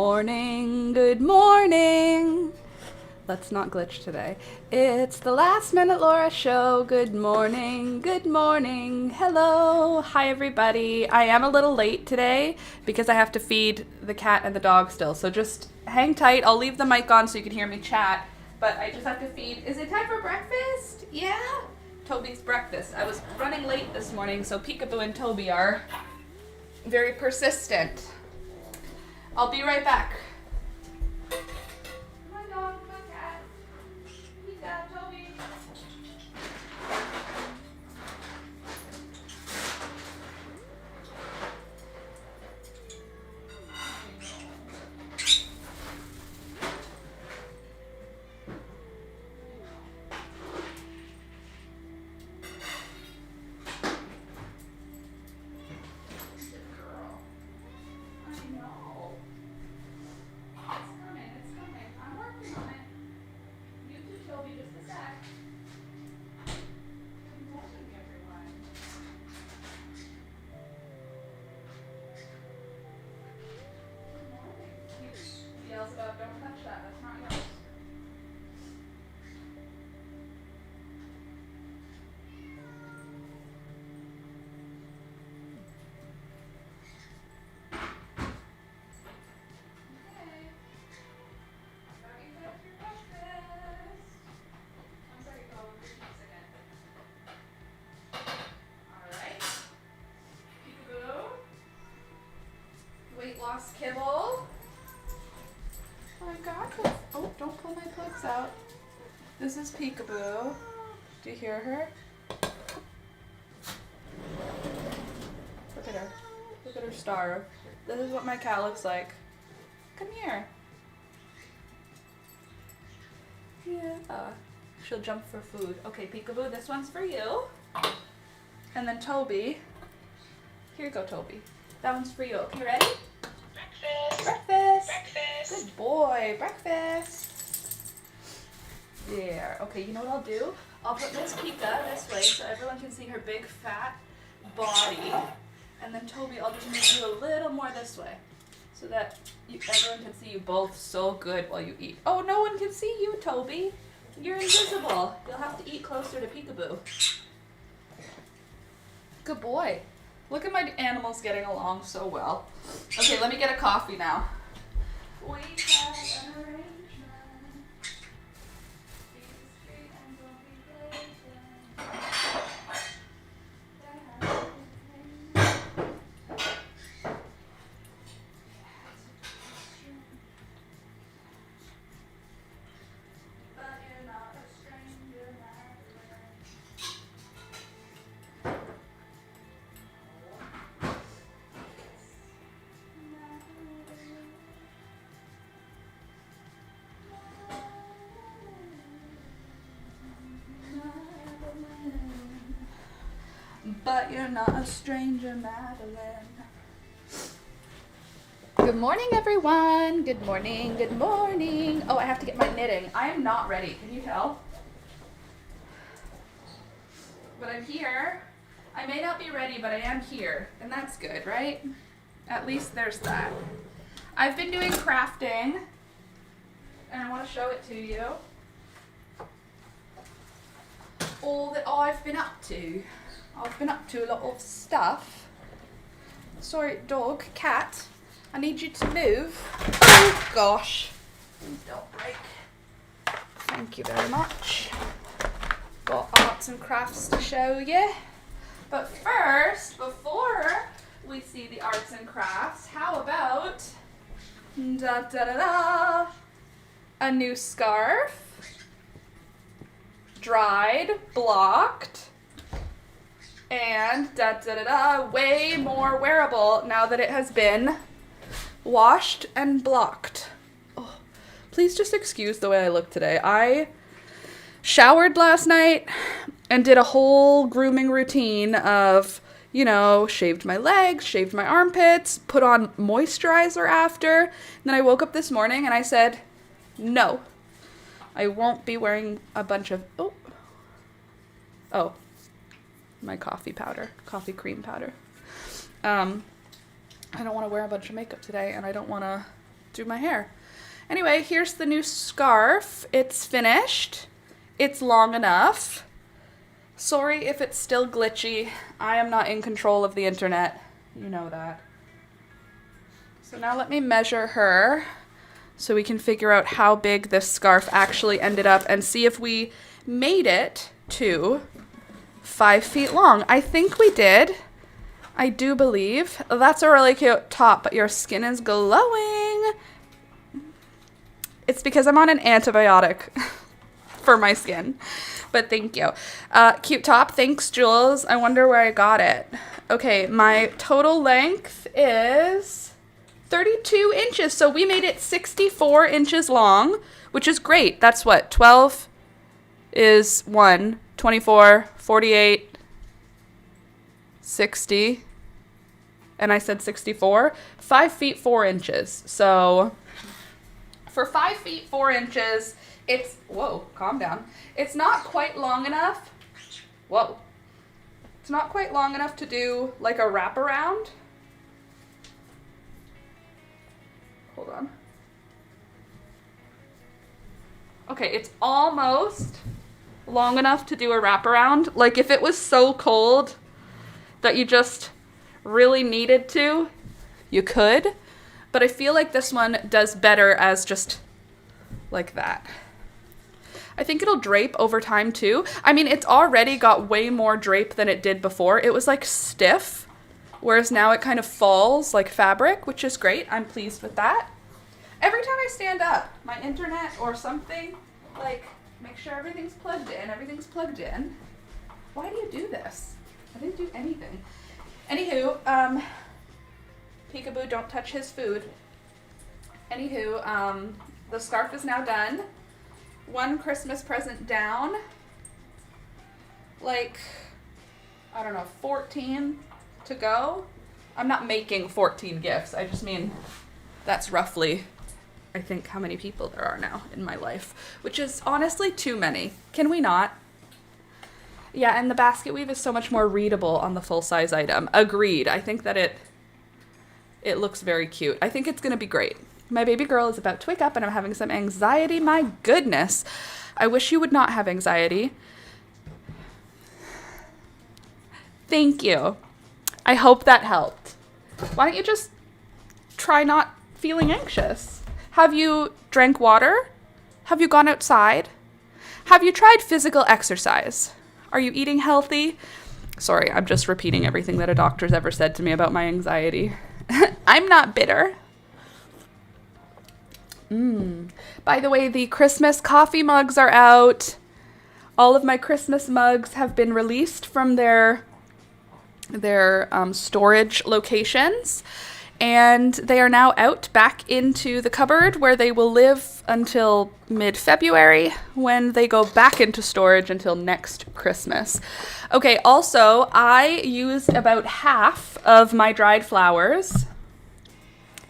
morning, good morning. Let's not glitch today. It's the Last Minute Laura show. Good morning, good morning. Hello, hi everybody. I am a little late today because I have to feed the cat and the dog still. So just hang tight. I'll leave the mic on so you can hear me chat. But I just have to feed. Is it time for breakfast? Yeah? Toby's breakfast. I was running late this morning, so Peekaboo and Toby are very persistent. I'll be right back. My dog, my cat. Pika, Toby. About, don't touch that, that's not yours. Okay. Got you set for breakfast. I'm sorry, go over your cheeks again. Alright. Peekaboo. Weight loss kibble. Oh my god. Oh, don't pull my plugs out. This is Peekaboo. Do you hear her? Look at her. Look at her star. This is what my cat looks like. Come here. Yeah. She'll jump for food. Okay, Peekaboo, this one's for you. And then Toby. Here you go, Toby. That one's for you. Okay, ready? Breakfast. Breakfast. Breakfast. Good boy. Breakfast. There. Okay, you know what I'll do? I'll put Miss Pika this way so everyone can see her big fat body. And then Toby, I'll just move you a little more this way so that everyone can see you both so good while you eat. Oh, no one can see you, Toby. You're invisible. You'll have to eat closer to Peekaboo. Good boy. Look at my animals getting along so well. Okay, let me get a coffee now. We have an arrangement. Be discreet and don't be blatant. But you're not a stranger, But you're not a stranger, Madeline. Good morning, everyone. Good morning, good morning. Oh, I have to get my knitting. I am not ready. Can you tell? But I'm here. I may not be ready, but I am here. And that's good, right? At least there's that. I've been doing crafting. And I want to show it to you. All I've been up to. I've been up to a lot of stuff. Sorry, dog, cat. I need you to move. Oh gosh. Please don't break. Thank you very much. Got arts and crafts to show you. But first, before we see the arts and crafts, how about da da da da, a new scarf. Dried, blocked, and da da da da, way more wearable now that it has been washed and blocked. Oh, please just excuse the way I look today. I showered last night and did a whole grooming routine of, you know, shaved my legs, shaved my armpits, put on moisturizer after. And then I woke up this morning and I said, no. I won't be wearing a bunch of, my coffee cream powder. I don't want to wear a bunch of makeup today, and I don't want to do my hair. Anyway, here's the new scarf. It's finished. It's long enough. Sorry if it's still glitchy. I am not in control of the internet. You know that. So now let me measure her so we can figure out how big this scarf actually ended up and see if we made it to 5 feet long. I think we did. I do believe. That's a really cute top, but your skin is glowing. It's because I'm on an antibiotic for my skin, but thank you. Cute top. Thanks, Jules. I wonder where I got it. Okay, my total length is 32 inches. So we made it 64 inches long, which is great. That's what? 12 is 1, 24, 48, 60. And I said 64. 5 feet 4 inches. So for 5 feet 4 inches, it's, whoa, calm down. It's not quite long enough. Whoa. It's not quite long enough to do like a wraparound. Hold on. Okay, it's almost long enough to do a wraparound. Like if it was so cold that you just really needed to, you could. But I feel like this one does better as just like that. I think it'll drape over time too. I mean, it's already got way more drape than it did before. It was like stiff, whereas now it kind of falls like fabric, which is great. I'm pleased with that. Every time I stand up, my internet or something, like, make sure everything's plugged in. Everything's plugged in. Why do you do this? I didn't do anything. Anywho, Peekaboo, don't touch his food. Anywho, the scarf is now done. One Christmas present down. Like, I don't know, 14 to go. I'm not making 14 gifts. I just mean that's roughly, I think, how many people there are now in my life, which is honestly too many. Can we not? Yeah, and the basket weave is so much more readable on the full-size item. Agreed. I think that it looks very cute. I think it's going to be great. My baby girl is about to wake up and I'm having some anxiety. My goodness. I wish you would not have anxiety. Thank you. I hope that helped. Why don't you just try not feeling anxious? Have you drank water? Have you gone outside? Have you tried physical exercise? Are you eating healthy? Sorry, I'm just repeating everything that a doctor's ever said to me about my anxiety. I'm not bitter. By the way, the Christmas coffee mugs are out. All of my Christmas mugs have been released from their storage locations, and they are now out back into the cupboard where they will live until mid-February, when they go back into storage until next Christmas. Okay, also, I used about half of my dried flowers.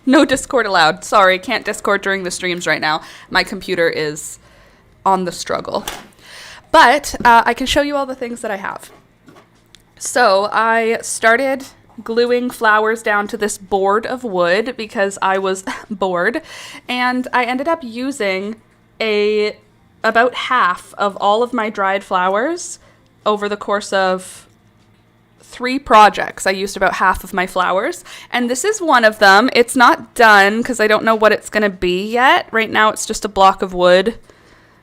No Discord allowed. Sorry, can't Discord during the streams right now. My computer is on the struggle. But I can show you all the things that I have. So I started gluing flowers down to this board of wood because I was bored. And I ended up using about half of all of my dried flowers over the course of 3 projects. I used about half of my flowers, and this is one of them. It's not done because I don't know what it's going to be yet. Right now it's just a block of wood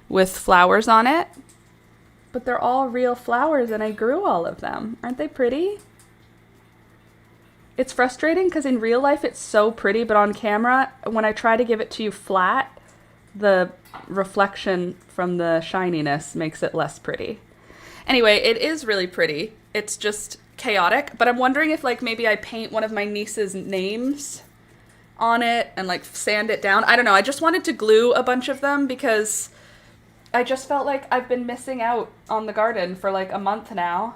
with flowers on it, but they're all real flowers and I grew all of them. Aren't they pretty? It's frustrating because in real life it's so pretty, but on camera, when I try to give it to you flat, the reflection from the shininess makes it less pretty. Anyway, it is really pretty. It's just chaotic, but I'm wondering if like maybe I paint one of my niece's names on it and like sand it down. I don't know. I just wanted to glue a bunch of them because I just felt like I've been missing out on the garden for like a month now,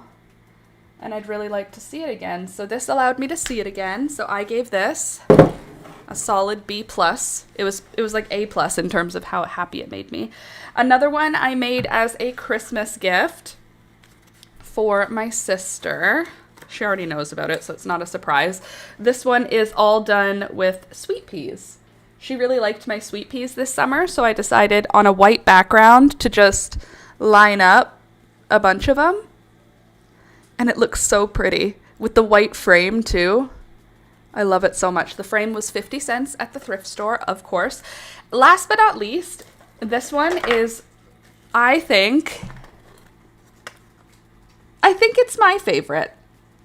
and I'd really like to see it again. So this allowed me to see it again. So I gave this a solid B+. It was like A+ in terms of how happy it made me. Another one I made as a Christmas gift for my sister. She already knows about it, so it's not a surprise. This one is all done with sweet peas. She really liked my sweet peas this summer, so I decided on a white background to just line up a bunch of them. And it looks so pretty with the white frame too. I love it so much. The frame was 50 cents at the thrift store, of course. Last but not least, this one is, I think it's my favorite.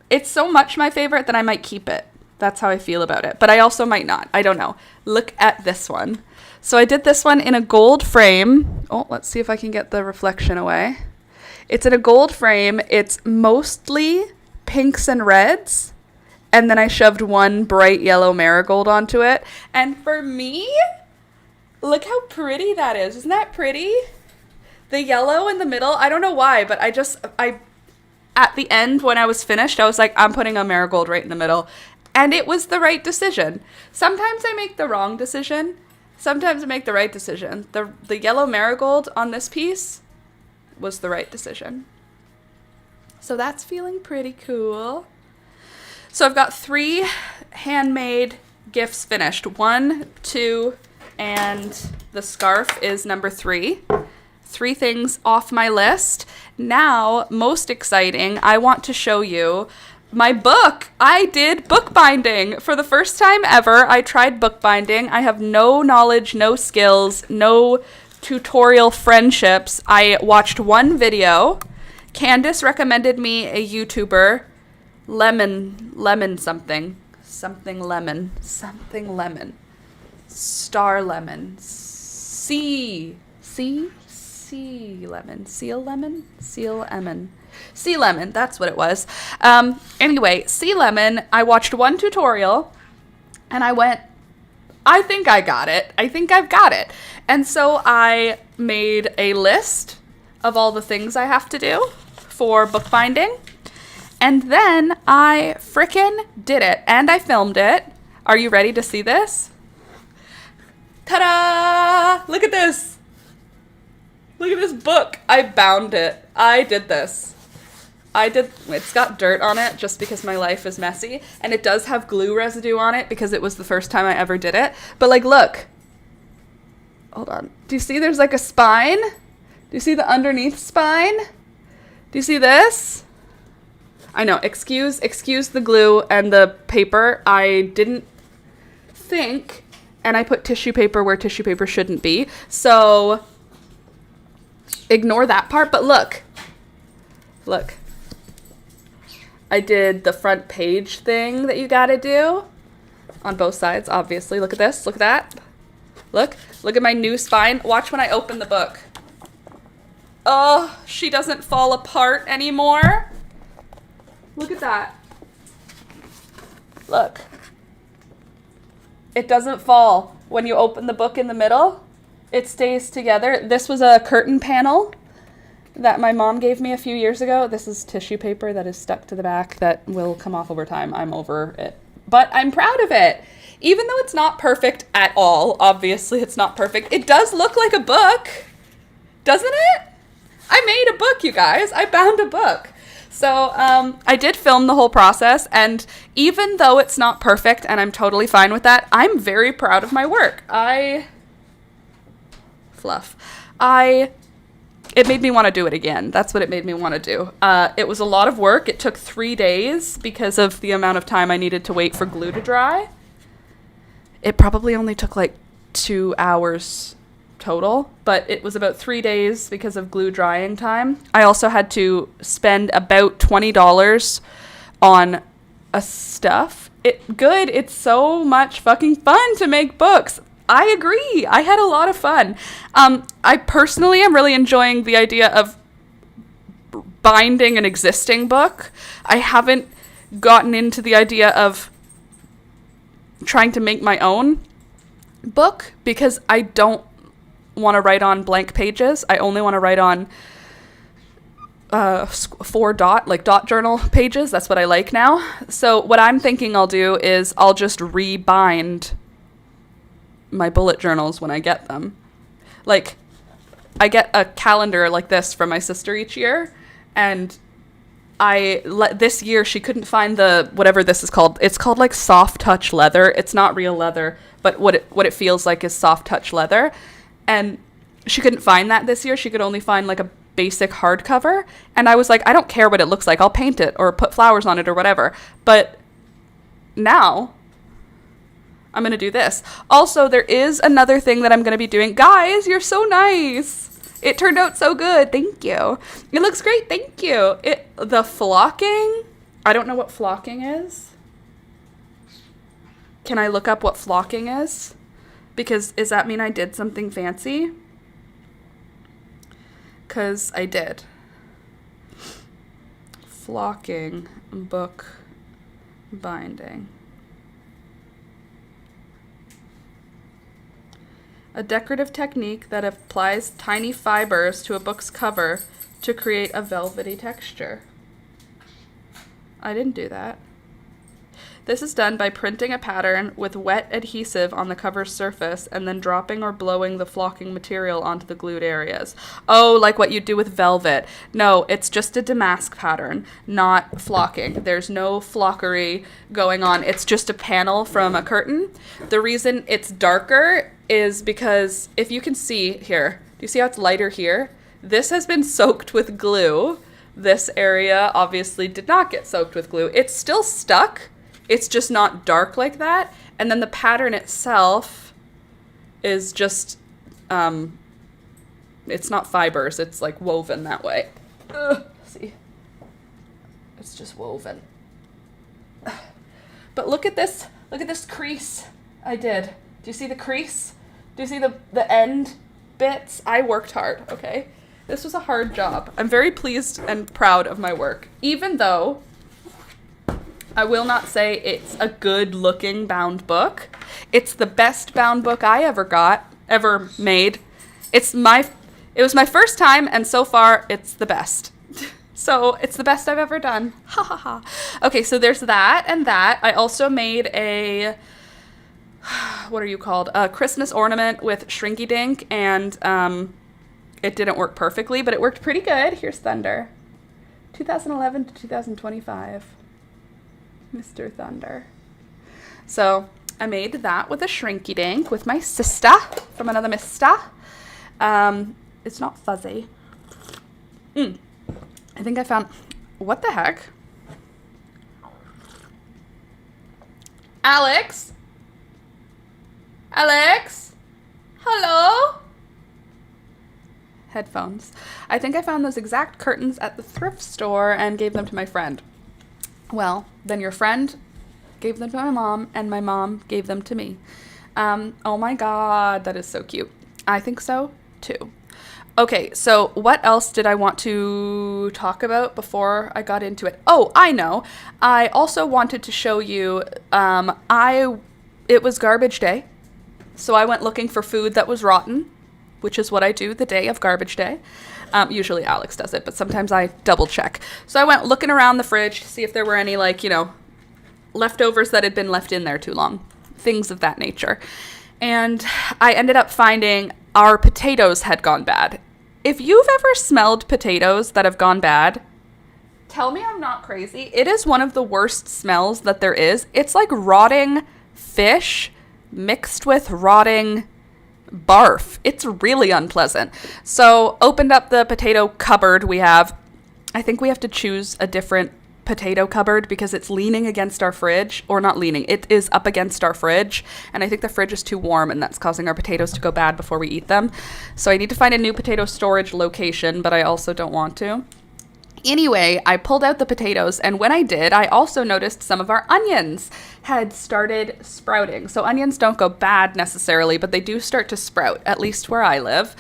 It's so much my favorite that I might keep it. That's how I feel about it. But I also might not. I don't know. Look at this one. So I did this one in a gold frame. Oh, let's see if I can get the reflection away. It's in a gold frame. It's mostly pinks and reds. And then I shoved one bright yellow marigold onto it. And for me, look how pretty that is. Isn't that pretty? The yellow in the middle, I don't know why, but I at the end when I was finished, I was like, I'm putting a marigold right in the middle. And it was the right decision. Sometimes I make the wrong decision. Sometimes I make the right decision. The yellow marigold on this piece was the right decision. So that's feeling pretty cool. So I've got 3 handmade gifts finished. 1, 2, and the scarf is number 3. 3 things off my list. Now, most exciting, I want to show you my book. I did bookbinding for the first time ever. I tried bookbinding. I have no knowledge, no skills, no tutorial friendships. I watched one video. Candace recommended me a YouTuber, lemon something lemon, star lemon, sea lemon, that's what it was. Anyway, sea lemon, I watched one tutorial and I went, I think I got it. I think I've got it. And so I made a list of all the things I have to do for bookbinding. And then I frickin' did it. And I filmed it. Are you ready to see this? Ta-da! Look at this. Look at this book. I bound it. I did this. It's got dirt on it just because my life is messy. And it does have glue residue on it because it was the first time I ever did it. But like, look. Hold on. Do you see there's like a spine? Do you see the underneath spine? Do you see this? I know, excuse the glue and the paper. I didn't think, and I put tissue paper where tissue paper shouldn't be. So ignore that part, but look. I did the front page thing that you gotta do on both sides, obviously. Look at this, look at that. Look at my new spine. Watch when I open the book. Oh, she doesn't fall apart anymore. Look at that. Look. It doesn't fall. When you open the book in the middle, it stays together. This was a curtain panel that my mom gave me a few years ago. This is tissue paper that is stuck to the back that will come off over time. I'm over it. But I'm proud of it. Even though it's not perfect at all, obviously it's not perfect, it does look like a book. Doesn't it? I made a book, you guys. I bound a book. So I did film the whole process, and even though it's not perfect, and I'm totally fine with that, I'm very proud of my work. It made me want to do it again. That's what it made me want to do. It was a lot of work. It took 3 days because of the amount of time I needed to wait for glue to dry. It probably only took like 2 hours total, but it was about 3 days because of glue drying time. I also had to spend about $20 on a stuff. It's so much fucking fun to make books. I agree. I had a lot of fun. I personally am really enjoying the idea of binding an existing book. I haven't gotten into the idea of trying to make my own book because I don't want to write on blank pages. I only want to write on 4 dot journal pages. That's what I like now. So what I'm thinking I'll do is I'll just rebind my bullet journals when I get them. Like, I get a calendar like this from my sister each year, and this year she couldn't find the whatever this is called. It's called like soft touch leather. It's not real leather, but what it feels like is soft touch leather. And she couldn't find that this year. She could only find like a basic hardcover. And I was like, I don't care what it looks like. I'll paint it or put flowers on it or whatever. But now I'm going to do this. Also, there is another thing that I'm going to be doing. Guys, you're so nice. It turned out so good. Thank you. It looks great. Thank you. The flocking. I don't know what flocking is. Can I look up what flocking is? Because does that mean I did something fancy? Because I did. Flocking book binding. A decorative technique that applies tiny fibers to a book's cover to create a velvety texture. I didn't do that. This is done by printing a pattern with wet adhesive on the cover's surface and then dropping or blowing the flocking material onto the glued areas. Oh, like what you do with velvet. No, it's just a damask pattern, not flocking. There's no flockery going on. It's just a panel from a curtain. The reason it's darker is because if you can see here, do you see how it's lighter here? This has been soaked with glue. This area obviously did not get soaked with glue. It's still stuck. It's just not dark like that. And then the pattern itself is just, it's not fibers. It's like woven that way. See? It's just woven. But look at this. Look at this crease I did. Do you see the crease? Do you see the end bits? I worked hard, okay? This was a hard job. I'm very pleased and proud of my work. Even though I will not say it's a good-looking bound book. It's the best bound book I ever made. It was my first time, and so far, it's the best. So, it's the best I've ever done. Ha ha ha. Okay, so there's that and that. I also made a, what are you called? A Christmas ornament with Shrinky Dink, and it didn't work perfectly, but it worked pretty good. Here's Thunder. 2011 to 2025. Mr. Thunder. So I made that with a Shrinky Dink with my sister from another mister. It's not fuzzy. I think I found, what the heck? Alex? Hello? Headphones. I think I found those exact curtains at the thrift store and gave them to my friend. Well, then your friend gave them to my mom, and my mom gave them to me. Oh my god, that is so cute. I think so, too. Okay, so what else did I want to talk about before I got into it? Oh, I know. I also wanted to show you, it was garbage day, so I went looking for food that was rotten, which is what I do the day of garbage day. Usually Alex does it, but sometimes I double check. So I went looking around the fridge to see if there were any, leftovers that had been left in there too long. Things of that nature. And I ended up finding our potatoes had gone bad. If you've ever smelled potatoes that have gone bad, tell me I'm not crazy. It is one of the worst smells that there is. It's like rotting fish mixed with rotting barf. It's really unpleasant. So opened up the potato cupboard we have. I think we have to choose a different potato cupboard because it's leaning against our fridge, or not leaning, it is up against our fridge, and I think the fridge is too warm and that's causing our potatoes to go bad before we eat them. So I need to find a new potato storage location, but I also don't want to. Anyway, I pulled out the potatoes, and when I did, I also noticed some of our onions had started sprouting. So onions don't go bad necessarily, but they do start to sprout, at least where I live.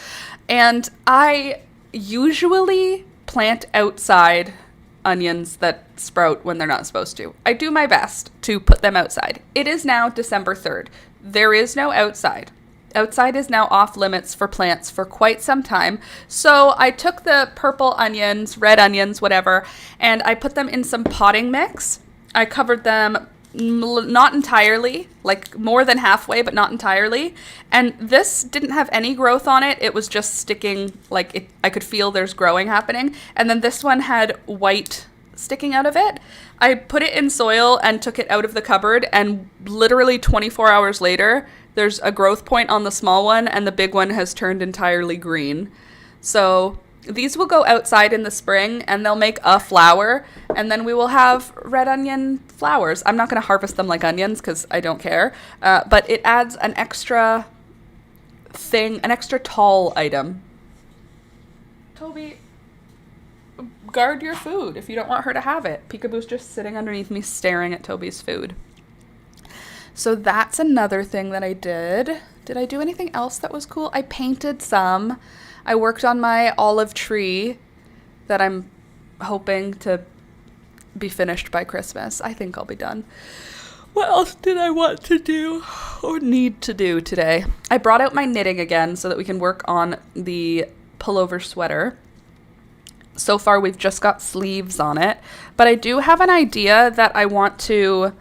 And I usually plant outside onions that sprout when they're not supposed to. I do my best to put them outside. It is now December 3rd. There is no outside. Outside is now off limits for plants for quite some time. So I took the purple onions, red onions, whatever, and I put them in some potting mix. I covered them not entirely, like more than halfway, but not entirely. And this didn't have any growth on it. It was just sticking, I could feel there's growing happening. And then this one had white sticking out of it. I put it in soil and took it out of the cupboard, and literally 24 hours later, there's a growth point on the small one, and the big one has turned entirely green. So these will go outside in the spring, and they'll make a flower, and then we will have red onion flowers. I'm not going to harvest them like onions because I don't care, but it adds an extra thing, an extra tall item. Toby, guard your food if you don't want her to have it. Peekaboo's just sitting underneath me staring at Toby's food. So that's another thing that I did. Did I do anything else that was cool? I painted some. I worked on my olive tree that I'm hoping to be finished by Christmas. I think I'll be done. What else did I want to do or need to do today? I brought out my knitting again so that we can work on the pullover sweater. So far, we've just got sleeves on it, but I do have an idea that I want to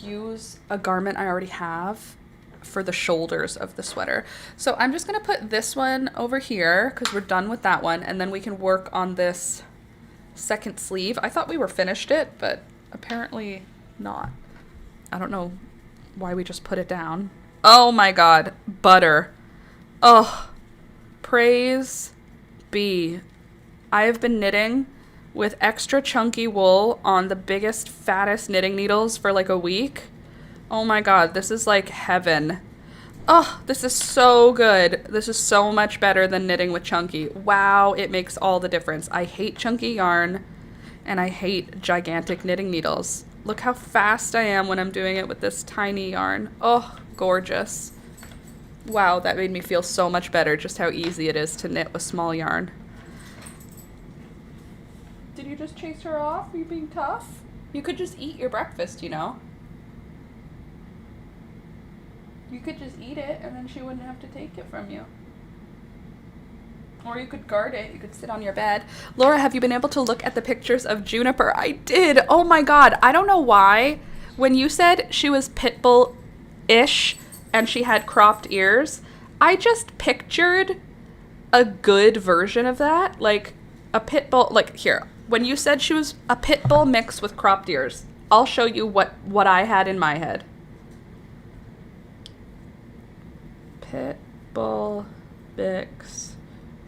use a garment I already have for the shoulders of the sweater. So I'm just going to put this one over here because we're done with that one, and then we can work on this second sleeve. I thought we were finished it, but apparently not. I don't know why we just put it down. Oh my god, butter. Oh, praise be. I have been knitting with extra chunky wool on the biggest, fattest knitting needles for like a week. Oh my god, this is like heaven. Oh, this is so good. This is so much better than knitting with chunky. Wow, it makes all the difference. I hate chunky yarn, and I hate gigantic knitting needles. Look how fast I am when I'm doing it with this tiny yarn. Oh, gorgeous. Wow, that made me feel so much better, just how easy it is to knit with small yarn. Did you just chase her off? Are you being tough? You could just eat your breakfast, you know? You could just eat it, and then she wouldn't have to take it from you. Or you could guard it. You could sit on your bed. Laura, have you been able to look at the pictures of Juniper? I did. Oh my god. I don't know why. When you said she was Pitbull-ish and she had cropped ears, I just pictured a good version of that. Like a pit bull. Like, here. When you said she was a pit bull mixed with cropped ears, I'll show you what I had in my head. Pit bull mix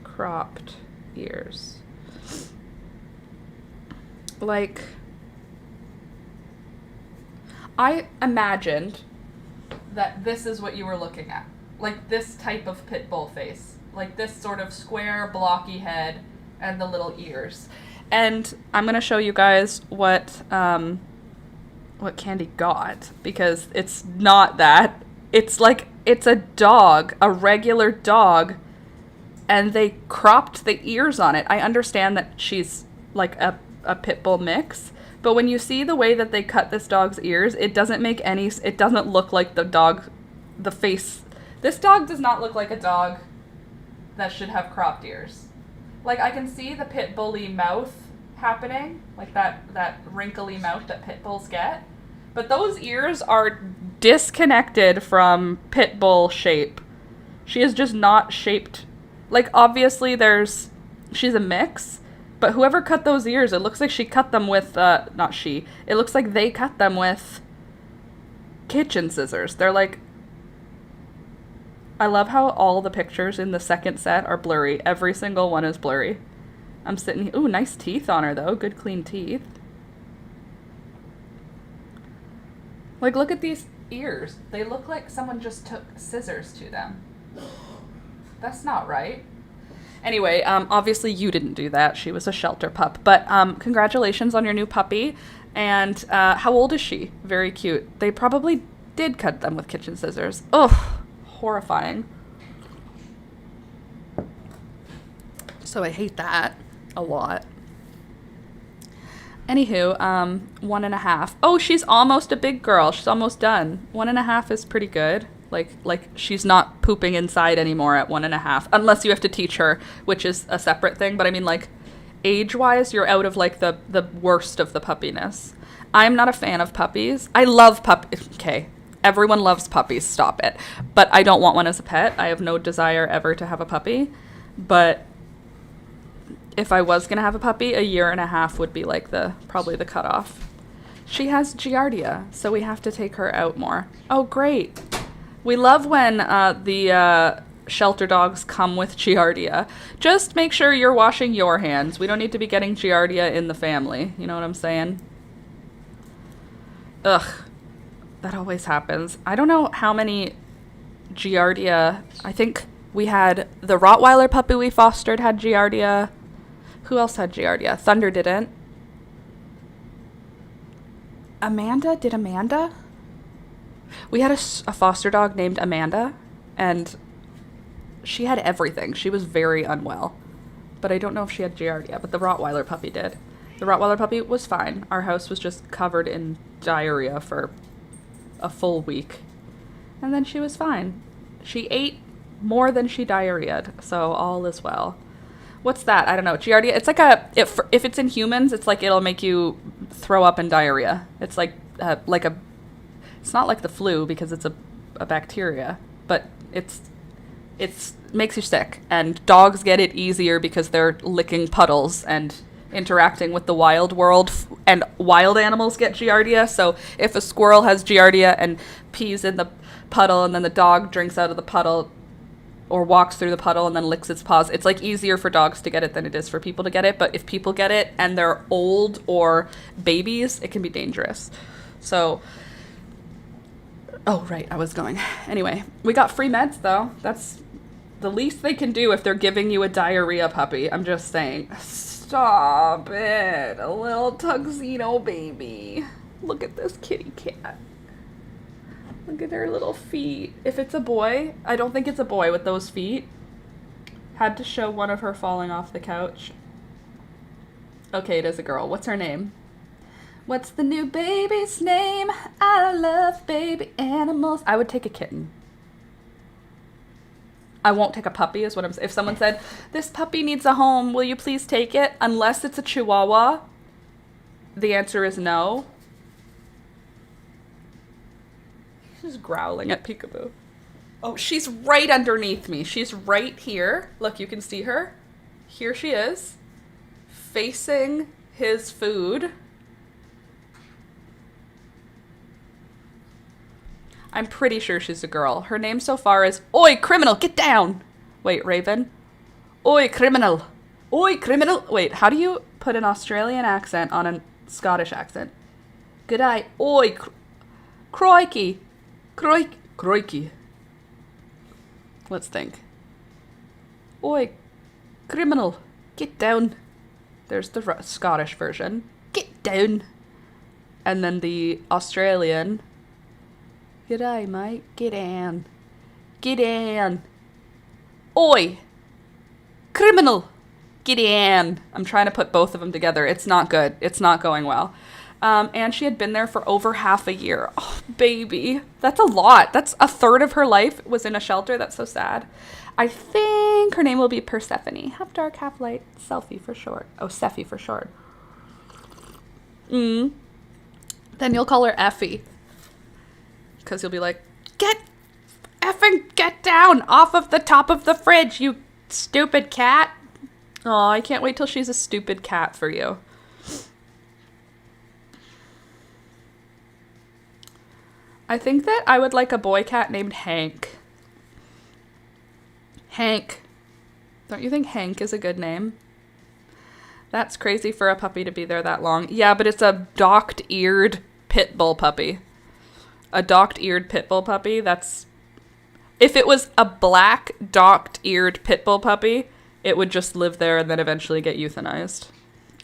cropped ears. Like, I imagined that this is what you were looking at. Like this type of pit bull face. Like this sort of square, blocky head and the little ears. And I'm going to show you guys what Candy got, because it's not that. It's like, it's a dog, a regular dog, and they cropped the ears on it. I understand that she's like a pit bull mix, but when you see the way that they cut this dog's ears, it doesn't look like the face. This dog does not look like a dog that should have cropped ears. Like, I can see the pit bully mouth happening, like that wrinkly mouth that pit bulls get, but those ears are disconnected from pit bull shape. She is just not shaped. Like, obviously she's a mix, but whoever cut those ears, it looks like she cut them with, it looks like they cut them with kitchen scissors. They're like, I love how all the pictures in the second set are blurry. Every single one is blurry. I'm sitting here. Ooh, nice teeth on her, though. Good, clean teeth. Like, look at these ears. They look like someone just took scissors to them. That's not right. Anyway, obviously you didn't do that. She was a shelter pup. But congratulations on your new puppy. And how old is she? Very cute. They probably did cut them with kitchen scissors. Ugh, horrifying. So I hate that a lot. Anywho, 1.5. Oh, she's almost a big girl. She's almost done. 1.5 is pretty good. Like she's not pooping inside anymore at 1.5, unless you have to teach her, which is a separate thing. But I mean, like, age-wise, you're out of like the worst of the puppiness. I'm not a fan of puppies. I love puppies. Okay, everyone loves puppies. Stop it. But I don't want one as a pet. I have no desire ever to have a puppy. But if I was going to have a puppy, a year and a half would be like probably the cutoff. She has Giardia, so we have to take her out more. Oh, great. We love when the shelter dogs come with Giardia. Just make sure you're washing your hands. We don't need to be getting Giardia in the family. You know what I'm saying? Ugh. That always happens. I don't know how many Giardia. I think we had the Rottweiler puppy we fostered had Giardia. Who else had Giardia? Thunder didn't. Amanda? Did Amanda? We had a foster dog named Amanda, and she had everything. She was very unwell. But I don't know if she had Giardia, but the Rottweiler puppy did. The Rottweiler puppy was fine. Our house was just covered in diarrhea for a full week. And then she was fine. She ate more than she diarrheaed, so all is well. What's that? I don't know. Giardia, it's like if it's in humans, it's like it'll make you throw up and diarrhea. It's like it's not like the flu because it's a bacteria, but it's makes you sick. And dogs get it easier because they're licking puddles and interacting with the wild world, and wild animals get Giardia. So if a squirrel has Giardia and pees in the puddle and then the dog drinks out of the puddle or walks through the puddle and then licks its paws, it's like easier for dogs to get it than it is for people to get it. But if people get it and they're old or babies, it can be dangerous. So, oh right, I was going. Anyway, we got free meds though. That's the least they can do if they're giving you a diarrhea puppy. I'm just saying. Stop it. A little tuxedo baby. Look at this kitty cat. Look at her little feet. If it's a boy, I don't think it's a boy with those feet. Had to show one of her falling off the couch. Okay, it is a girl. What's her name? What's the new baby's name? I love baby animals. I would take a kitten. I won't take a puppy is what I'm saying. If someone said, this puppy needs a home, will you please take it? Unless it's a Chihuahua, the answer is no. She's growling at Peekaboo. Oh, she's right underneath me. She's right here. Look, you can see her. Here she is, facing his food. I'm pretty sure she's a girl. Her name so far is Oi, criminal, get down. Wait, Raven. Oi, criminal. Oi, criminal. Wait, how do you put an Australian accent on a Scottish accent? G'day. Oi, crikey. Crikey. Let's think. Oi, criminal, get down. There's the Scottish version. Get down. And then the Australian. G'day, mate. Get down. Get down. Oi, criminal, get down. I'm trying to put both of them together. It's not good. It's not going well. And she had been there for over half a year. Oh, baby. That's a lot. That's a third of her life was in a shelter. That's so sad. I think her name will be Persephone. Half dark, half light. Selfie for short. Oh, Seffi for short. Then you'll call her Effie. Because you'll be like, get down off of the top of the fridge, you stupid cat. Oh, I can't wait till she's a stupid cat for you. I think that I would like a boy cat named Hank. Hank. Don't you think Hank is a good name? That's crazy for a puppy to be there that long. Yeah, but it's a docked-eared pit bull puppy. A docked-eared pit bull puppy, that's... If it was a black docked-eared pit bull puppy, it would just live there and then eventually get euthanized.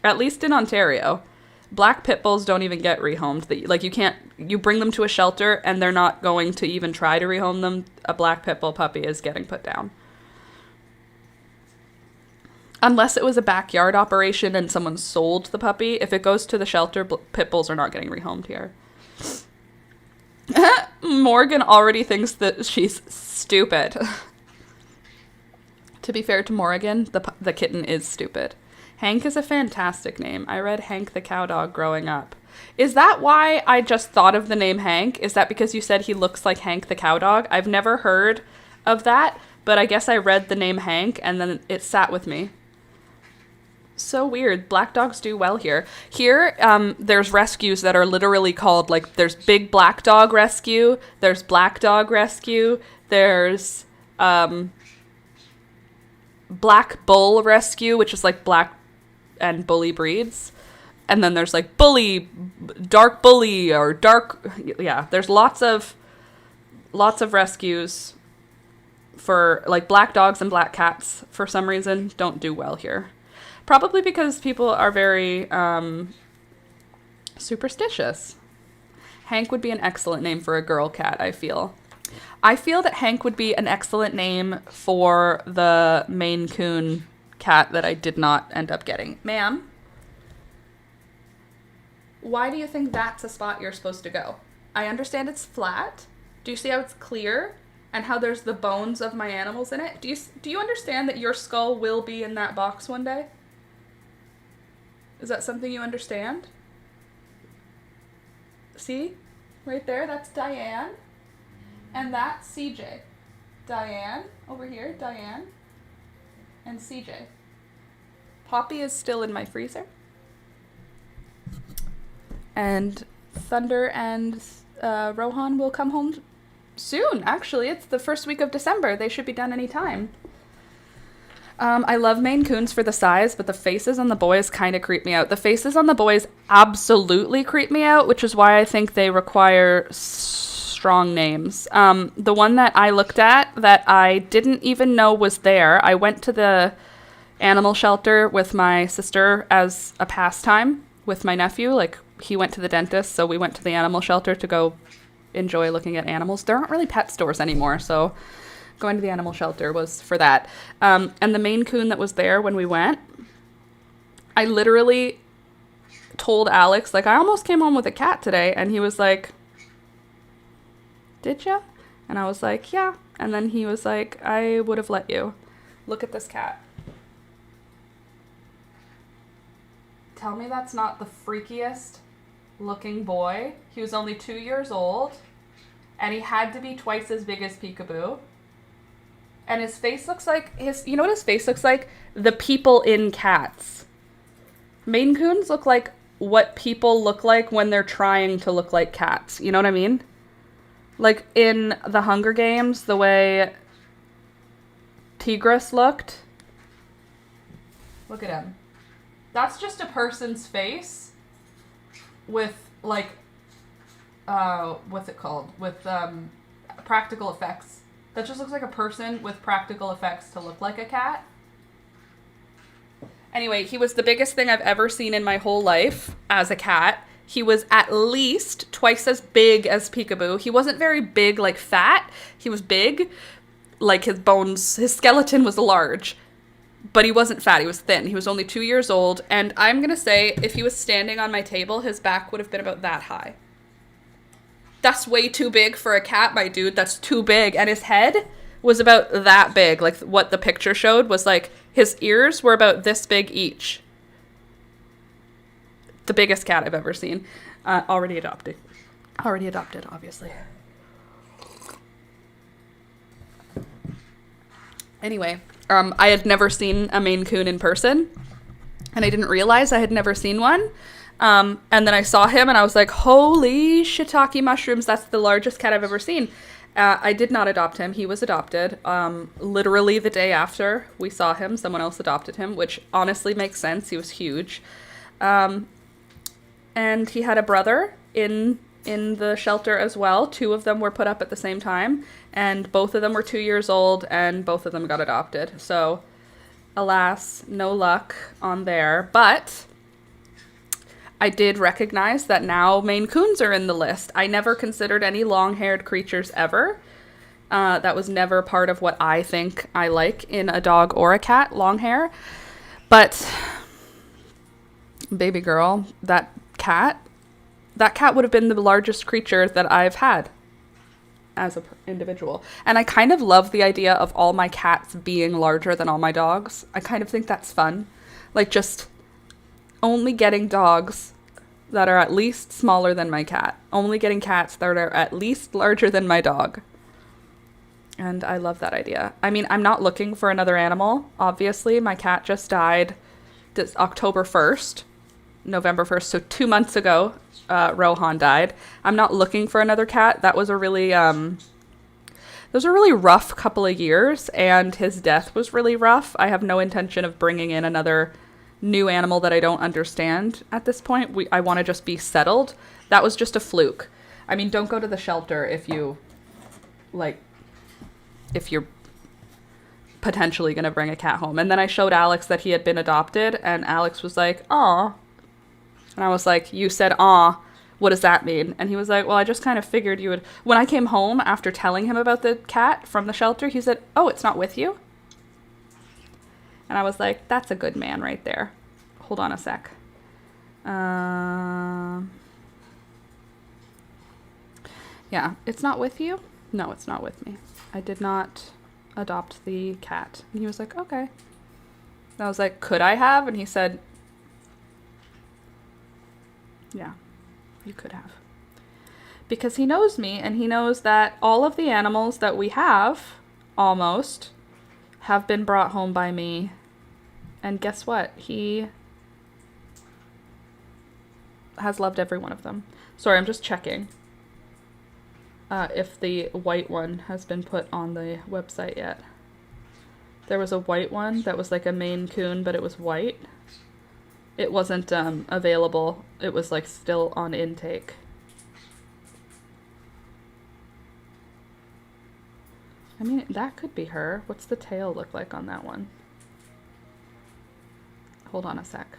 At least in Ontario. Black pit bulls don't even get rehomed. Like, you bring them to a shelter and they're not going to even try to rehome them. A black pit bull puppy is getting put down. Unless it was a backyard operation and someone sold the puppy. If it goes to the shelter, pit bulls are not getting rehomed here. Morgan already thinks that she's stupid. To be fair to Morgan, the kitten is stupid. Hank is a fantastic name. I read Hank the Cow Dog growing up. Is that why I just thought of the name Hank? Is that because you said he looks like Hank the Cow Dog? I've never heard of that, but I guess I read the name Hank and then it sat with me. So weird. Black dogs do well here. Here, there's rescues that are literally called, like, there's Big Black Dog Rescue, there's Black Dog Rescue, there's Black Bull Rescue, which is like black and bully breeds. And then there's like bully, dark bully, or dark, yeah, there's lots of rescues for, like, black dogs and black cats, for some reason, don't do well here. Probably because people are very superstitious. Hank would be an excellent name for a girl cat, I feel. I feel that Hank would be an excellent name for the Maine Coon cat that I did not end up getting. Ma'am? Why do you think that's a spot you're supposed to go? I understand it's flat. Do you see how it's clear? And how there's the bones of my animals in it? Do you understand that your skull will be in that box one day? Is that something you understand? See? Right there, that's Diane. And that's CJ. Diane, over here, Diane. And CJ. Poppy is still in my freezer. And Thunder and Rohan will come home soon, actually. It's the first week of December. They should be done any time. I love Maine Coons for the size, but the faces on the boys kind of creep me out. The faces on the boys absolutely creep me out, which is why I think they require strong names. The one that I looked at that I didn't even know was there, I went to the animal shelter with my sister as a pastime with my nephew. Like, he went to the dentist, so we went to the animal shelter to go enjoy looking at animals. There aren't really pet stores anymore, so going to the animal shelter was for that. And the Maine Coon that was there when we went, I literally told Alex, like, I almost came home with a cat today, and he was like, did ya? And I was like, yeah. And then he was like, I would have let you. Look at this cat. Tell me that's not the freakiest looking boy. He was only 2 years old, and he had to be twice as big as Peekaboo. And his face looks like you know what his face looks like? The people in Cats. Maine Coons look like what people look like when they're trying to look like cats. You know what I mean? Like in the Hunger Games, the way Tigris looked. Look at him. That's just a person's face with, like, what's it called? With practical effects. That just looks like a person with practical effects to look like a cat. Anyway, he was the biggest thing I've ever seen in my whole life as a cat. He was at least twice as big as Peekaboo. He wasn't very big, like fat. He was big. Like, his bones, his skeleton was large. But he wasn't fat, he was thin. He was only 2 years old. And I'm going to say, if he was standing on my table, his back would have been about that high. That's way too big for a cat, my dude. That's too big. And his head was about that big. Like, what the picture showed was, like, his ears were about this big each. The biggest cat I've ever seen. Already adopted. Already adopted, obviously. Anyway, I had never seen a Maine Coon in person, and I didn't realize I had never seen one. And then I saw him, and I was like, holy shiitake mushrooms, that's the largest cat I've ever seen. I did not adopt him. He was adopted. Literally the day after we saw him, someone else adopted him, which honestly makes sense. He was huge. And he had a brother in the shelter as well. 2 of them were put up at the same time, and both of them were 2 years old, and both of them got adopted. So, alas, no luck on there. But I did recognize that now Maine Coons are in the list. I never considered any long-haired creatures ever. That was never part of what I think I like in a dog or a cat, long hair. But, baby girl, that cat would have been the largest creature that I've had as an individual. And I kind of love the idea of all my cats being larger than all my dogs. I kind of think that's fun. Like, just only getting dogs that are at least smaller than my cat. Only getting cats that are at least larger than my dog. And I love that idea. I mean, I'm not looking for another animal. Obviously, my cat just died October 1st, November 1st. So 2 months ago, Rohan died. I'm not looking for another cat. That was a really rough couple of years, and his death was really rough. I have no intention of bringing in another new animal that I don't understand at this point. I want to just be settled. That was just a fluke. I mean, don't go to the shelter if you're potentially going to bring a cat home. And then I showed Alex that he had been adopted, and Alex was like, "Aw." And I was like, "You said aw. What does that mean?" And he was like, "Well, I just kind of figured you would." When I came home after telling him about the cat from the shelter, he said, "Oh, it's not with you?" And I was like, "That's a good man right there." Hold on a sec. Yeah, it's not with you? No, it's not with me. I did not adopt the cat. And he was like, "Okay." And I was like, "Could I have?" And he said, "Yeah, you could have." Because he knows me, and he knows that all of the animals that we have, almost, have been brought home by me. And guess what? He has loved every one of them. Sorry, I'm just checking if the white one has been put on the website yet. There was a white one that was like a Maine Coon, but it was white. It wasn't available. It was like still on intake. I mean, that could be her. What's the tail look like on that one? Hold on a sec.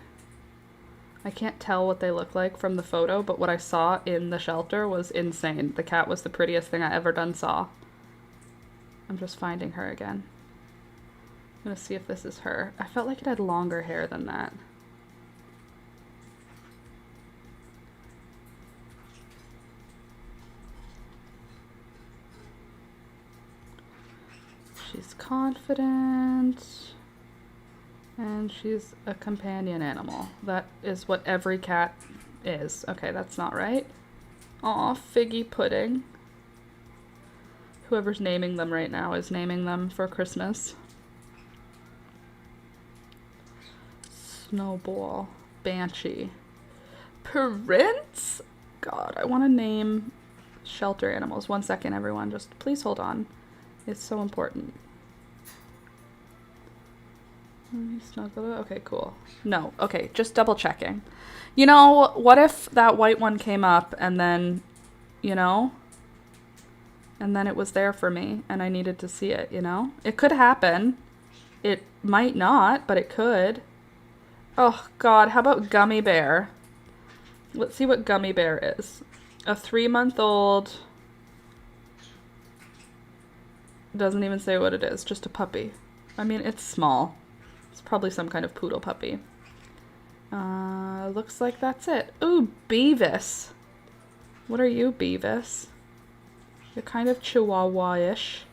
I can't tell what they look like from the photo, but what I saw in the shelter was insane. The cat was the prettiest thing I ever done saw. I'm just finding her again. I'm gonna see if this is her. I felt like it had longer hair than that. She's confident. And she's a companion animal. That is what every cat is. Okay, that's not right. Aw, figgy pudding. Whoever's naming them right now is naming them for Christmas. Snowball. Banshee. Prince? God, I want to name shelter animals. 1 second, everyone. Just please hold on. It's so important. Okay, cool. No, okay, just double checking. You know, what if that white one came up and then, you know, and then it was there for me and I needed to see it, you know? It could happen. It might not, but it could. Oh, God, how about Gummy Bear? Let's see what Gummy Bear is. A 3-month-old. Doesn't even say what it is, just a puppy. I mean, it's small. It's probably some kind of poodle puppy. Looks like that's it. Ooh, Beavis. What are you, Beavis? You're kind of Chihuahua-ish.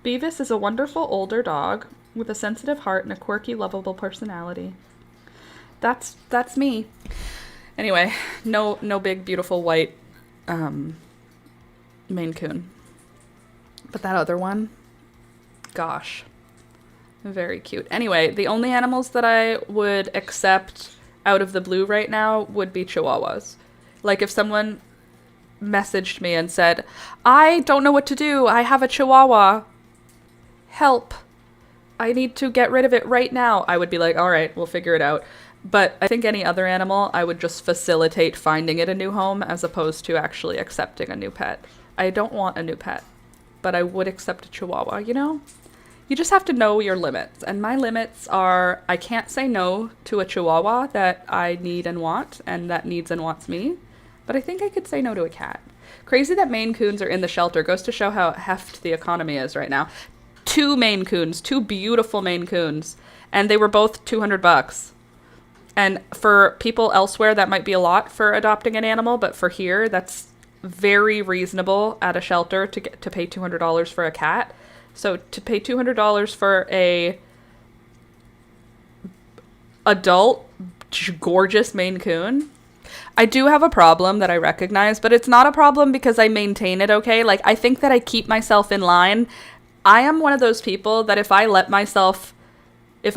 Beavis is a wonderful older dog with a sensitive heart and a quirky, lovable personality. That's me. Anyway, no big, beautiful white Maine Coon. But that other one, gosh. Very cute. Anyway, the only animals that I would accept out of the blue right now would be Chihuahuas. Like if someone messaged me and said, "I don't know what to do. I have a Chihuahua. Help. I need to get rid of it right now." I would be like, "All right, we'll figure it out." But I think any other animal, I would just facilitate finding it a new home as opposed to actually accepting a new pet. I don't want a new pet, but I would accept a Chihuahua, you know? You just have to know your limits. And my limits are, I can't say no to a Chihuahua that I need and want, and that needs and wants me. But I think I could say no to a cat. Crazy that Maine Coons are in the shelter. Goes to show how heft the economy is right now. 2 Maine Coons, 2 beautiful Maine Coons. And they were both $200. And for people elsewhere, that might be a lot for adopting an animal. But for here, that's very reasonable at a shelter to pay $200 for a cat. So to pay $200 for a adult gorgeous Maine Coon, I do have a problem that I recognize, but it's not a problem because I maintain it okay. Like, I think that I keep myself in line. I am one of those people that if I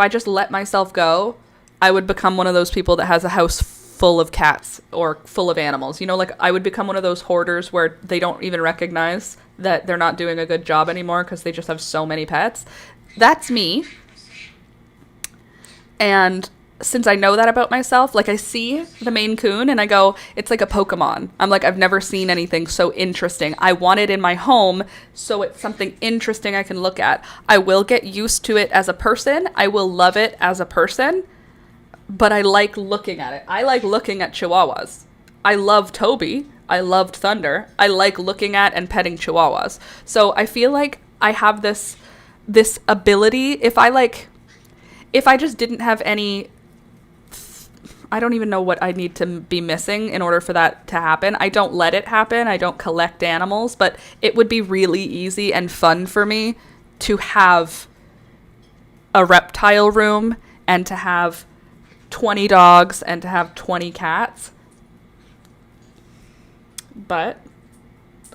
just let myself go, I would become one of those people that has a house full of cats or full of animals. You know, like I would become one of those hoarders where they don't even recognize that they're not doing a good job anymore because they just have so many pets. That's me. And since I know that about myself, like I see the Maine Coon and I go, it's like a Pokemon. I'm like, I've never seen anything so interesting. I want it in my home, so it's something interesting I can look at. I will get used to it as a person. I will love it as a person, but I like looking at it. I like looking at Chihuahuas. I love Toby. I loved Thunder. I like looking at and petting Chihuahuas. So I feel like I have this ability. If I just didn't have any, I don't even know what I need to be missing in order for that to happen. I don't let it happen. I don't collect animals, but it would be really easy and fun for me to have a reptile room and to have 20 dogs and to have 20 cats. But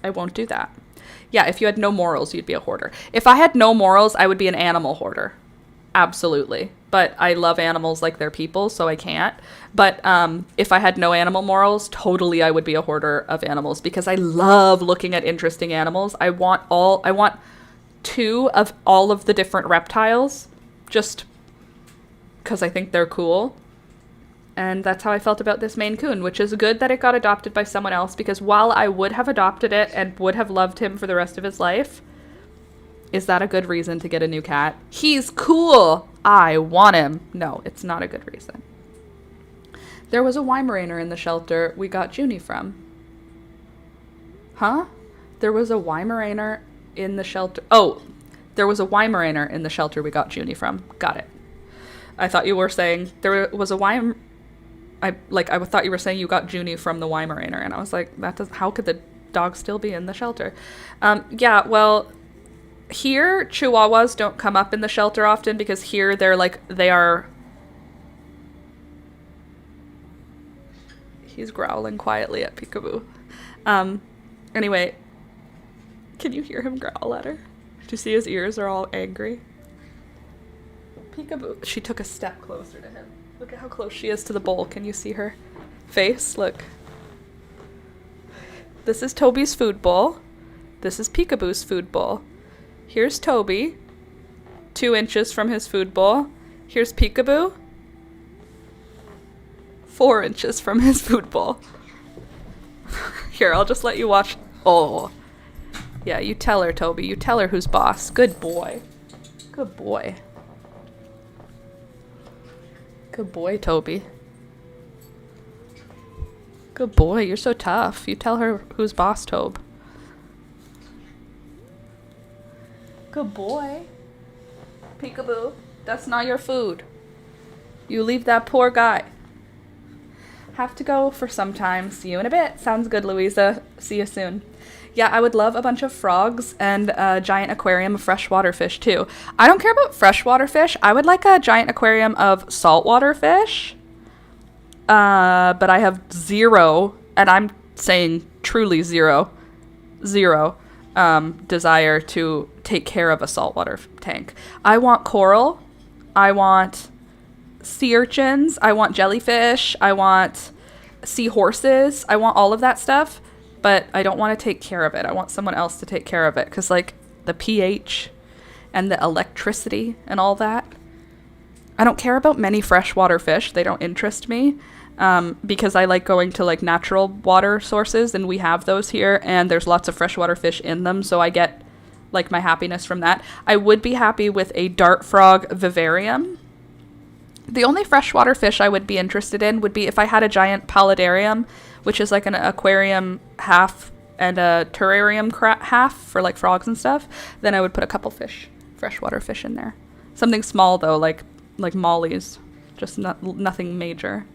I won't do that. Yeah, if you had no morals, you'd be a hoarder. If I had no morals, I would be an animal hoarder. Absolutely. But I love animals like they're people, so I can't. But if I had no animal morals, totally I would be a hoarder of animals because I love looking at interesting animals. I want 2 of all of the different reptiles just because I think they're cool. And that's how I felt about this Maine Coon, which is good that it got adopted by someone else because while I would have adopted it and would have loved him for the rest of his life, is that a good reason to get a new cat? He's cool. I want him. No, it's not a good reason. There was a Weimaraner in the shelter we got Junie from. Huh? There was a Weimaraner in the shelter. Oh, there was a Weimaraner in the shelter we got Junie from. Got it. I thought you were saying there was a I thought you were saying you got Junie from the Weimaraner, and I was like, how could the dog still be in the shelter? Yeah, well, here Chihuahuas don't come up in the shelter often because here they are. He's growling quietly at Peekaboo. Anyway, can you hear him growl at her? Do you see his ears are all angry? Peekaboo. She took a step closer to him. Look at how close she is to the bowl. Can you see her face? Look. This is Toby's food bowl. This is Peekaboo's food bowl. Here's Toby, 2 inches from his food bowl. Here's Peekaboo, 4 inches from his food bowl. Here, I'll just let you watch. Oh. Yeah, you tell her, Toby. You tell her who's boss. Good boy. Good boy. Good boy, Toby. Good boy, you're so tough. You tell her who's boss, Tobe. Good boy. Peekaboo, that's not your food. You leave that poor guy. Have to go for some time. See you in a bit. Sounds good, Louisa. See you soon. Yeah, I would love a bunch of frogs and a giant aquarium of freshwater fish, too. I don't care about freshwater fish. I would like a giant aquarium of saltwater fish. But I have 0, and I'm saying truly 0 desire to take care of a saltwater tank. I want coral. I want sea urchins. I want jellyfish. I want seahorses. I want all of that stuff. But I don't want to take care of it. I want someone else to take care of it. Because, like, the pH and the electricity and all that. I don't care about many freshwater fish. They don't interest me. Because I like going to, like, natural water sources. And we have those here. And there's lots of freshwater fish in them. So I get, like, my happiness from that. I would be happy with a dart frog vivarium. The only freshwater fish I would be interested in would be if I had a giant paludarium, which is like an aquarium half and a terrarium half for like frogs and stuff. Then I would put a couple freshwater fish in there. Something small though, like mollies, just nothing major.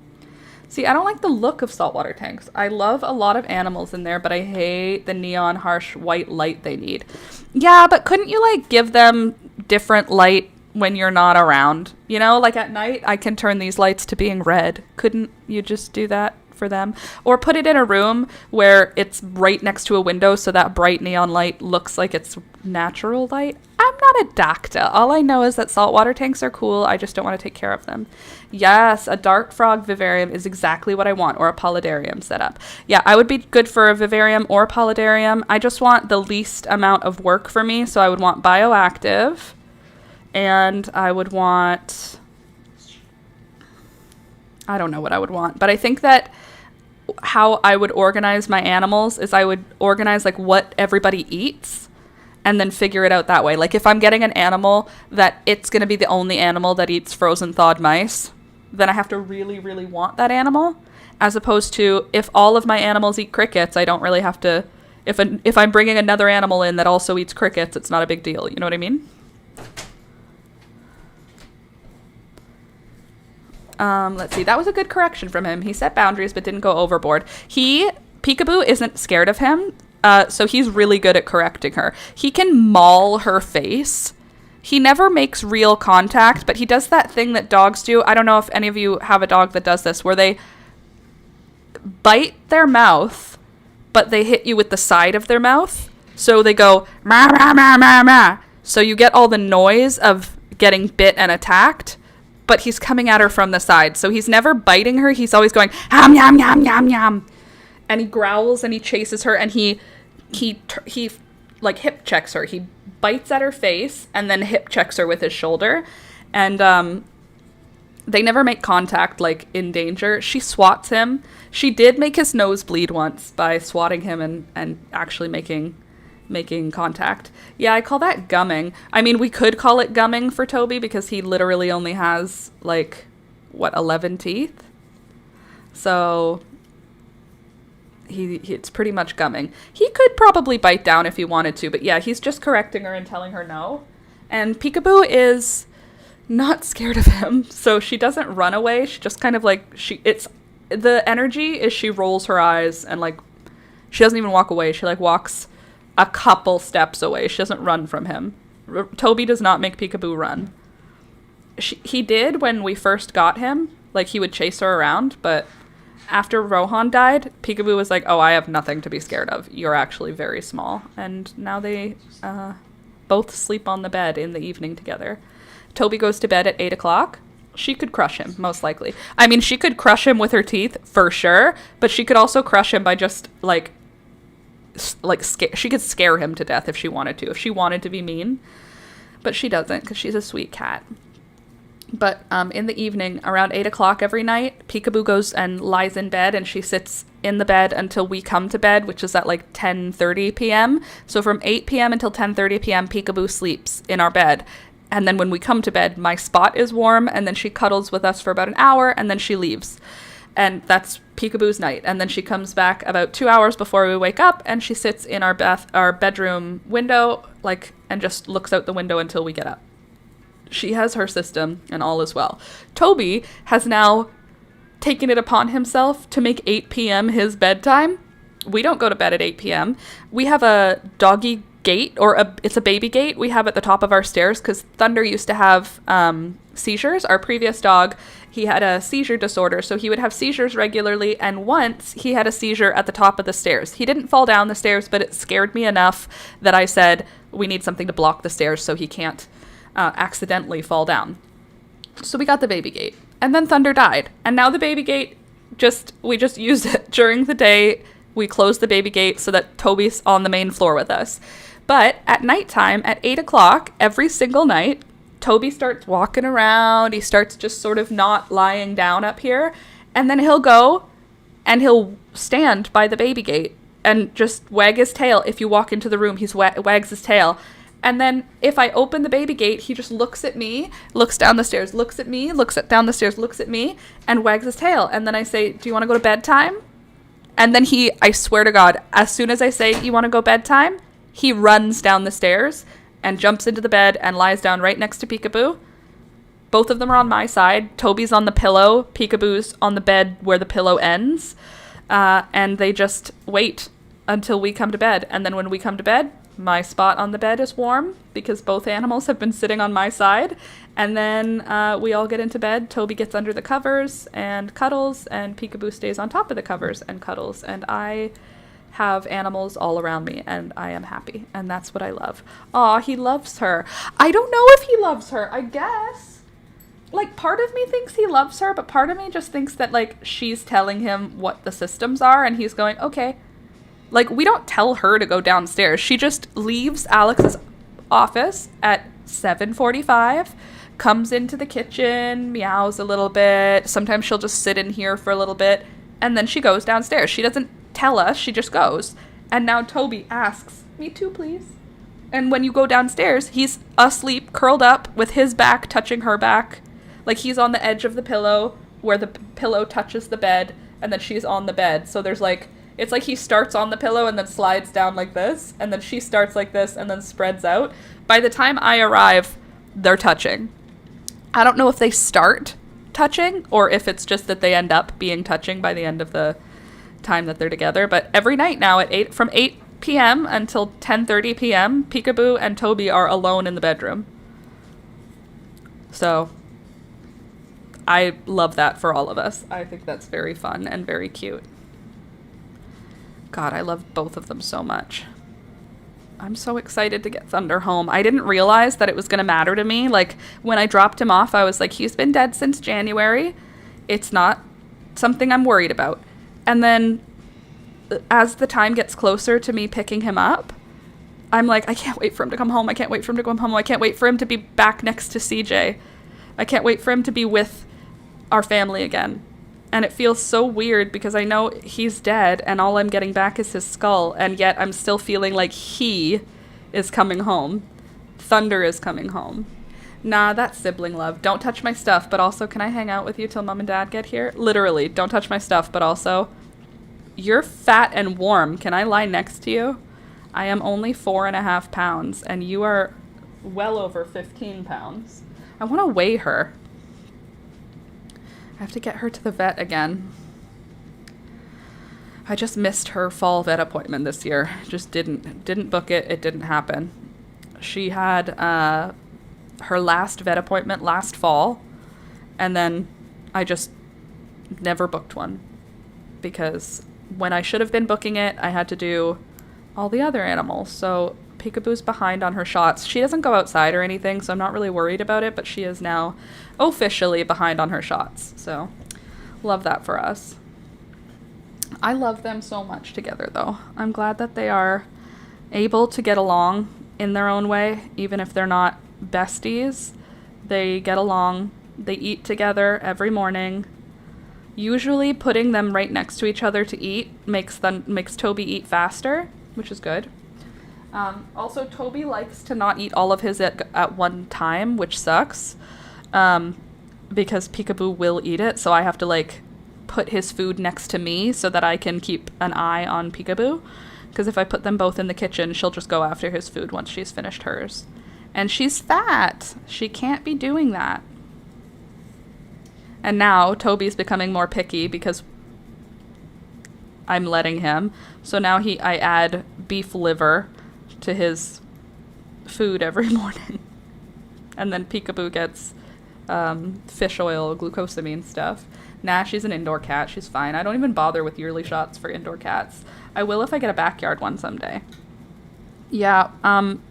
See, I don't like the look of saltwater tanks. I love a lot of animals in there, but I hate the neon harsh white light they need. Yeah, but couldn't you like give them different light when you're not around? You know, like at night, I can turn these lights to being red. Couldn't you just do that for them. Or put it in a room where it's right next to a window so that bright neon light looks like it's natural light. I'm not a doctor. All I know is that saltwater tanks are cool. I just don't want to take care of them. Yes, a dart frog vivarium is exactly what I want, or a polydarium setup. Yeah, I would be good for a vivarium or polydarium. I just want the least amount of work for me, so I would want bioactive, and I would want... I don't know what I would want, but I think that how I would organize my animals is I would organize like what everybody eats and then figure it out that way. Like if I'm getting an animal that it's going to be the only animal that eats frozen thawed mice, then I have to really, really want that animal, as opposed to if all of my animals eat crickets, I don't really have to, if I'm bringing another animal in that also eats crickets, it's not a big deal. You know what I mean? Let's see. That was a good correction from him. He set boundaries but didn't go overboard. Peekaboo isn't scared of him, so he's really good at correcting her. He can maul her face. He never makes real contact, but he does that thing that dogs do. I don't know if any of you have a dog that does this, where they bite their mouth, but they hit you with the side of their mouth. So they go, ma, ma, ma, ma, ma. So you get all the noise of getting bit and attacked, but he's coming at her from the side. So he's never biting her. He's always going, ham, yam, yam, yam, yam. And he growls and he chases her, and he like hip checks her. He bites at her face and then hip checks her with his shoulder. And they never make contact like in danger. She swats him. She did make his nose bleed once by swatting him and actually making contact. Yeah, I call that gumming. I mean, we could call it gumming for Toby because he literally only has like 11 teeth. So it's pretty much gumming. He could probably bite down if he wanted to, but yeah, he's just correcting her and telling her no. And Peekaboo is not scared of him, so she doesn't run away. She just kind of like the energy is she rolls her eyes and like she doesn't even walk away. She like walks a couple steps away. She doesn't run from him. Toby does not make Peekaboo run. He did when we first got him. Like, he would chase her around, but after Rohan died, Peekaboo was like, oh, I have nothing to be scared of. You're actually very small. And now they both sleep on the bed in the evening together. Toby goes to bed at 8 o'clock. She could crush him, most likely. I mean, she could crush him with her teeth, for sure, but she could also crush him by just, she could scare him to death if she wanted to be mean, but she doesn't because she's a sweet cat. But in the evening, around 8 o'clock every night, Peekaboo goes and lies in bed, and she sits in the bed until we come to bed, which is at like 10:30 p.m. So from 8 p.m. until 10:30 p.m., Peekaboo sleeps in our bed. And then when we come to bed, my spot is warm, and then she cuddles with us for about an hour, and then she leaves. And that's Peekaboo's night. And then she comes back about 2 hours before we wake up, and she sits in our bedroom window, and just looks out the window until we get up. She has her system, and all is well. Toby has now taken it upon himself to make 8 p.m. his bedtime. We don't go to bed at 8 p.m. We have a doggy gate, it's a baby gate we have at the top of our stairs, because Thunder used to have seizures. Our previous dog, he had a seizure disorder, so he would have seizures regularly, and once he had a seizure at the top of the stairs. He didn't fall down the stairs, but it scared me enough that I said, we need something to block the stairs so he can't accidentally fall down. So we got the baby gate, and then Thunder died, and now the baby gate, we just used it during the day. We closed the baby gate so that Toby's on the main floor with us. But at nighttime, at 8 o'clock, every single night, Toby starts walking around. He starts just sort of not lying down up here. And then he'll go and he'll stand by the baby gate and just wag his tail. If you walk into the room, he wags his tail. And then if I open the baby gate, he just looks at me, looks down the stairs, looks at me, down the stairs, looks at me, and wags his tail. And then I say, do you want to go to bedtime? And then I swear to God, as soon as I say, you want to go bedtime, he runs down the stairs and jumps into the bed and lies down right next to Peekaboo. Both of them are on my side. Toby's on the pillow. Peekaboo's on the bed where the pillow ends. And they just wait until we come to bed. And then when we come to bed, my spot on the bed is warm because both animals have been sitting on my side. And then we all get into bed. Toby gets under the covers and cuddles, and Peekaboo stays on top of the covers and cuddles. And I have animals all around me, and I am happy. And that's what I love. Aw, he loves her. I don't know if he loves her, I guess. Like, part of me thinks he loves her, but part of me just thinks that, like, she's telling him what the systems are, and he's going, okay. Like, we don't tell her to go downstairs. She just leaves Alex's office at 7:45, comes into the kitchen, meows a little bit. Sometimes she'll just sit in here for a little bit, and then she goes downstairs. She doesn't tell us, she just goes. And now Toby asks, me too, please. And when you go downstairs, he's asleep, curled up, with his back touching her back. Like, he's on the edge of the pillow, where the pillow touches the bed, and then she's on the bed. So there's, like, it's like he starts on the pillow and then slides down like this, and then she starts like this and then spreads out. By the time I arrive, they're touching. I don't know if they start touching or if it's just that they end up being touching by the end of the time that they're together. But every night now from 8 p.m. until 10:30 p.m., Peekaboo and Toby are alone in the bedroom. So I love that for all of us. I think that's very fun and very cute. God, I love both of them so much. I'm so excited to get Thunder home. I didn't realize that it was going to matter to me. Like, when I dropped him off, I was like, he's been dead since January. It's not something I'm worried about. And then as the time gets closer to me picking him up, I'm like, I can't wait for him to come home. I can't wait for him to come home. I can't wait for him to be back next to CJ. I can't wait for him to be with our family again. And it feels so weird because I know he's dead and all I'm getting back is his skull, and yet I'm still feeling like he is coming home. Thunder is coming home. Nah, that's sibling love. Don't touch my stuff, but also, can I hang out with you till mom and dad get here? Literally, don't touch my stuff, but also, you're fat and warm. Can I lie next to you? I am only 4.5 pounds, and you are well over 15 pounds. I want to weigh her. I have to get her to the vet again. I just missed her fall vet appointment this year. Just didn't book it. It didn't happen. She had her last vet appointment last fall, and then I just never booked one because when I should have been booking it, I had to do all the other animals. So Peekaboo's behind on her shots. She doesn't go outside or anything, so I'm not really worried about it, but she is now officially behind on her shots. So love that for us. I love them so much together, though. I'm glad that they are able to get along in their own way, even if they're not besties. They get along. They eat together every morning. Usually putting them right next to each other to eat makes Toby eat faster, which is good. Also, Toby likes to not eat all of his at one time, which sucks, because Peekaboo will eat it, so I have to, like, put his food next to me so that I can keep an eye on Peekaboo, because if I put them both in the kitchen, she'll just go after his food once she's finished hers. And she's fat. She can't be doing that. And now Toby's becoming more picky because I'm letting him. So now I add beef liver to his food every morning. And then Peekaboo gets fish oil, glucosamine stuff. Nah, she's an indoor cat. She's fine. I don't even bother with yearly shots for indoor cats. I will if I get a backyard one someday. Yeah,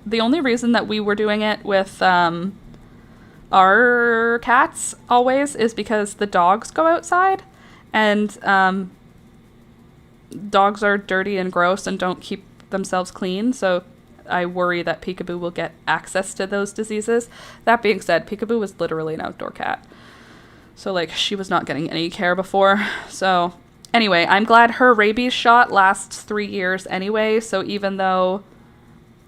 the only reason that we were doing it with our cats always is because the dogs go outside, and dogs are dirty and gross and don't keep themselves clean, so I worry that Peekaboo will get access to those diseases. That being said, Peekaboo was literally an outdoor cat. So, like, she was not getting any care before. So, anyway, I'm glad her rabies shot lasts 3 years anyway, so even though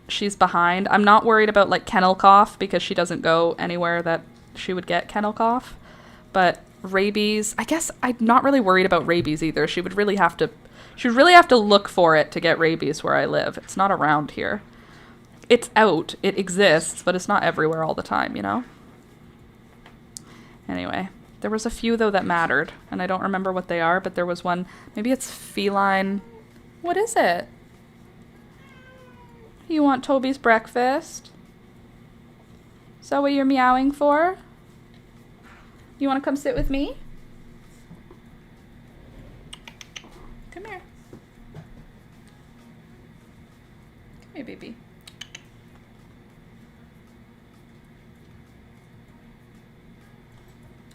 she's behind, I'm not worried about, like, kennel cough because she doesn't go anywhere that she would get kennel cough. But rabies, I guess I'm not really worried about rabies either. She would really have to look for it to get rabies where I live. It's not around here. It's out. It exists, but it's not everywhere all the time, you know? Anyway, there was a few, though, that mattered, and I don't remember what they are, but there was one. Maybe it's feline. What is it? You want Toby's breakfast? Is that what you're meowing for? You want to come sit with me? Come here. Come here, baby.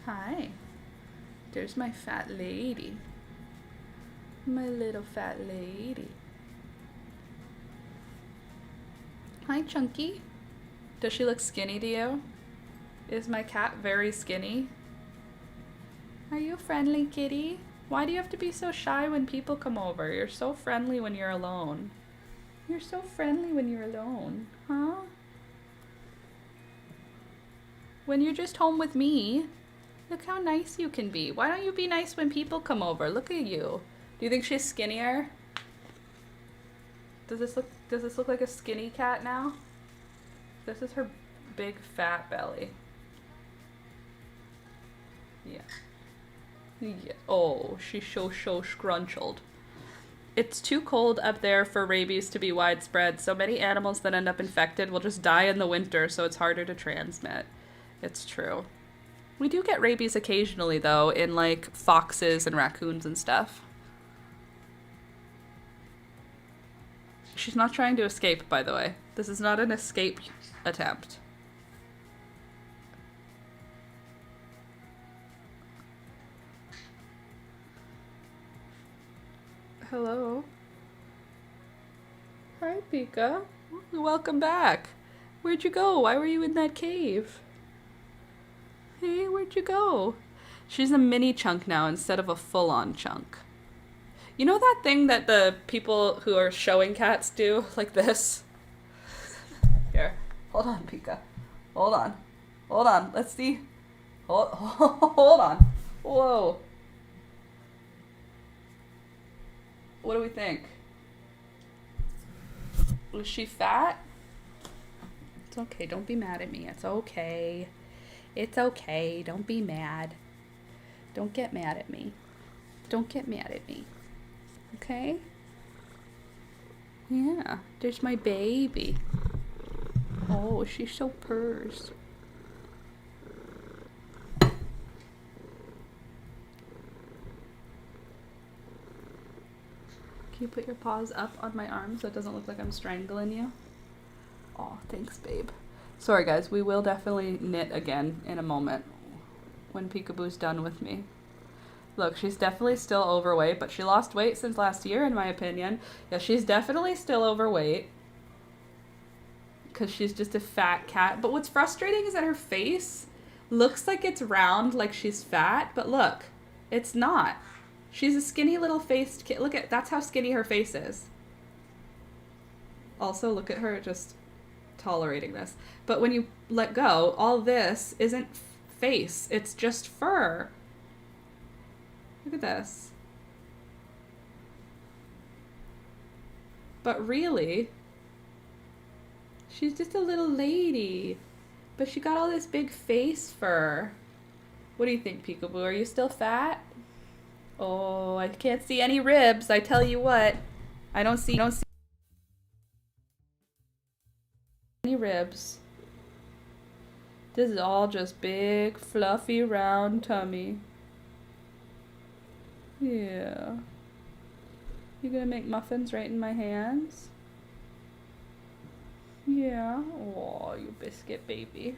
Hi. There's my fat lady. My little fat lady. Hi, Chunky. Does she look skinny to you? Is my cat very skinny? Are you a friendly kitty? Why do you have to be so shy when people come over? You're so friendly when you're alone. You're so friendly when you're alone, huh? When you're just home with me, look how nice you can be. Why don't you be nice when people come over? Look at you. Do you think she's skinnier? Does this look like a skinny cat now? This is her big fat belly. Yeah. Yeah. Oh, she's so scrunchled. It's too cold up there for rabies to be widespread, so many animals that end up infected will just die in the winter, so it's harder to transmit. It's true. We do get rabies occasionally, though, in like foxes and raccoons and stuff. She's not trying to escape, by the way. This is not an escape attempt. Hello. Hi, Pika. Welcome back. Where'd you go? Why were you in that cave? Hey, where'd you go? She's a mini chunk now instead of a full-on chunk. You know that thing that the people who are showing cats do? Like this? Here. Hold on, Pika. Hold on. Hold on. Let's see. Hold on. Whoa. What do we think? Was she fat? It's okay. Don't be mad at me. It's okay. It's okay. Don't be mad. Don't get mad at me. Don't get mad at me. Okay? Yeah. There's my baby. Oh, she's so purrs. Can you put your paws up on my arm so it doesn't look like I'm strangling you? Oh, thanks, babe. Sorry, guys. We will definitely knit again in a moment when Peekaboo's done with me. Look, she's definitely still overweight, but she lost weight since last year, in my opinion. Yeah, she's definitely still overweight because she's just a fat cat. But what's frustrating is that her face looks like it's round, like she's fat, but look, it's not. She's a skinny little faced kid. Look at, that's how skinny her face is. Also, look at her just tolerating this. But when you let go, all this isn't face. It's just fur. Look at this. But really, she's just a little lady. But she got all this big face fur. What do you think, Peekaboo? Are you still fat? Oh, I can't see any ribs. I tell you what. I don't see any ribs. This is all just big, fluffy, round tummy. Yeah. You gonna make muffins right in my hands? Yeah. Oh, you biscuit baby.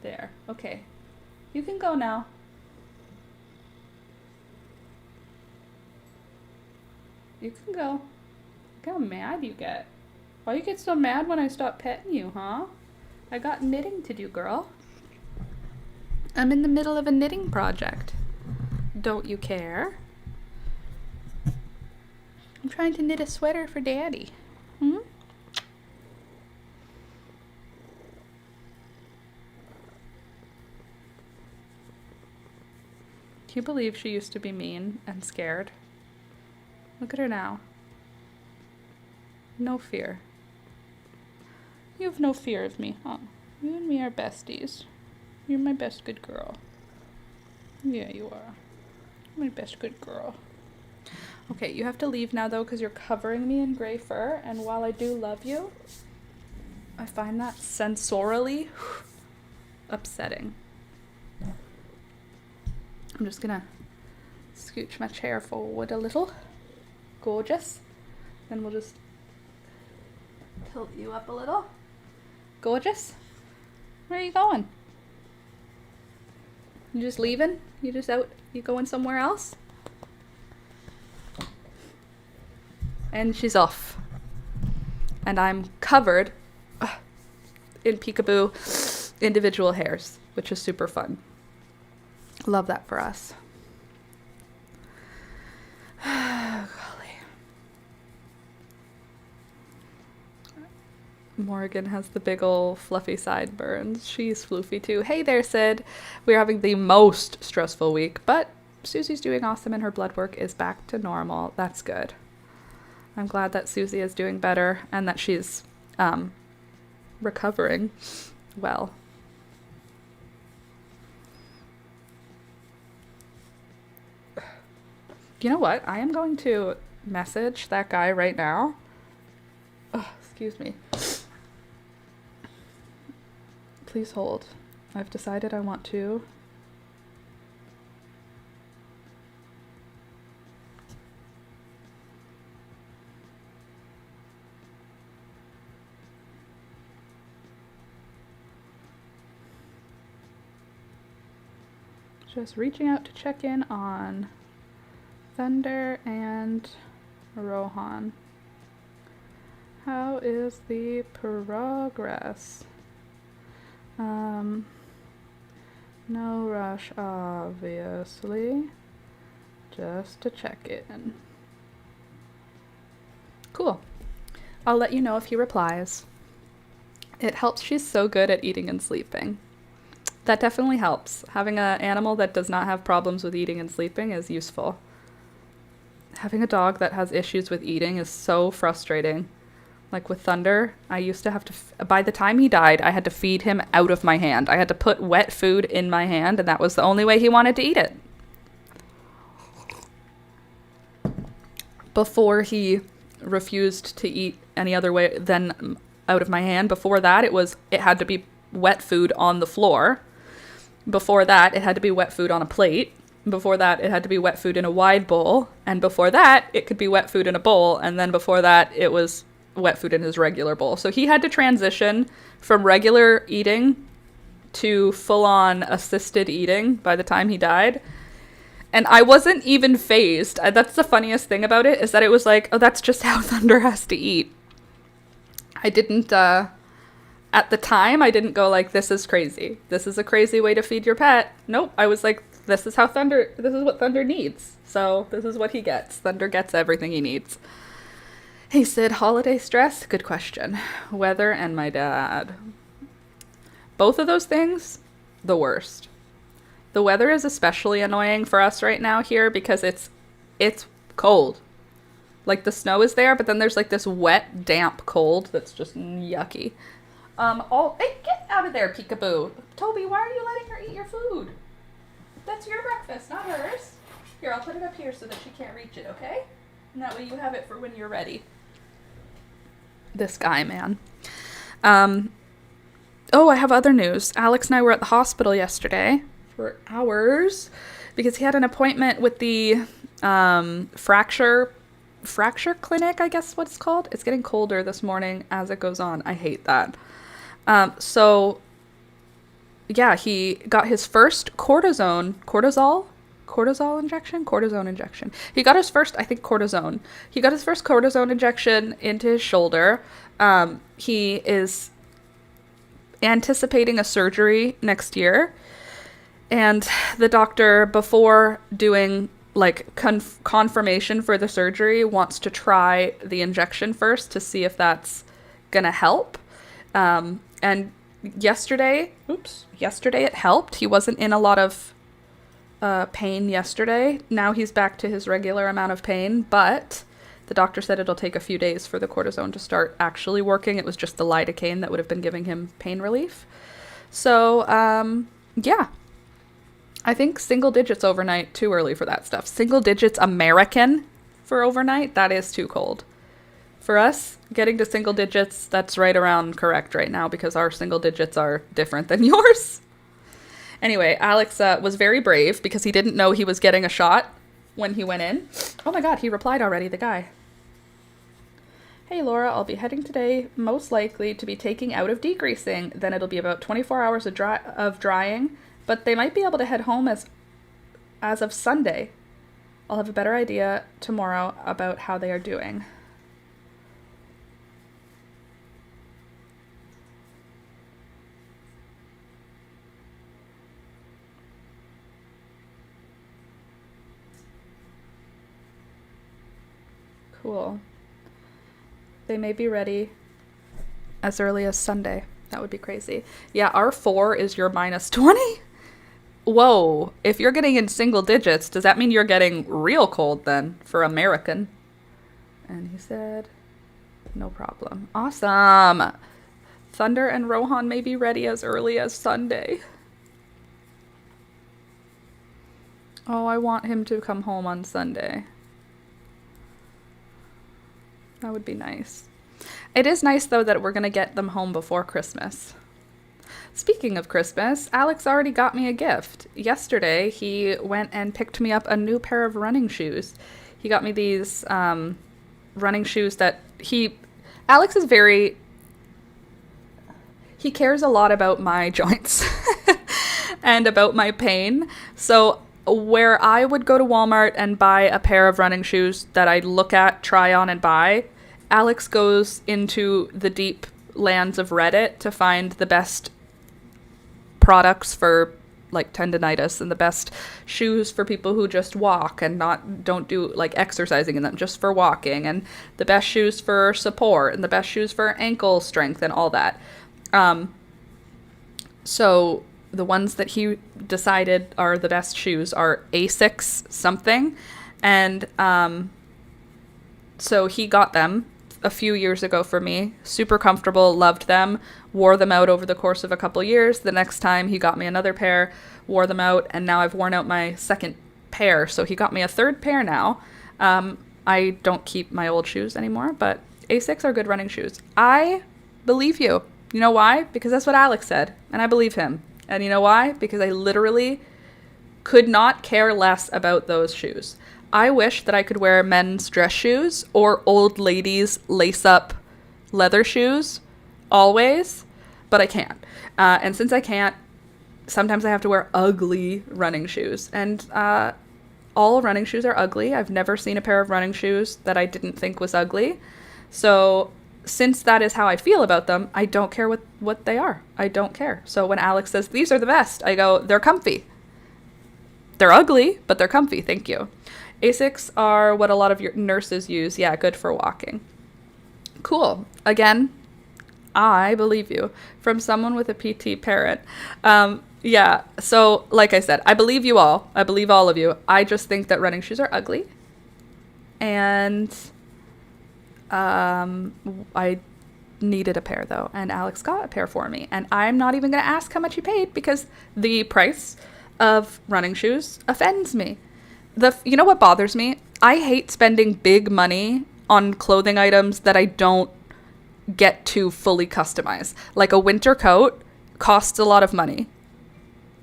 There. Okay. You can go now. You can go. Look how mad you get. Why you get so mad when I stop petting you, huh? I got knitting to do, girl. I'm in the middle of a knitting project. Don't you care? I'm trying to knit a sweater for Daddy. Hmm? Can you believe she used to be mean and scared? Look at her now. No fear. You have no fear of me, huh? You and me are besties. You're my best good girl. Yeah, you are. My best good girl. Okay, you have to leave now though because you're covering me in gray fur, and while I do love you, I find that sensorily upsetting. I'm just gonna scooch my chair forward a little. Gorgeous. Then we'll just tilt you up a little. Gorgeous. Where are you going? You just leaving? You just out? You going somewhere else? And she's off. And I'm covered in peekaboo individual hairs, which is super fun. Love that for us. Golly. Morgan has the big ol' fluffy sideburns. She's floofy too. Hey there, Sid. We're having the most stressful week, but Susie's doing awesome and her blood work is back to normal. That's good. I'm glad that Susie is doing better and that she's recovering well. You know what? I am going to message that guy right now. Oh, excuse me. Please hold. I've decided I want to. Just reaching out to check in on Thunder and Rohan. How is the progress? No rush, obviously. Just to check in. Cool. I'll let you know if he replies. It helps she's so good at eating and sleeping. That definitely helps. Having an animal that does not have problems with eating and sleeping is useful. Having a dog that has issues with eating is so frustrating. Like with Thunder, I used to have to, by the time he died, I had to feed him out of my hand. I had to put wet food in my hand, and that was the only way he wanted to eat it. Before he refused to eat any other way than out of my hand, before that, it had to be wet food on the floor. Before that, it had to be wet food on a plate. Before that, it had to be wet food in a wide bowl. And before that, it could be wet food in a bowl. And then before that, it was wet food in his regular bowl. So he had to transition from regular eating to full-on assisted eating by the time he died. And I wasn't even phased. That's the funniest thing about it, is that it was like, oh, that's just how Thunder has to eat. I didn't, at the time, I didn't go like, this is crazy. This is a crazy way to feed your pet. Nope. I was like, this is what Thunder needs. So this is what he gets. Thunder gets everything he needs. Hey, Sid, holiday stress? Good question. Weather and my dad. Both of those things, the worst. The weather is especially annoying for us right now here because it's cold. Like the snow is there, but then there's like this wet, damp cold that's just yucky. Hey, get out of there, peekaboo. Toby, why are you letting her eat your food? That's your breakfast, not hers. Here, I'll put it up here so that she can't reach it, okay? And that way you have it for when you're ready. This guy, man. Oh, I have other news. Alex and I were at the hospital yesterday for hours because he had an appointment with the fracture clinic, I guess what it's called. It's getting colder this morning as it goes on. I hate that. So yeah, he got his first cortisone injection. He got his first, I think, cortisone. He got his first cortisone injection into his shoulder. He is anticipating a surgery next year. And the doctor, before doing like confirmation for the surgery, wants to try the injection first to see if that's gonna help. And yesterday it helped. He wasn't in a lot of pain yesterday. Now he's back to his regular amount of pain, but the doctor said it'll take a few days for the cortisone to start actually working. It was just the lidocaine that would have been giving him pain relief. So, yeah. I think single digits overnight, too early for that stuff. Single digits American for overnight, that is too cold. For us, getting to single digits, that's right around correct right now because our single digits are different than yours. Anyway, Alex was very brave because he didn't know he was getting a shot when he went in. Oh my god, he replied already, the guy. Hey Laura, I'll be heading today, most likely to be taking out of degreasing. Then it'll be about 24 hours of drying, but they might be able to head home as of Sunday. I'll have a better idea tomorrow about how they are doing. Cool. They may be ready as early as Sunday. That would be crazy. Yeah, our 4 is your minus 20? Whoa. If you're getting in single digits, does that mean you're getting real cold then for American? And he said, no problem. Awesome. Thunder and Rohan may be ready as early as Sunday. Oh, I want him to come home on Sunday. That would be nice. It is nice, though, that we're going to get them home before Christmas. Speaking of Christmas, Alex already got me a gift. Yesterday, he went and picked me up a new pair of running shoes. He got me these running shoes that Alex is he cares a lot about my joints and about my pain. So where I would go to Walmart and buy a pair of running shoes that I look at, try on, and buy, Alex goes into the deep lands of Reddit to find the best products for like tendonitis and the best shoes for people who just walk and don't do like exercising in them, just for walking, and the best shoes for support and the best shoes for ankle strength and all that. So the ones that he decided are the best shoes are Asics something. And so he got them a few years ago for me. Super comfortable, loved them, wore them out over the course of a couple years. The next time he got me another pair, wore them out, and now I've worn out my second pair. So he got me a third pair now. I don't keep my old shoes anymore, but Asics are good running shoes. I believe you. You know why? Because that's what Alex said, and I believe him. And you know why? Because I literally could not care less about those shoes. I wish that I could wear men's dress shoes or old ladies' lace-up leather shoes always, but I can't. And since I can't, sometimes I have to wear ugly running shoes. And all running shoes are ugly. I've never seen a pair of running shoes that I didn't think was ugly. So since that is how I feel about them, I don't care what they are. I don't care. So when Alex says, these are the best, I go, they're comfy. They're ugly, but they're comfy. Thank you. Asics are what a lot of your nurses use. Yeah, good for walking. Cool. Again, I believe you. From someone with a PT parent. Yeah, so like I said, I believe you all. I believe all of you. I just think that running shoes are ugly. And I needed a pair, though. And Alex got a pair for me. And I'm not even going to ask how much he paid because the price of running shoes offends me. You know what bothers me? I hate spending big money on clothing items that I don't get to fully customize. Like a winter coat costs a lot of money.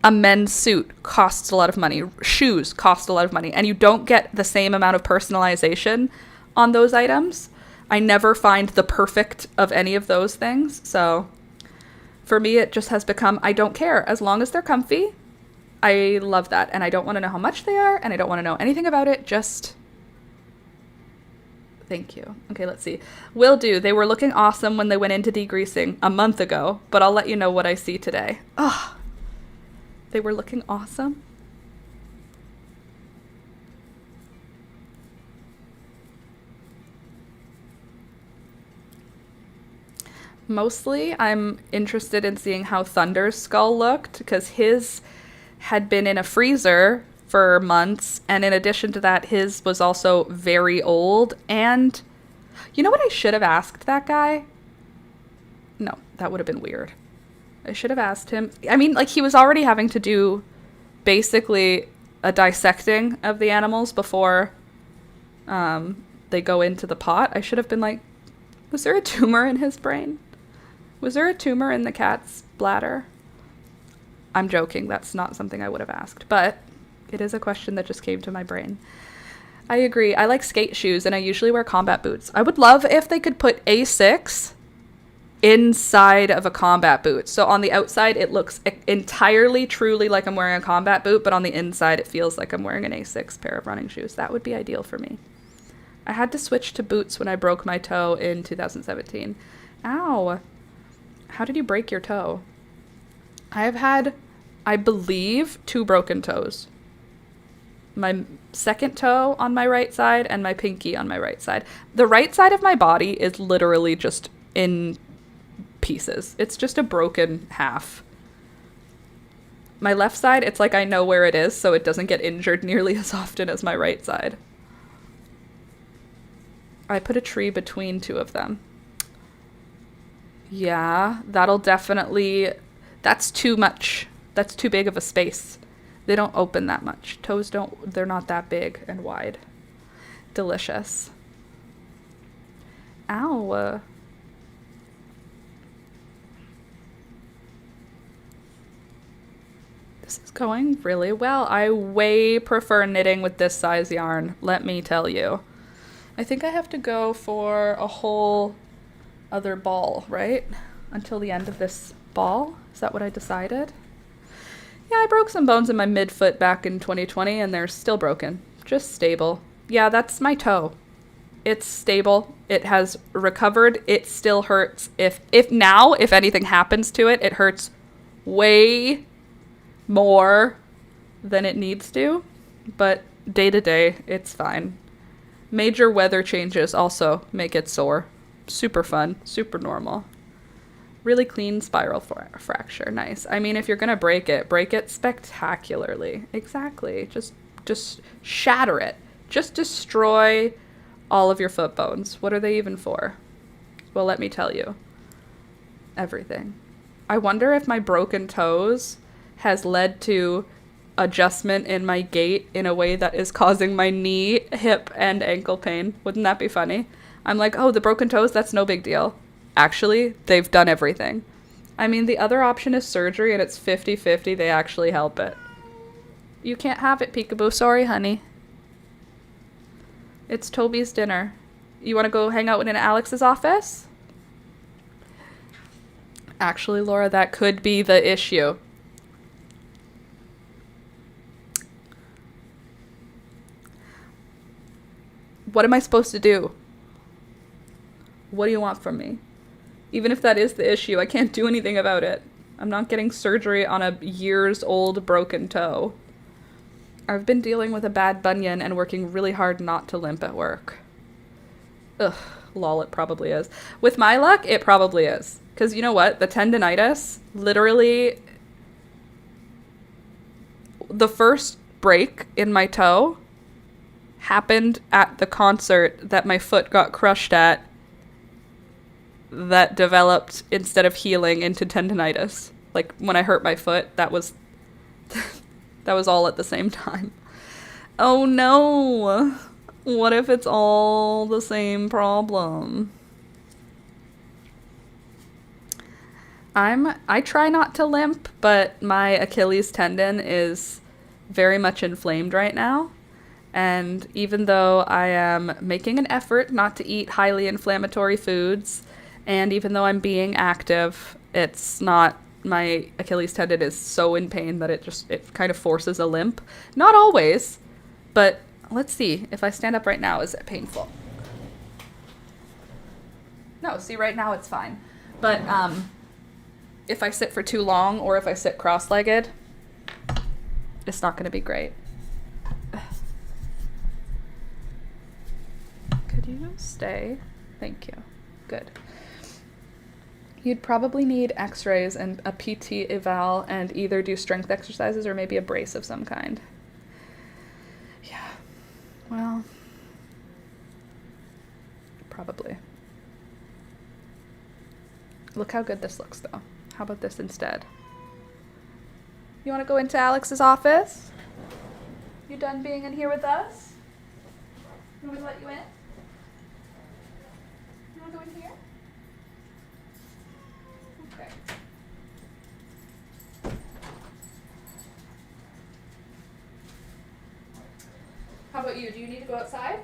A men's suit costs a lot of money. Shoes cost a lot of money. And you don't get the same amount of personalization on those items. I never find the perfect of any of those things. So for me, it just has become, I don't care. As long as they're comfy, I love that. And I don't want to know how much they are, and I don't want to know anything about it. Just thank you. Okay, let's see. Will do. They were looking awesome when they went into degreasing a month ago, but I'll let you know what I see today. Oh, they were looking awesome. Mostly, I'm interested in seeing how Thunder's skull looked, because his had been in a freezer for months, and in addition to that, his was also very old. And you know what I should have asked that guy? No, that would have been weird. I should have asked him. I mean, like, he was already having to do basically a dissecting of the animals before they go into the pot. I should have been like, was there a tumor in his brain? Was there a tumor in the cat's bladder? I'm joking. That's not something I would have asked, but it is a question that just came to my brain. I agree. I like skate shoes, and I usually wear combat boots. I would love if they could put A6 inside of a combat boot. So on the outside, it looks entirely, truly like I'm wearing a combat boot, but on the inside, it feels like I'm wearing an A6 pair of running shoes. That would be ideal for me. I had to switch to boots when I broke my toe in 2017. Ow. How did you break your toe? I've had, I believe, 2 broken toes. My second toe on my right side and my pinky on my right side. The right side of my body is literally just in pieces. It's just a broken half. My left side, it's like I know where it is, so it doesn't get injured nearly as often as my right side. I put a tree between 2 of them. Yeah, that'll definitely... That's too much. That's too big of a space. They don't open that much. Toes don't... They're not that big and wide. Delicious. Ow. This is going really well. I way prefer knitting with this size yarn, let me tell you. I think I have to go for a whole other ball, right? Until the end of this ball. Is that what I decided? Yeah, I broke some bones in my midfoot back in 2020 and they're still broken. Just stable. Yeah, that's my toe. It's stable. It has recovered. It still hurts. If anything happens to it, it hurts way more than it needs to. But day to day, it's fine. Major weather changes also make it sore. Super fun. Super normal. Really clean spiral fracture. Nice. I mean, if you're going to break it spectacularly. Exactly. Just shatter it. Just destroy all of your foot bones. What are they even for? Well, let me tell you. Everything. I wonder if my broken toes has led to adjustment in my gait in a way that is causing my knee, hip, and ankle pain. Wouldn't that be funny? I'm like, oh, the broken toes, that's no big deal. Actually, they've done everything. I mean, the other option is surgery, and it's 50-50. They actually help it. You can't have it, Peekaboo. Sorry, honey. It's Toby's dinner. You want to go hang out in Alex's office? Actually, Laura, that could be the issue. What am I supposed to do? What do you want from me? Even if that is the issue, I can't do anything about it. I'm not getting surgery on a years-old broken toe. I've been dealing with a bad bunion and working really hard not to limp at work. Ugh, lol, it probably is. With my luck, it probably is. Because you know what? The tendinitis, literally, the first break in my toe happened at the concert that my foot got crushed at that developed, instead of healing, into tendinitis. Like, when I hurt my foot, that was that was all at the same time. Oh no! What if it's all the same problem? I try not to limp, but my Achilles tendon is very much inflamed right now. And even though I am making an effort not to eat highly inflammatory foods, and even though I'm being active, it's not, my Achilles tendon is so in pain that it kind of forces a limp. Not always, but let's see. If I stand up right now, is it painful? No, see, right now it's fine. But if I sit for too long or if I sit cross-legged, it's not going to be great. Could you stay? Thank you. Good. You'd probably need x-rays and a PT eval and either do strength exercises or maybe a brace of some kind. Yeah. Well, probably. Look how good this looks, though. How about this instead? You want to go into Alex's office? You done being in here with us? You want me to let you in? You want to go in here? Okay. How about you? Do you need to go outside?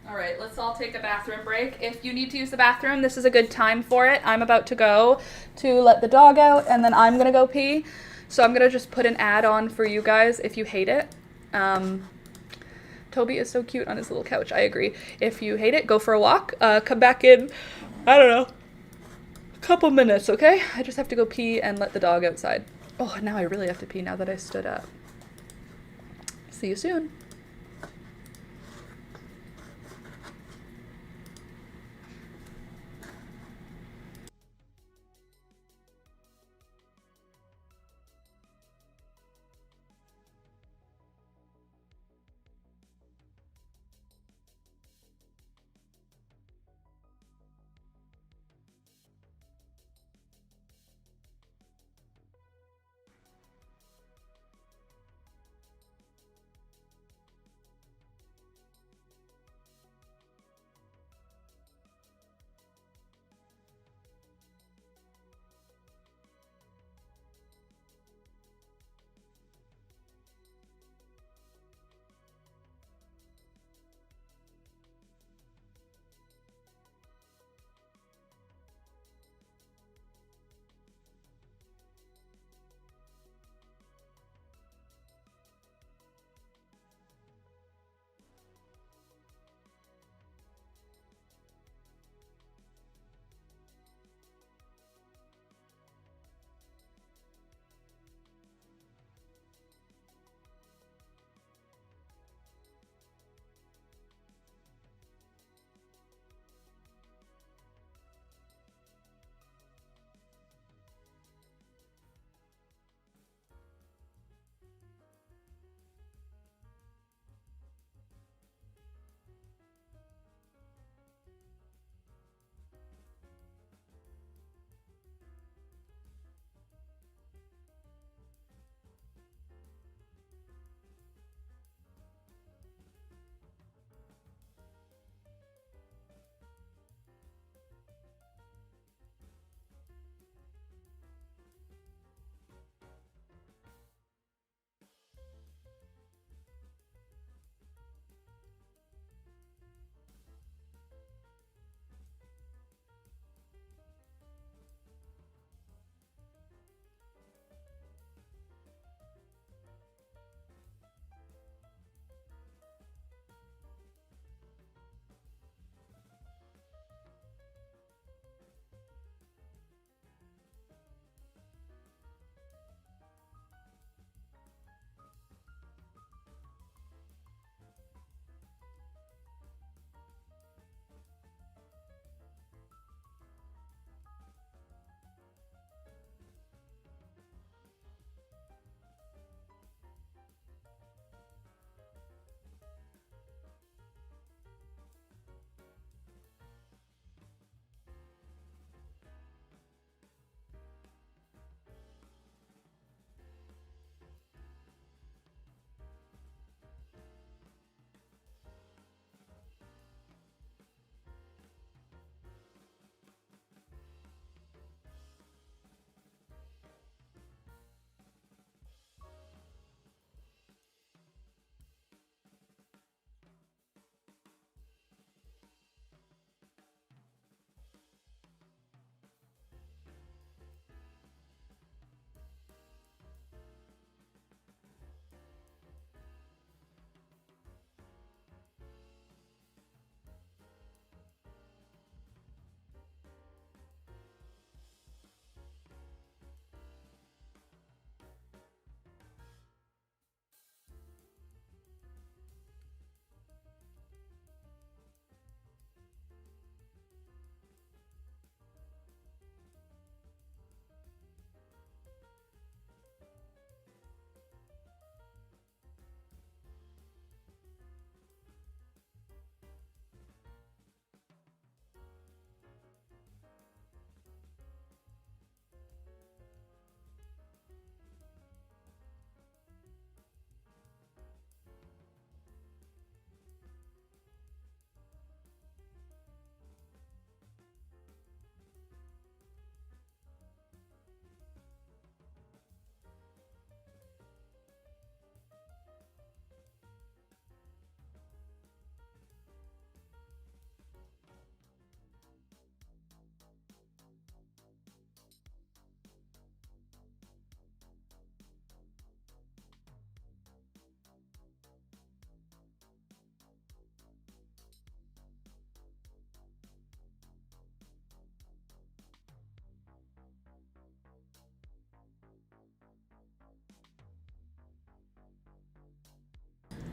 All right, let's all take a bathroom break. If you need to use the bathroom, this is a good time for it. I'm about to go to let the dog out, and then I'm gonna go pee. So I'm gonna just put an ad on for you guys if you hate it. Toby is so cute on his little couch. I agree. If you hate it, go for a walk. Come back in, I don't know, a couple minutes, okay? I just have to go pee and let the dog outside. Oh, now I really have to pee now that I stood up. See you soon.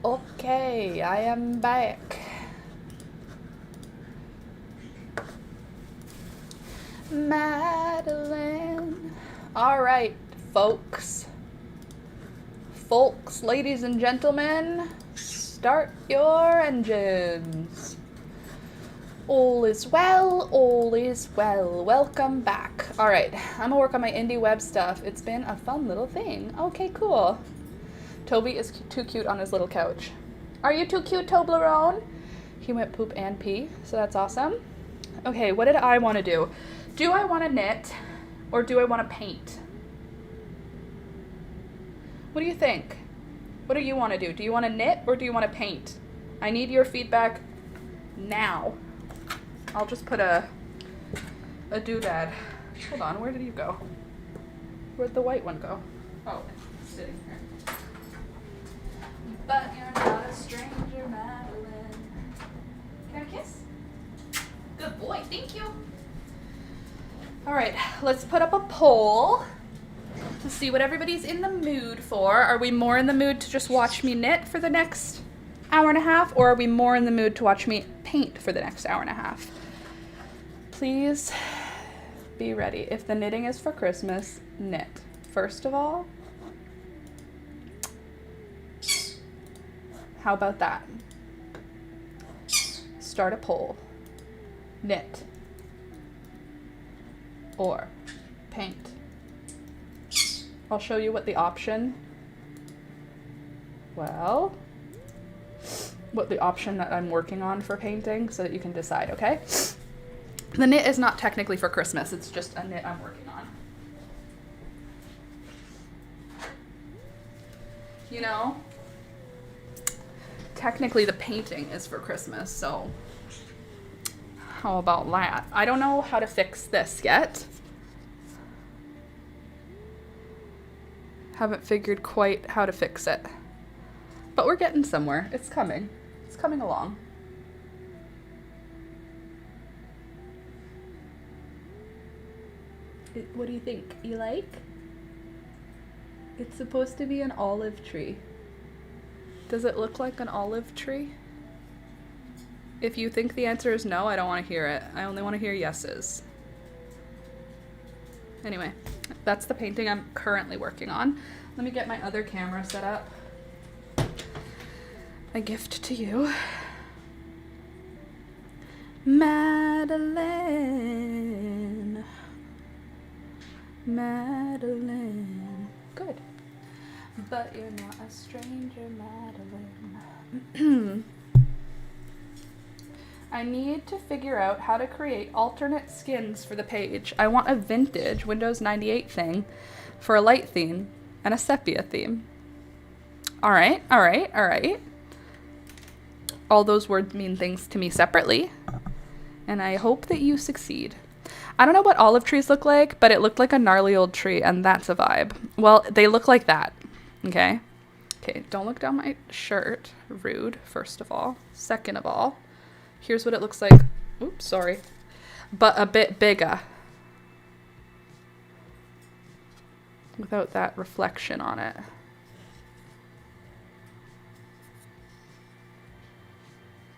Okay, I am back. Madeline. All right, folks. Ladies and gentlemen, start your engines. All is well, all is well. Welcome back. All right, I'm gonna work on my indie web stuff. It's been a fun little thing. Okay, cool. Toby is too cute on his little couch. Are you too cute, Toblerone? He went poop and pee, so that's awesome. Okay, what did I want to do? Do I want to knit or do I want to paint? What do you think? What do you want to do? Do you want to knit or do you want to paint? I need your feedback now. I'll just put a doodad. Hold on, where did you go? Where'd the white one go? Oh, it's sitting here. But you're not a stranger, Madeline. Can I have a kiss? Good boy, thank you. All right, let's put up a poll to see what everybody's in the mood for. Are we more in the mood to just watch me knit for the next hour and a half, or are we more in the mood to watch me paint for the next hour and a half? Please be ready. If the knitting is for Christmas, knit. First of all, how about that? Start a poll. Knit or paint. I'll show you what the option that I'm working on for painting so that you can decide, okay? The knit is not technically for Christmas, it's just a knit I'm working on. You know, technically the painting is for Christmas, so how about that? I don't know how to fix this yet. Haven't figured quite how to fix it. But we're getting somewhere. It's coming. It's coming along. What do you think? You like? It's supposed to be an olive tree. Does it look like an olive tree? If you think the answer is no, I don't want to hear it. I only want to hear yeses. Anyway, that's the painting I'm currently working on. Let me get my other camera set up. A gift to you. Madeline. Madeline. Good. But you're not a stranger, Madeline. I need to figure out how to create alternate skins for the page. I want a vintage Windows 98 thing for a light theme and a sepia theme. All right. All those words mean things to me separately, and I hope that you succeed. I don't know what olive trees look like, but it looked like a gnarly old tree, and that's a vibe. Well, they look like that, okay? Okay, don't look down my shirt. Rude, first of all. Second of all, here's what it looks like. Oops, sorry. But a bit bigger. Without that reflection on it.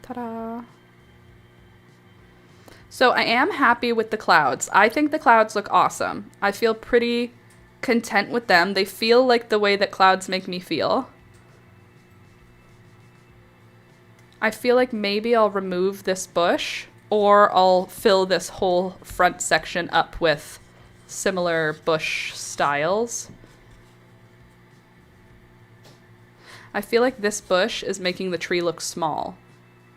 Ta-da. So I am happy with the clouds. I think the clouds look awesome. I feel pretty content with them. They feel like the way that clouds make me feel. I feel like maybe I'll remove this bush or I'll fill this whole front section up with similar bush styles. I feel like this bush is making the tree look small.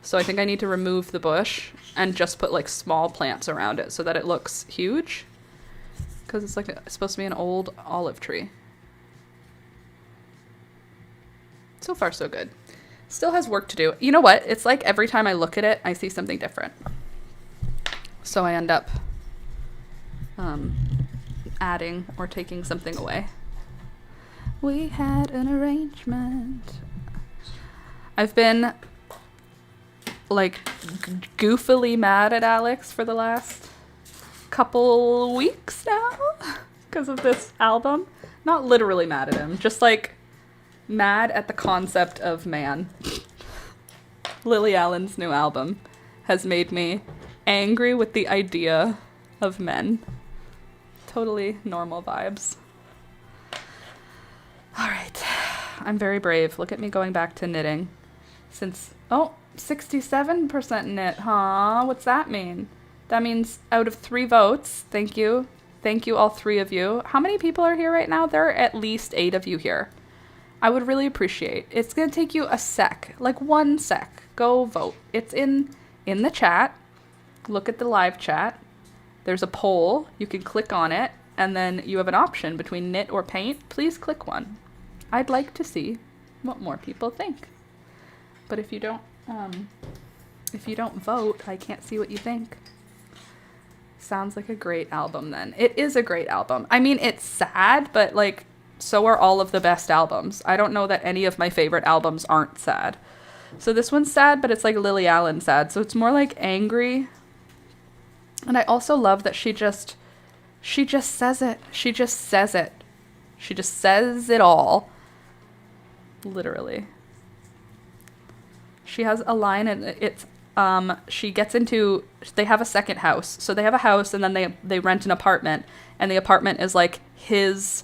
So I think I need to remove the bush and just put like small plants around it so that it looks huge. Because it's like it's supposed to be an old olive tree. So far, so good. Still has work to do. You know what? It's like every time I look at it, I see something different. So I end up adding or taking something away. We had an arrangement. I've been like goofily mad at Alex for the last couple weeks now because of this album. Not literally mad at him, just like mad at the concept of man. Lily Allen's new album has made me angry with the idea of men. Totally normal vibes. All right. I'm very brave. Look at me going back to knitting. 67% knit, huh? What's that mean? That means out of 3 votes. Thank you. Thank you, all 3 of you. How many people are here right now? There are at least 8 of you here. I would really appreciate. It's going to take you a sec, like 1 sec. Go vote. It's in the chat. Look at the live chat. There's a poll. You can click on it, and then you have an option between knit or paint. Please click one. I'd like to see what more people think. But if you don't vote, I can't see what you think. Sounds like a great album then. It is a great album. I mean, it's sad, but like, so are all of the best albums. I don't know that any of my favorite albums aren't sad. So this one's sad, but it's like Lily Allen sad. So it's more like angry. And I also love that she just says it. She just says it. She just says it all. Literally. She has a line, and it's she gets into, they have a second house. So they have a house, and then they rent an apartment, and the apartment is like his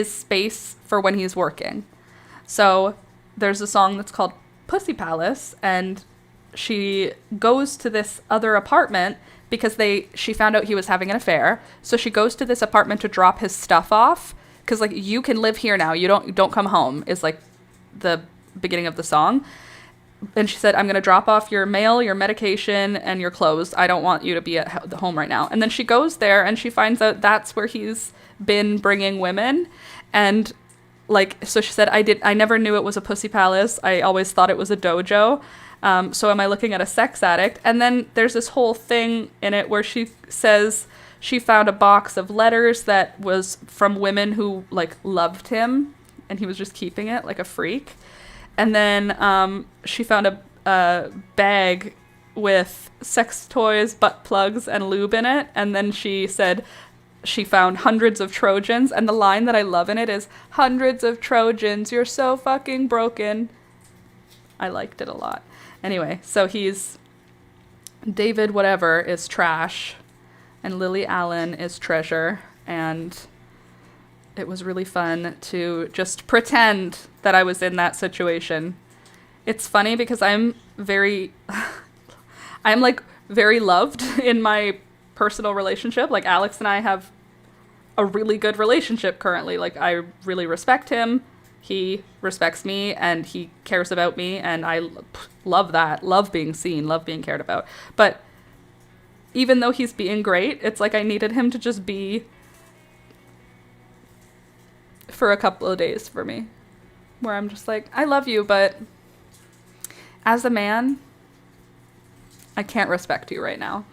space for when he's working. So there's a song that's called Pussy Palace, and she goes to this other apartment because she found out he was having an affair. So she goes to this apartment to drop his stuff off, because like, you can live here now, you don't come home, is like the beginning of the song. And she said, I'm going to drop off your mail, your medication, and your clothes. I don't want you to be at the home right now. And then she goes there, and she finds out that's where he's been bringing women. And like, so she said, I never knew it was a pussy palace. I always thought it was a dojo. So am I looking at a sex addict? And then there's this whole thing in it where she says she found a box of letters that was from women who like loved him, and he was just keeping it like a freak. And then she found a bag with sex toys, butt plugs, and lube in it. And then she said she found hundreds of Trojans. And the line that I love in it is, hundreds of Trojans, you're so fucking broken. I liked it a lot. Anyway, so David whatever is trash, and Lily Allen is treasure. And it was really fun to just pretend that I was in that situation. It's funny because I'm very loved in my personal relationship. Like, Alex and I have a really good relationship currently. Like, I really respect him. He respects me, and he cares about me, and I love that. Love being seen, love being cared about. But even though he's being great, it's like I needed him to just be for a couple of days for me, where I'm just like, I love you, but as a man, I can't respect you right now.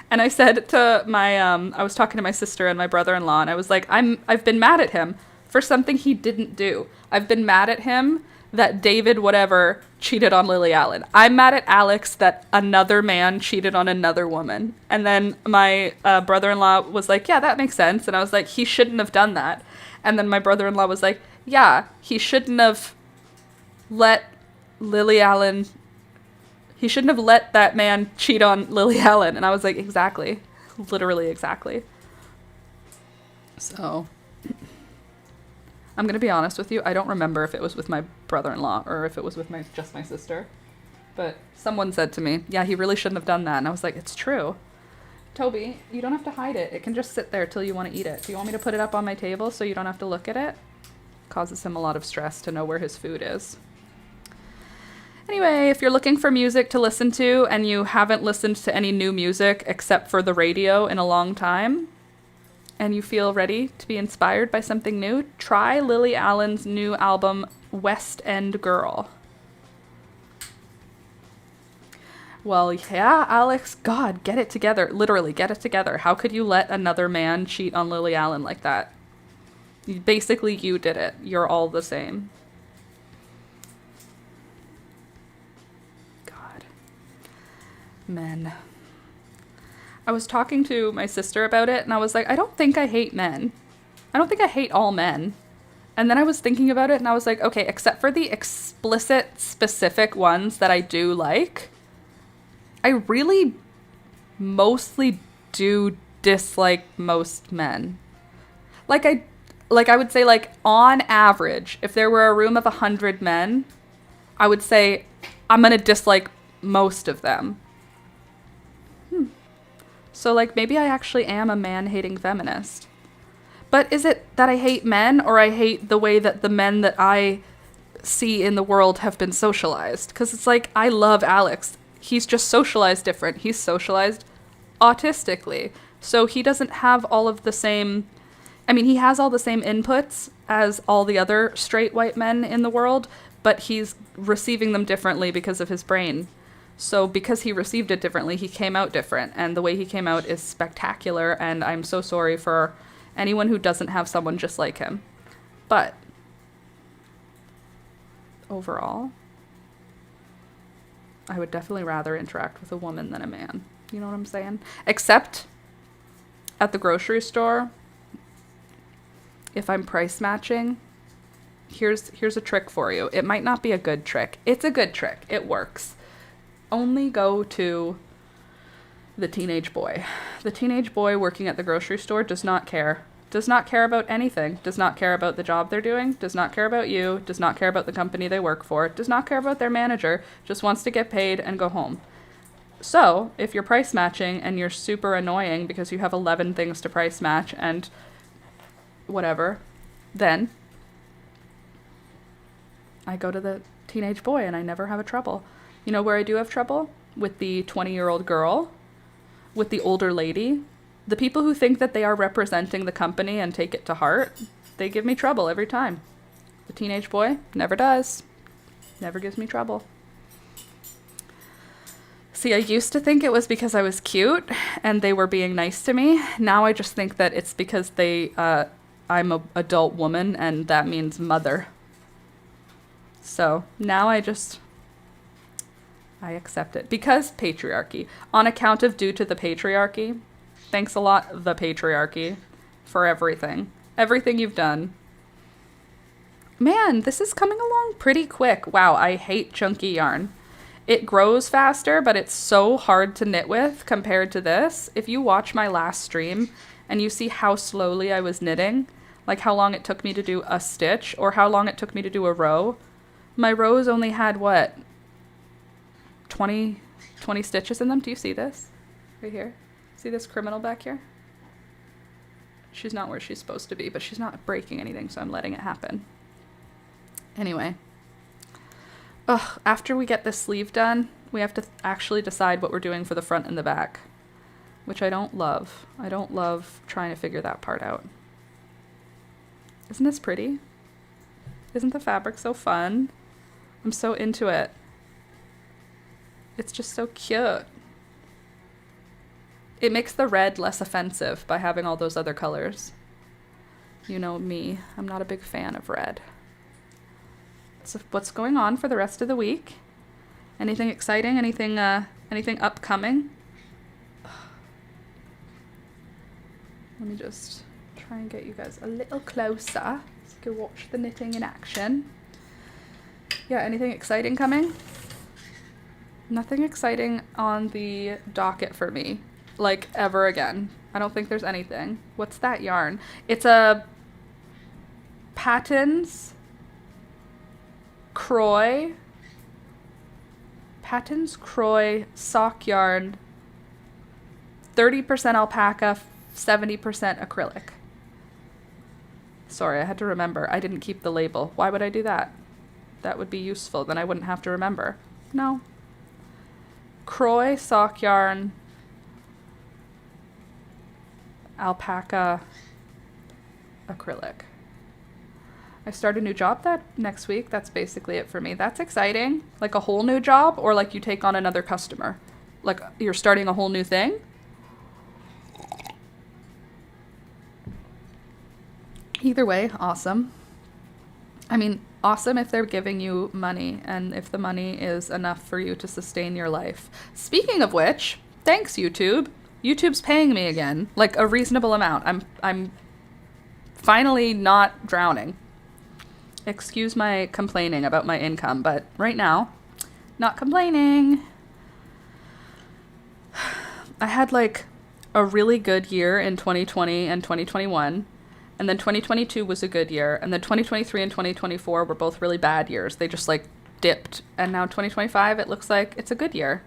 And I said to I was talking to my sister and my brother-in-law, and I was like, I've been mad at him for something he didn't do. I've been mad at him that David whatever cheated on Lily Allen. I'm mad at Alex that another man cheated on another woman. And then my brother-in-law was like, yeah, that makes sense. And I was like, he shouldn't have done that. And then my brother-in-law was like, yeah, he shouldn't have let that man cheat on Lily Allen. And I was like, exactly. Literally exactly. So I'm going to be honest with you. I don't remember if it was with my brother-in-law or if it was with just my sister. But someone said to me, yeah, he really shouldn't have done that. And I was like, it's true. Toby, you don't have to hide it. It can just sit there till you want to eat it. Do you want me to put it up on my table so you don't have to look at it? Causes him a lot of stress to know where his food is. Anyway, if you're looking for music to listen to and you haven't listened to any new music except for the radio in a long time, and you feel ready to be inspired by something new, try Lily Allen's new album, West End Girl. Well, yeah, Alex, God, get it together. Literally, get it together. How could you let another man cheat on Lily Allen like that? Basically, you did it. You're all the same. God. Men. I was talking to my sister about it, and I was like, I don't think I hate men. I don't think I hate all men. And then I was thinking about it and I was like, okay, except for the explicit, specific ones that I do like, I really mostly do dislike most men. Like I would say, like, on average, if there were a room of 100 men, I would say I'm going to dislike most of them. So, like, maybe I actually am a man-hating feminist. But is it that I hate men, or I hate the way that the men that I see in the world have been socialized? Because it's like, I love Alex. He's just socialized different. He's socialized autistically. So he doesn't have all of the same... I mean, he has all the same inputs as all the other straight white men in the world, but he's receiving them differently because of his brain. So because he received it differently, he came out different. And the way he came out is spectacular, and I'm so sorry for anyone who doesn't have someone just like him. But overall, I would definitely rather interact with a woman than a man. You know what I'm saying? Except at the grocery store, if I'm price matching, here's a trick for you. It might not be a good trick. It's a good trick. It works. Only go to the teenage boy. The teenage boy working at the grocery store does not care. Does not care about anything. Does not care about the job they're doing. Does not care about you. Does not care about the company they work for. Does not care about their manager. Just wants to get paid and go home. So, if you're price matching and you're super annoying because you have 11 things to price match and whatever, then I go to the teenage boy and I never have a trouble. You know where I do have trouble? With the 20-year-old girl, with the older lady. The people who think that they are representing the company and take it to heart, they give me trouble every time. The teenage boy never does. Never gives me trouble. See, I used to think it was because I was cute and they were being nice to me. Now I just think that it's because I'm an adult woman and that means mother. So now I accept it. Because patriarchy. On account of due to the patriarchy. Thanks a lot, the patriarchy, for everything. Everything you've done. Man, this is coming along pretty quick. Wow, I hate chunky yarn. It grows faster, but it's so hard to knit with compared to this. If you watch my last stream and you see how slowly I was knitting, like how long it took me to do a stitch or how long it took me to do a row, my rows only had, what, 20 stitches in them? Do you see this? Right here? See this criminal back here? She's not where she's supposed to be, but she's not breaking anything, so I'm letting it happen. Anyway. Ugh, after we get this sleeve done, we have to actually decide what we're doing for the front and the back, which I don't love. I don't love trying to figure that part out. Isn't this pretty? Isn't the fabric so fun? I'm so into it. It's just so cute. It makes the red less offensive by having all those other colors. You know me, I'm not a big fan of red. So what's going on for the rest of the week? Anything exciting? Anything upcoming? Let me just try and get you guys a little closer so you can watch the knitting in action. Yeah, anything exciting coming? Nothing exciting on the docket for me. Like, ever again. I don't think there's anything. What's that yarn? It's a Patons Croy sock yarn, 30% alpaca, 70% acrylic. Sorry, I had to remember. I didn't keep the label. Why would I do that? That would be useful. Then I wouldn't have to remember. No. Croy sock yarn, alpaca, acrylic. I start a new job that next week. That's basically it for me. That's exciting. Like a whole new job, or like you take on another customer? Like you're starting a whole new thing? Either way, awesome. I mean, awesome if they're giving you money and if the money is enough for you to sustain your life. Speaking of which, thanks YouTube. YouTube's paying me again, like a reasonable amount. I'm finally not drowning. Excuse my complaining about my income, but right now, not complaining. I had like a really good year in 2020 and 2021, and then 2022 was a good year, and then 2023 and 2024 were both really bad years. They just like dipped, and now 2025 it looks like it's a good year.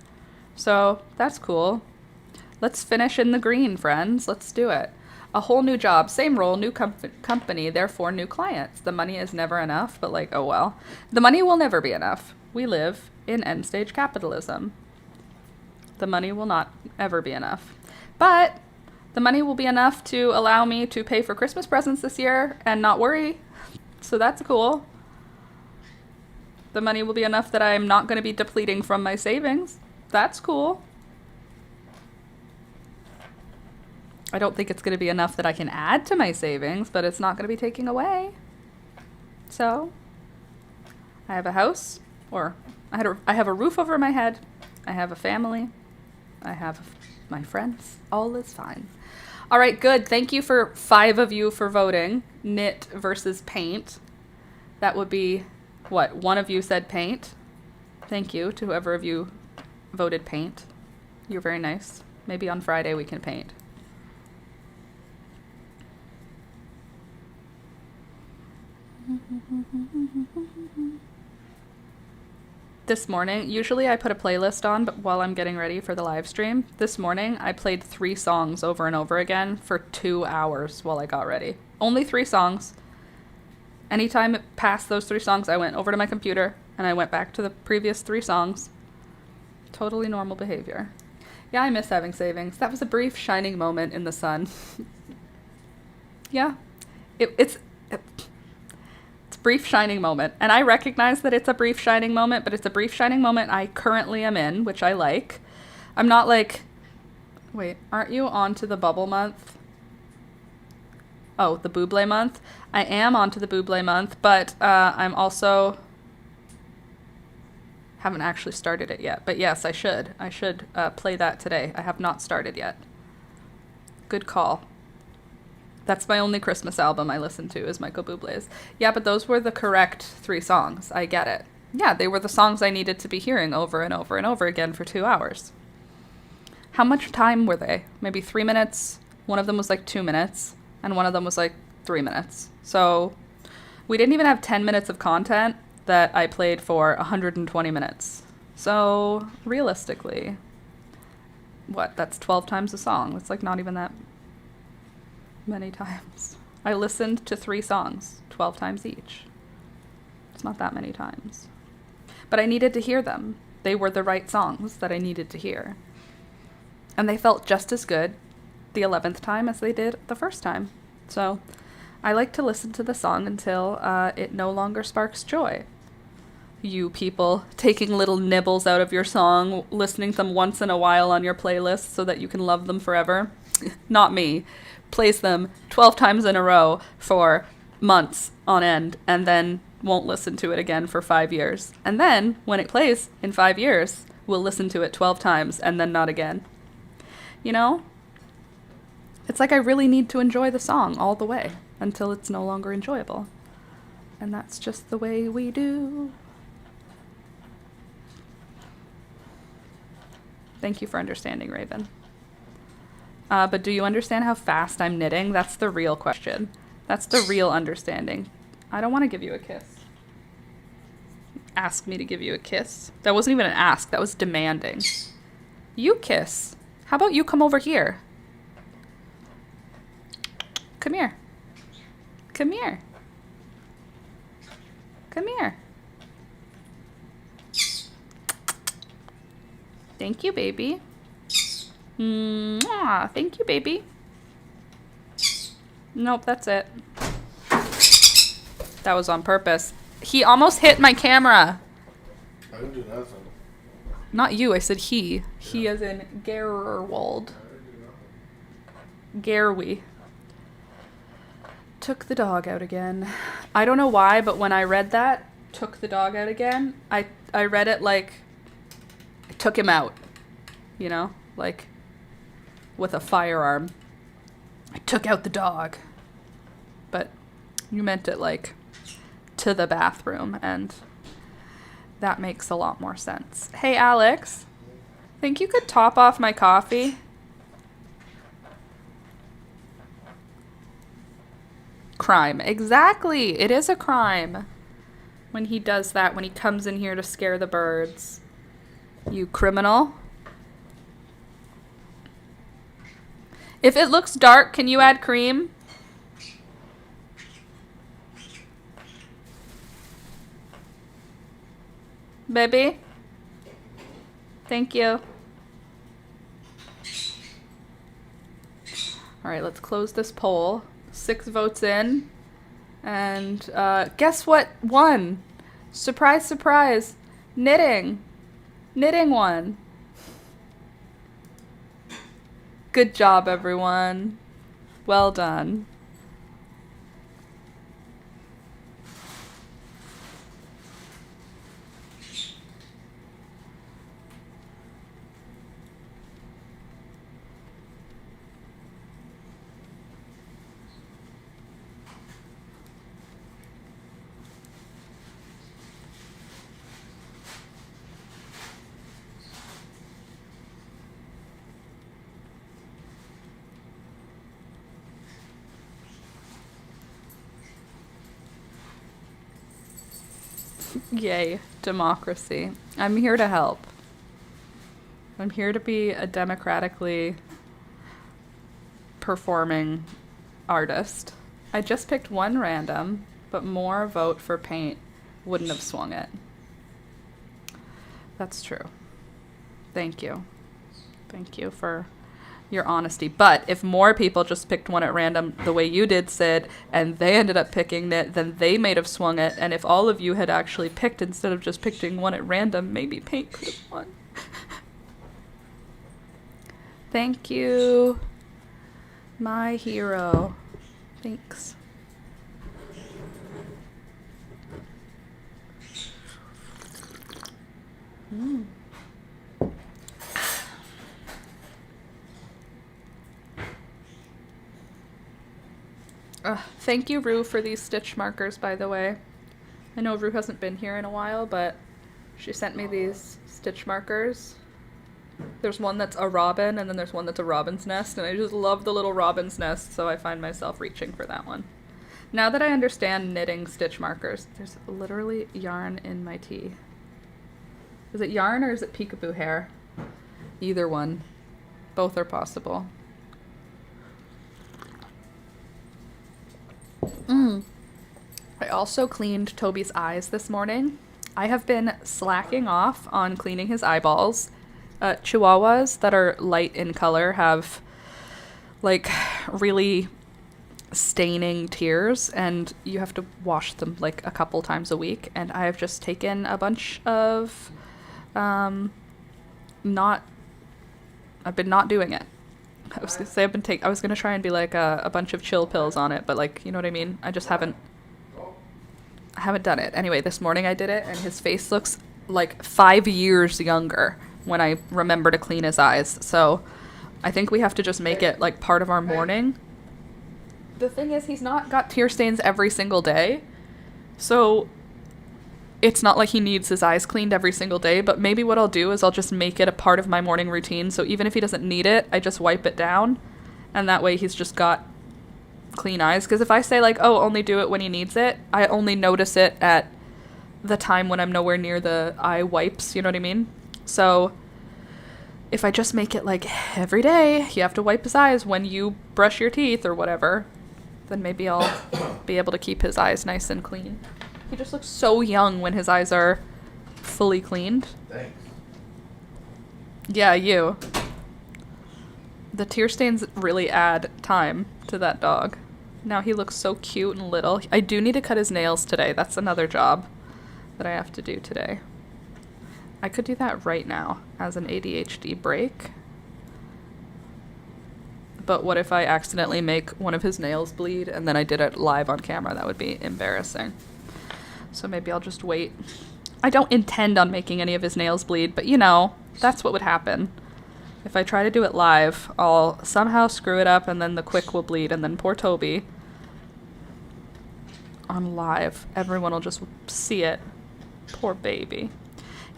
So that's cool. Let's finish in the green, friends. Let's do it. A whole new job, same role, new company, therefore new clients. The money is never enough, but like, oh well. The money will never be enough. We live in end stage capitalism. The money will not ever be enough. But the money will be enough to allow me to pay for Christmas presents this year and not worry. So that's cool. The money will be enough that I'm not going to be depleting from my savings. That's cool. I don't think it's going to be enough that I can add to my savings, but it's not going to be taking away. So, I have a house, or I have a roof over my head. I have a family. I have my friends. All is fine. All right, good. Thank you for 5 of you for voting. Knit versus paint. That would be, what, 1 of you said paint? Thank you to whoever of you voted paint. You're very nice. Maybe on Friday we can paint. This morning, usually I put a playlist on, but while I'm getting ready for the live stream, this morning I played 3 songs over and over again for 2 hours while I got ready. Only 3 songs. Anytime it passed those 3 songs, I went over to my computer and I went back to the previous 3 songs. Totally normal behavior. Yeah, I miss having savings. That was a brief shining moment in the sun. Yeah. It's a brief shining moment. And I recognize that it's a brief shining moment, but it's a brief shining moment I currently am in, which I like. I'm not like, wait, aren't you on to the bubble month? Oh, the Buble month? I am on to the Buble month, but I'm also haven't actually started it yet. But yes, I should. I should play that today. I have not started yet. Good call. That's my only Christmas album I listen to is Michael Bublé's. Yeah, but those were the correct 3 songs. I get it. Yeah, they were the songs I needed to be hearing over and over and over again for 2 hours. How much time were they? Maybe 3 minutes. One of them was like 2 minutes, and one of them was like 3 minutes. So we didn't even have 10 minutes of content that I played for 120 minutes. So realistically, what? That's 12 times a song. It's like not even that many times. I listened to 3 songs, 12 times each. It's not that many times. But I needed to hear them. They were the right songs that I needed to hear. And they felt just as good the 11th time as they did the first time. So I like to listen to the song until it no longer sparks joy. You people taking little nibbles out of your song, listening to them once in a while on your playlist so that you can love them forever. Not me. Plays them 12 times in a row for months on end and then won't listen to it again for 5 years. And then when it plays in 5 years, we'll listen to it 12 times and then not again. You know? It's like I really need to enjoy the song all the way until it's no longer enjoyable. And that's just the way we do. Thank you for understanding, Raven. But do you understand how fast I'm knitting? That's the real question. That's the real understanding. I don't want to give you a kiss. Ask me to give you a kiss. That wasn't even an ask. That was demanding. You kiss. How about you come over here? Come here. Come here. Come here. Thank you, baby. Mwah, thank you, baby. Nope, that's it. That was on purpose. He almost hit my camera. I didn't do nothing. Not you, I said he. Yeah. He as in Gerwald. Gerwi. Took the dog out again. I don't know why, but when I read that, took the dog out again, I read it like I took him out. You know? Like with a firearm. I took out the dog. But you meant it like to the bathroom, and that makes a lot more sense. Hey, Alex, think you could top off my coffee? Crime. Exactly. It is a crime when he does that, when he comes in here to scare the birds. You criminal. If it looks dark, can you add cream? Baby? Thank you. All right, let's close this poll. 6 votes in. And guess what won? Surprise, surprise. Knitting. Knitting won. Good job, everyone. Well done. Yay, democracy. I'm here to help. I'm here to be a democratically performing artist. I just picked one random, but more vote for paint wouldn't have swung it. That's true. Thank you. Thank you for your honesty. But if more people just picked one at random the way you did, Sid, and they ended up picking it, then they might have swung it. And if all of you had actually picked instead of just picking one at random, maybe paint could have won. Thank you, my hero. Thanks. Thank you, Rue, for these stitch markers, by the way. I know Rue hasn't been here in a while, but she sent me these stitch markers. There's one that's a robin, and then there's one that's a robin's nest, and I just love the little robin's nest, so I find myself reaching for that one. Now that I understand knitting stitch markers, there's literally yarn in my tea. Is it yarn or is it peekaboo hair? Either one. Both are possible. I also cleaned Toby's eyes this morning. I have been slacking off on cleaning his eyeballs. Chihuahuas that are light in color have like really staining tears, and you have to wash them like a couple times a week, and I have just taken a bunch of I've been not doing it. I was gonna say I was gonna try and be like a bunch of chill pills on it, but like, you know what I mean? I just haven't done it. Anyway, this morning I did it, and his face looks like 5 years younger when I remember to clean his eyes. So I think we have to just make it like part of our morning. The thing is, he's not got tear stains every single day, so it's not like he needs his eyes cleaned every single day. But maybe what I'll do is I'll just make it a part of my morning routine, so even if he doesn't need it, I just wipe it down, and that way he's just got clean eyes. Because if I say like, oh, only do it when he needs it, I only notice it at the time when I'm nowhere near the eye wipes, you know what I mean? So if I just make it like every day you have to wipe his eyes when you brush your teeth or whatever, then maybe I'll be able to keep his eyes nice and clean. He just looks so young when his eyes are fully cleaned. Thanks. Yeah, you. The tear stains really add time to that dog. Now he looks so cute and little. I do need to cut his nails today. That's another job that I have to do today. I could do that right now as an ADHD break. But what if I accidentally make one of his nails bleed and then I did it live on camera? That would be embarrassing. So maybe I'll just wait. I don't intend on making any of his nails bleed, but you know, that's what would happen. If I try to do it live, I'll somehow screw it up and then the quick will bleed, and then poor Toby. on live. Everyone will just see it. Poor baby.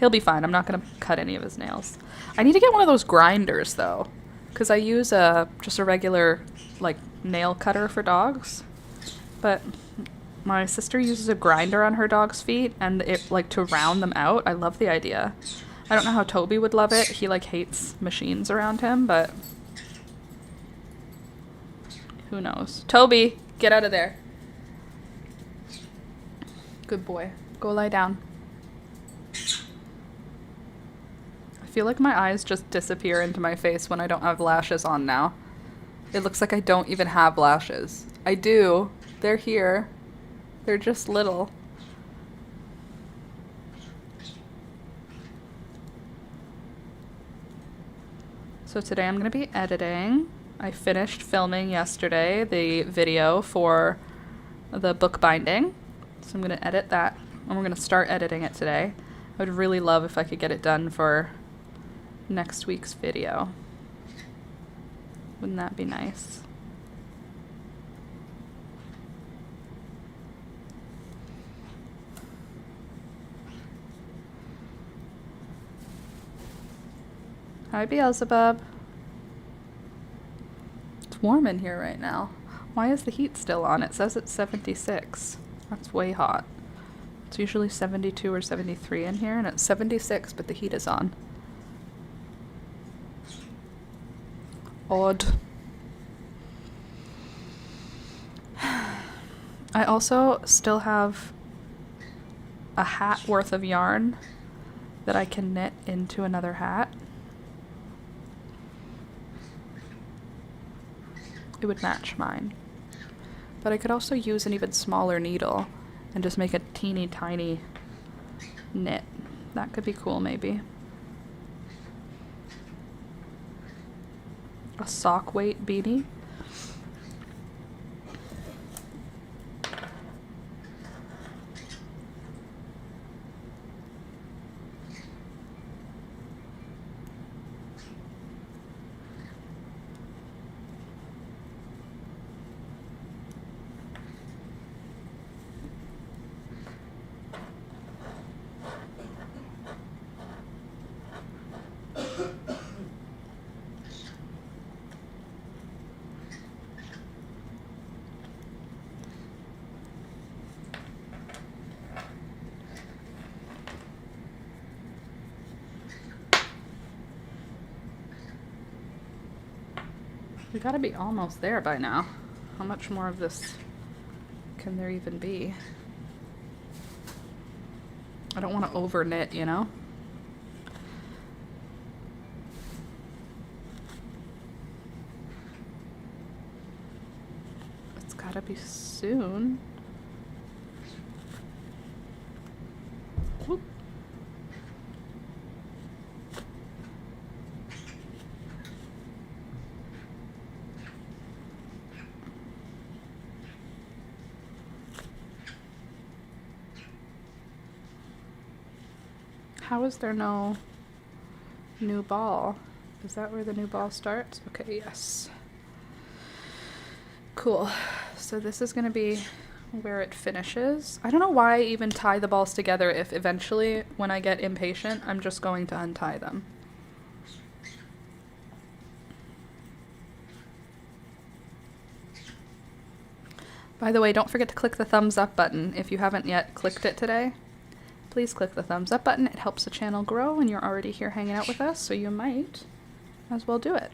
He'll be fine. I'm not going to cut any of his nails. I need to get one of those grinders, though, because I use just a regular, like, nail cutter for dogs. But my sister uses a grinder on her dog's feet, and it, like, to round them out. I love the idea. I don't know how Toby would love it. He, like, hates machines around him, but who knows? Toby, get out of there. Good boy. Go lie down. I feel like my eyes just disappear into my face when I don't have lashes on now. It looks like I don't even have lashes. I do. They're here. They're just little. So today I'm going to be editing. I finished filming yesterday the video for the book binding. So I'm going to edit that, and we're going to start editing it today. I would really love if I could get it done for next week's video. Wouldn't that be nice? Hi, Beelzebub. It's warm in here right now. Why is the heat still on? It says it's 76. That's way hot. It's usually 72 or 73 in here, and it's 76, but the heat is on. Odd. I also still have a hat worth of yarn that I can knit into another hat. It would match mine. But I could also use an even smaller needle and just make a teeny tiny knit. That could be cool, maybe. A sock weight beanie. We gotta be almost there by now. How much more of this can there even be? I don't want to over knit, you know? It's gotta be soon. Whoop. How is there no new ball? Is that where the new ball starts? Okay, yes. Cool. So this is going to be where it finishes. I don't know why I even tie the balls together if eventually, when I get impatient, I'm just going to untie them. By the way, don't forget to click the thumbs up button if you haven't yet clicked it today. Please click the thumbs up button. It helps the channel grow, and you're already here hanging out with us, so you might as well do it.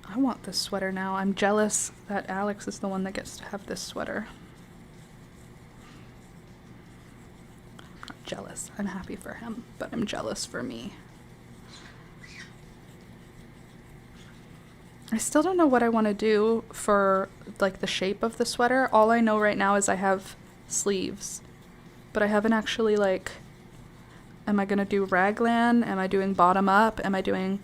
I want this sweater now. I'm jealous that Alex is the one that gets to have this sweater. I'm not jealous. I'm happy for him, but I'm jealous for me. I still don't know what I want to do for like the shape of the sweater. All I know right now is I have sleeves, but I haven't actually like, am I gonna do raglan? Am I doing bottom up? Am I doing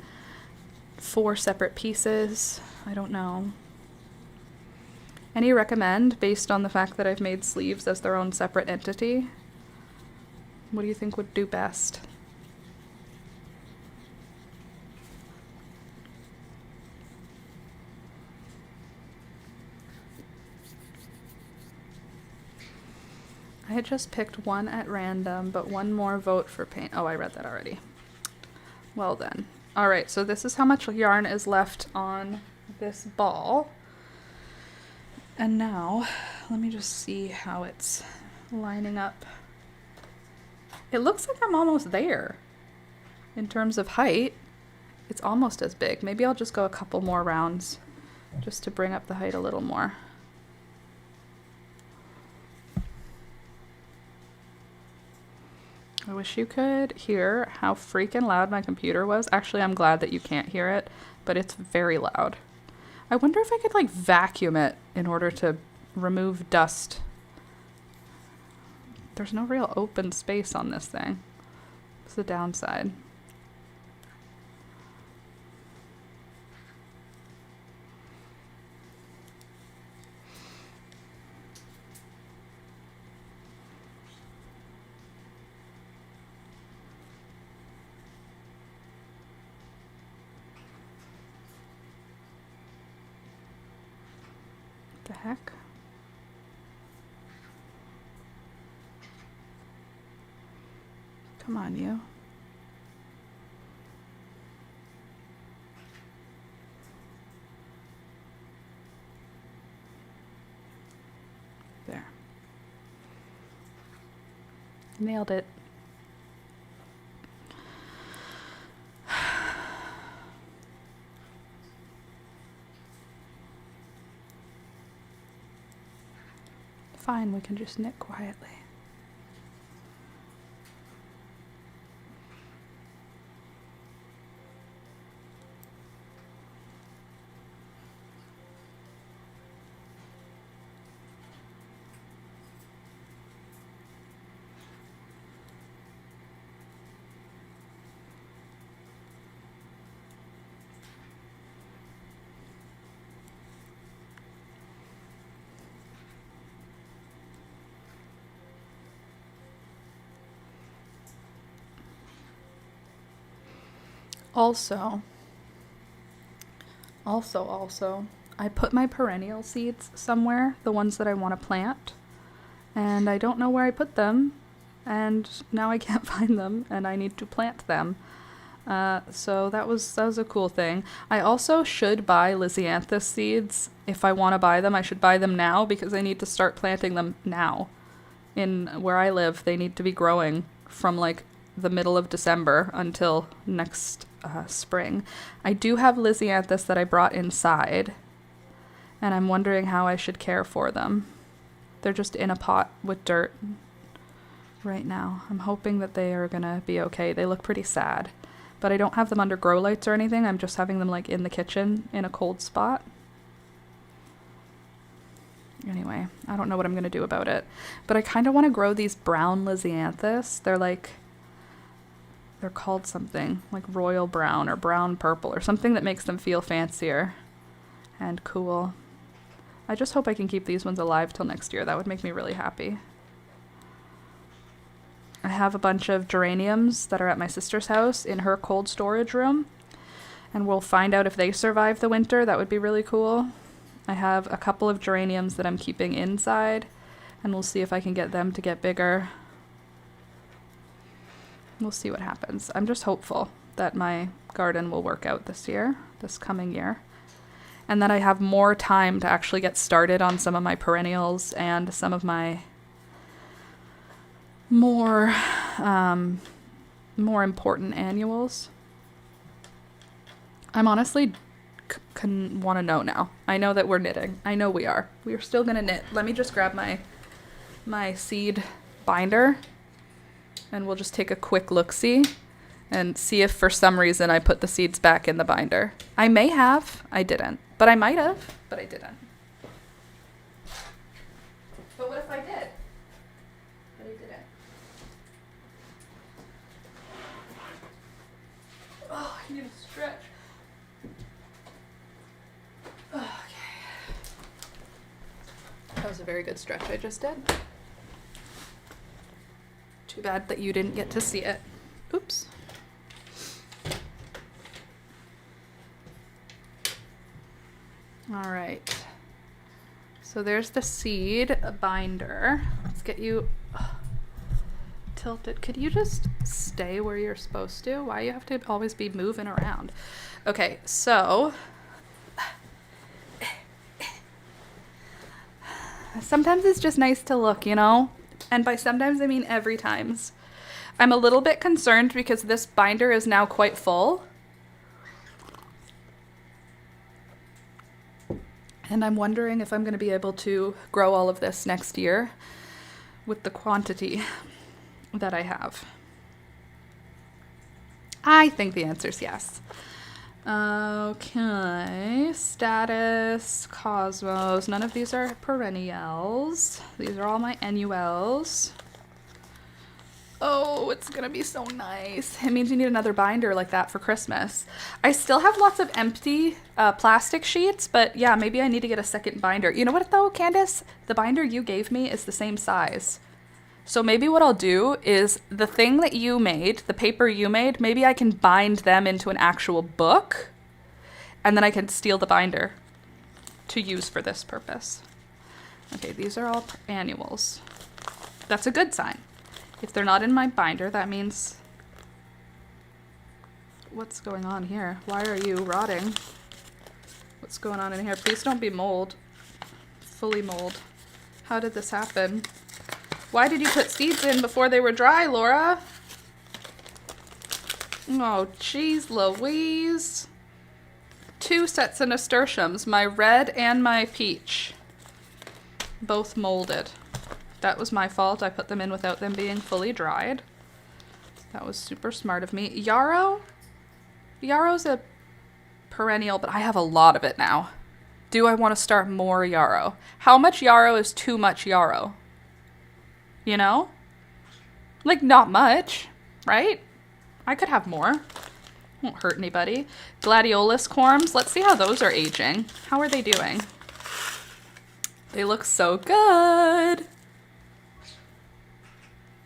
4 separate pieces? I don't know. Any recommend based on the fact that I've made sleeves as their own separate entity? What do you think would do best? I just picked one at random, but one more vote for paint. Oh, I read that already. Well then. All right, so this is how much yarn is left on this ball. And now, let me just see how it's lining up. It looks like I'm almost there. In terms of height, it's almost as big. Maybe I'll just go a couple more rounds just to bring up the height a little more. I wish you could hear how freaking loud my computer was. Actually, I'm glad that you can't hear it, but it's very loud. I wonder if I could like vacuum it in order to remove dust. There's no real open space on this thing. It's the downside. The heck? Come on, you. There. Nailed it. Fine, we can just knit quietly. Also, I put my perennial seeds somewhere, the ones that I want to plant, and I don't know where I put them, and now I can't find them, and I need to plant them. So that was a cool thing. I also should buy Lysianthus seeds. If I want to buy them, I should buy them now because I need to start planting them now. In where I live, they need to be growing from like the middle of December until next spring. I do have Lysianthus that I brought inside, and I'm wondering how I should care for them. They're just in a pot with dirt right now. I'm hoping that they are gonna be okay. They look pretty sad, but I don't have them under grow lights or anything. I'm just having them like in the kitchen in a cold spot. Anyway, I don't know what I'm gonna do about it, but I kind of want to grow these brown Lysianthus. They're called something like royal brown or brown purple or something that makes them feel fancier and cool. I just hope I can keep these ones alive till next year. That would make me really happy. I have a bunch of geraniums that are at my sister's house in her cold storage room, and we'll find out if they survive the winter. That would be really cool. I have a couple of geraniums that I'm keeping inside, and we'll see if I can get them to get bigger. We'll see what happens. I'm just hopeful that my garden will work out this coming year. And that I have more time to actually get started on some of my perennials and some of my more important annuals. I'm honestly want to know now. I know that we're knitting. I know we are. We are still going to knit. Let me just grab my seed binder, and we'll just take a quick look-see and see if for some reason I put the seeds back in the binder. I may have. I didn't. But I might have. But I didn't. But what if I did? But I didn't. Oh, I need to stretch. Okay. That was a very good stretch I just did. Too bad that you didn't get to see it. Oops. All right. So there's the seed binder. Let's get you tilted. Could you just stay where you're supposed to? Why you have to always be moving around? Okay, so sometimes it's just nice to look, you know? And by sometimes I mean every times. I'm a little bit concerned because this binder is now quite full. And I'm wondering if I'm going to be able to grow all of this next year with the quantity that I have. I think the answer is yes. Okay, status, cosmos. None of these are perennials. These are all my annuals. Oh, it's gonna be so nice. It means you need another binder like that for Christmas. I still have lots of empty plastic sheets, but yeah, maybe I need to get a second binder. You know what though, Candace? The binder you gave me is the same size. So maybe what I'll do is the thing that you made, the paper you made, maybe I can bind them into an actual book, and then I can steal the binder to use for this purpose. Okay, these are all annuals. That's a good sign. If they're not in my binder, that means... What's going on here? Why are you rotting? What's going on in here? Please don't be mold. Fully mold. How did this happen? Why did you put seeds in before they were dry, Laura? Oh, jeez Louise. 2 sets of nasturtiums, my red and my peach. Both molded. That was my fault. I put them in without them being fully dried. That was super smart of me. Yarrow? Yarrow's a perennial, but I have a lot of it now. Do I want to start more yarrow? How much yarrow is too much yarrow? You know? Like, not much, right? I could have more. Won't hurt anybody. Gladiolus corms. Let's see how those are aging. How are they doing? They look so good.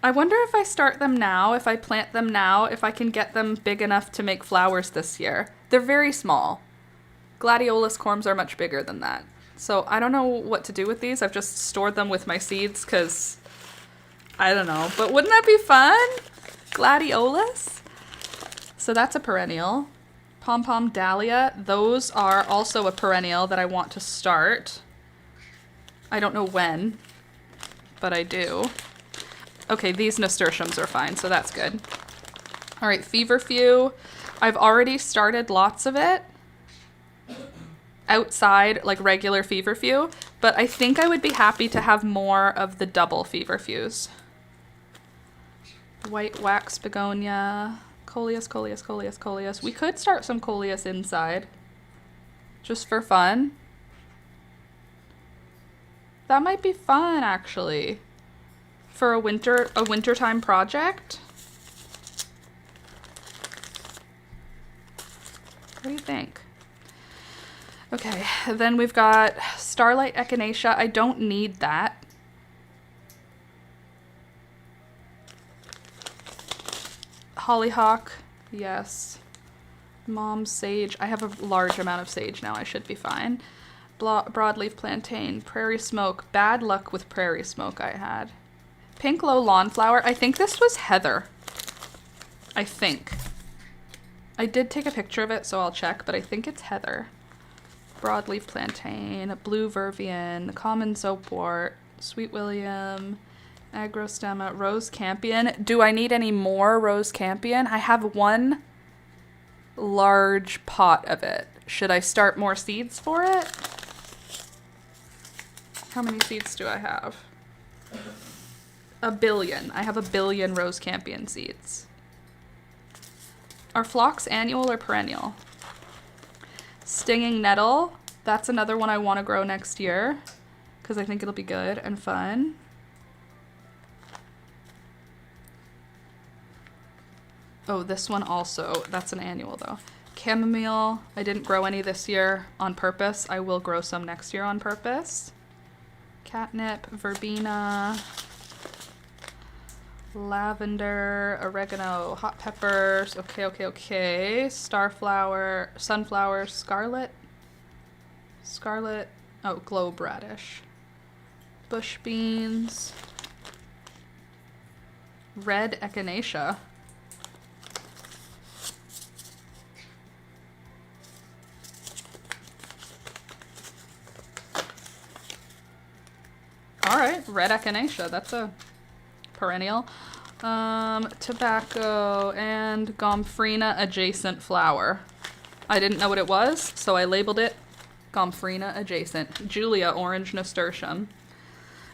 I wonder if I start them now, if I plant them now, if I can get them big enough to make flowers this year. They're very small. Gladiolus corms are much bigger than that. So I don't know what to do with these. I've just stored them with my seeds because I don't know. But wouldn't that be fun? Gladiolus? So that's a perennial. Pom-pom dahlia. Those are also a perennial that I want to start. I don't know when, but I do. Okay, these nasturtiums are fine, so that's good. All right, feverfew. I've already started lots of it outside, like regular feverfew, but I think I would be happy to have more of the double feverfews. White wax begonia. Coleus, coleus, coleus, coleus. We could start some coleus inside, just for fun. That might be fun, actually. For a wintertime project. What do you think? Okay, then we've got Starlight Echinacea. I don't need that. Hollyhock, yes. Mom sage. I have a large amount of sage now. I should be fine. Broadleaf plantain. Prairie smoke. Bad luck with prairie smoke I had. Pink low lawn flower. I think this was heather. I think. I did take a picture of it, so I'll check, but I think it's heather. Broadleaf plantain, blue vervein, common soapwort, sweet william, agrostemma, rose campion. Do I need any more rose campion? I have one large pot of it. Should I start more seeds for it? How many seeds do I have? 1 billion. I have 1 billion rose campion seeds. Are phlox annual or perennial? Stinging nettle. That's another one I want to grow next year because I think it'll be good and fun. Oh, this one also. That's an annual though. Chamomile. I didn't grow any this year on purpose. I will grow some next year on purpose. Catnip, verbena. Lavender, oregano, hot peppers. Okay. Starflower, sunflower, scarlet. Oh, globe radish. bush beans, red echinacea. All right, red echinacea, that's a perennial. Tobacco and gomphrena adjacent flower. I didn't know what it was, so I labeled it gomphrena adjacent. Julia orange nasturtium.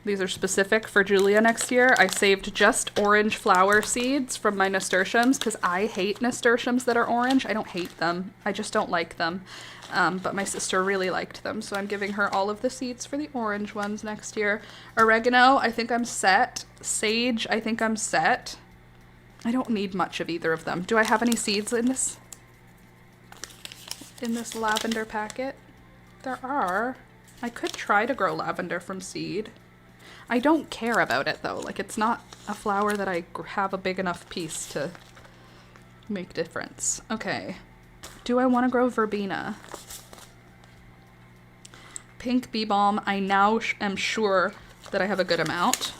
These are specific for Julia next year. I saved just orange flower seeds from my nasturtiums because I hate nasturtiums that are orange. I don't hate them. I just don't like them. But my sister really liked them, so I'm giving her all of the seeds for the orange ones next year. Oregano, I think I'm set. Sage, I think I'm set. I don't need much of either of them. Do I have any seeds in this lavender packet? There are. I could try to grow lavender from seed. I don't care about it though. Like, it's not a flower that I have a big enough piece to make difference. Okay. Do I want to grow verbena? Pink bee balm. I now am sure that I have a good amount.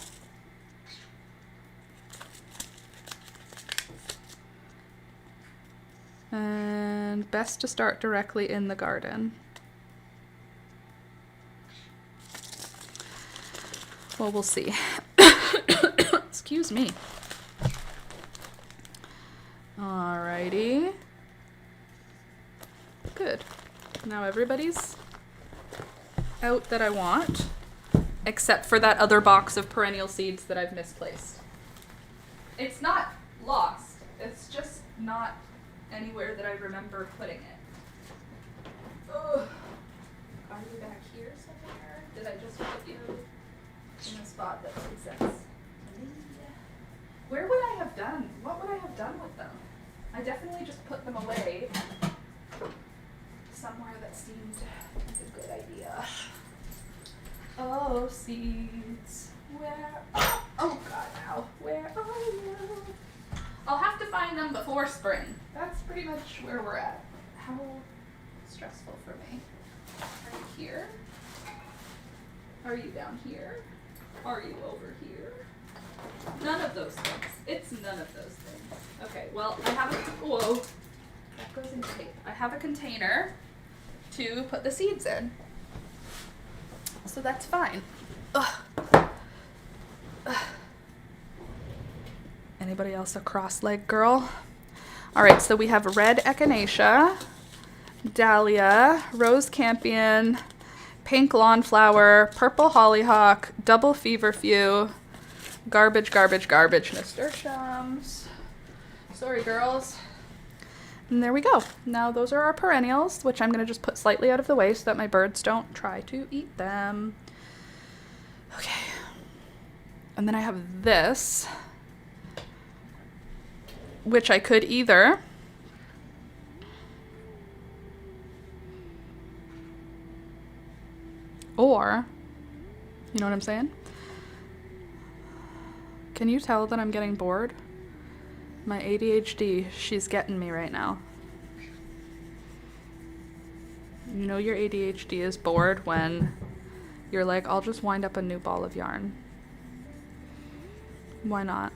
And best to start directly in the garden. Well, we'll see. Excuse me. Alrighty. Good. Now everybody's out that I want, except for that other box of perennial seeds that I've misplaced. It's not lost. It's just not anywhere that I remember putting it. Ugh. Are you back here somewhere? Did I just put you in a spot that makes sense? Where would I have done? What would I have done with them? I definitely just put them away somewhere that seemed like a good idea. Oh, seeds. Where? Oh God, now. Where are you? I'll have to find them before spring. That's pretty much where we're at. How stressful for me. Are you here? Are you down here? Are you over here? None of those things. It's none of those things. Okay, well, I have a, whoa, that goes in tape. I have a container to put the seeds in. So that's fine. Ugh. Ugh. Anybody else a cross-leg girl? All right, so we have red echinacea, dahlia, rose campion, pink lawn flower, purple hollyhock, double feverfew, garbage, garbage, garbage nasturtiums. Sorry, girls. And there we go. Now those are our perennials, which I'm going to just put slightly out of the way so that my birds don't try to eat them. Okay. And then I have this, which I could either or, you know what I'm saying? Can you tell that I'm getting bored? My ADHD, she's getting me right now. You know your ADHD is bored when you're like, I'll just wind up a new ball of yarn. Why not?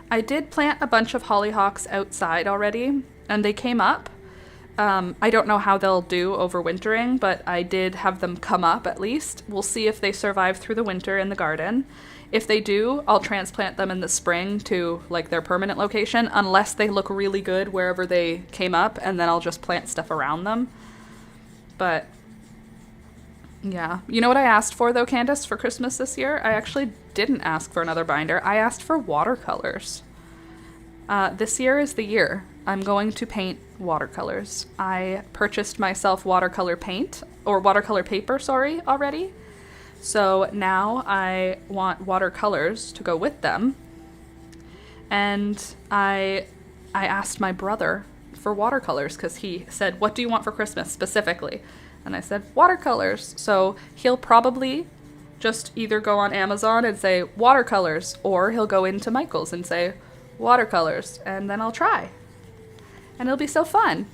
I did plant a bunch of hollyhocks outside already, and they came up. I don't know how they'll do overwintering, but I did have them come up at least. We'll see if they survive through the winter in the garden. If they do, I'll transplant them in the spring to like their permanent location, unless they look really good wherever they came up, and then I'll just plant stuff around them. But yeah. You know what I asked for though, Candace, for Christmas this year? I actually didn't ask for another binder. I asked for watercolors. This year is the year I'm going to paint watercolors. I purchased myself watercolor paint, or watercolor paper, sorry, already. So now I want watercolors to go with them. And I asked my brother for watercolors because he said, what do you want for Christmas specifically? And I said, watercolors. So he'll probably just either go on Amazon and say watercolors, or he'll go into Michael's and say watercolors, and then I'll try. And it'll be so fun.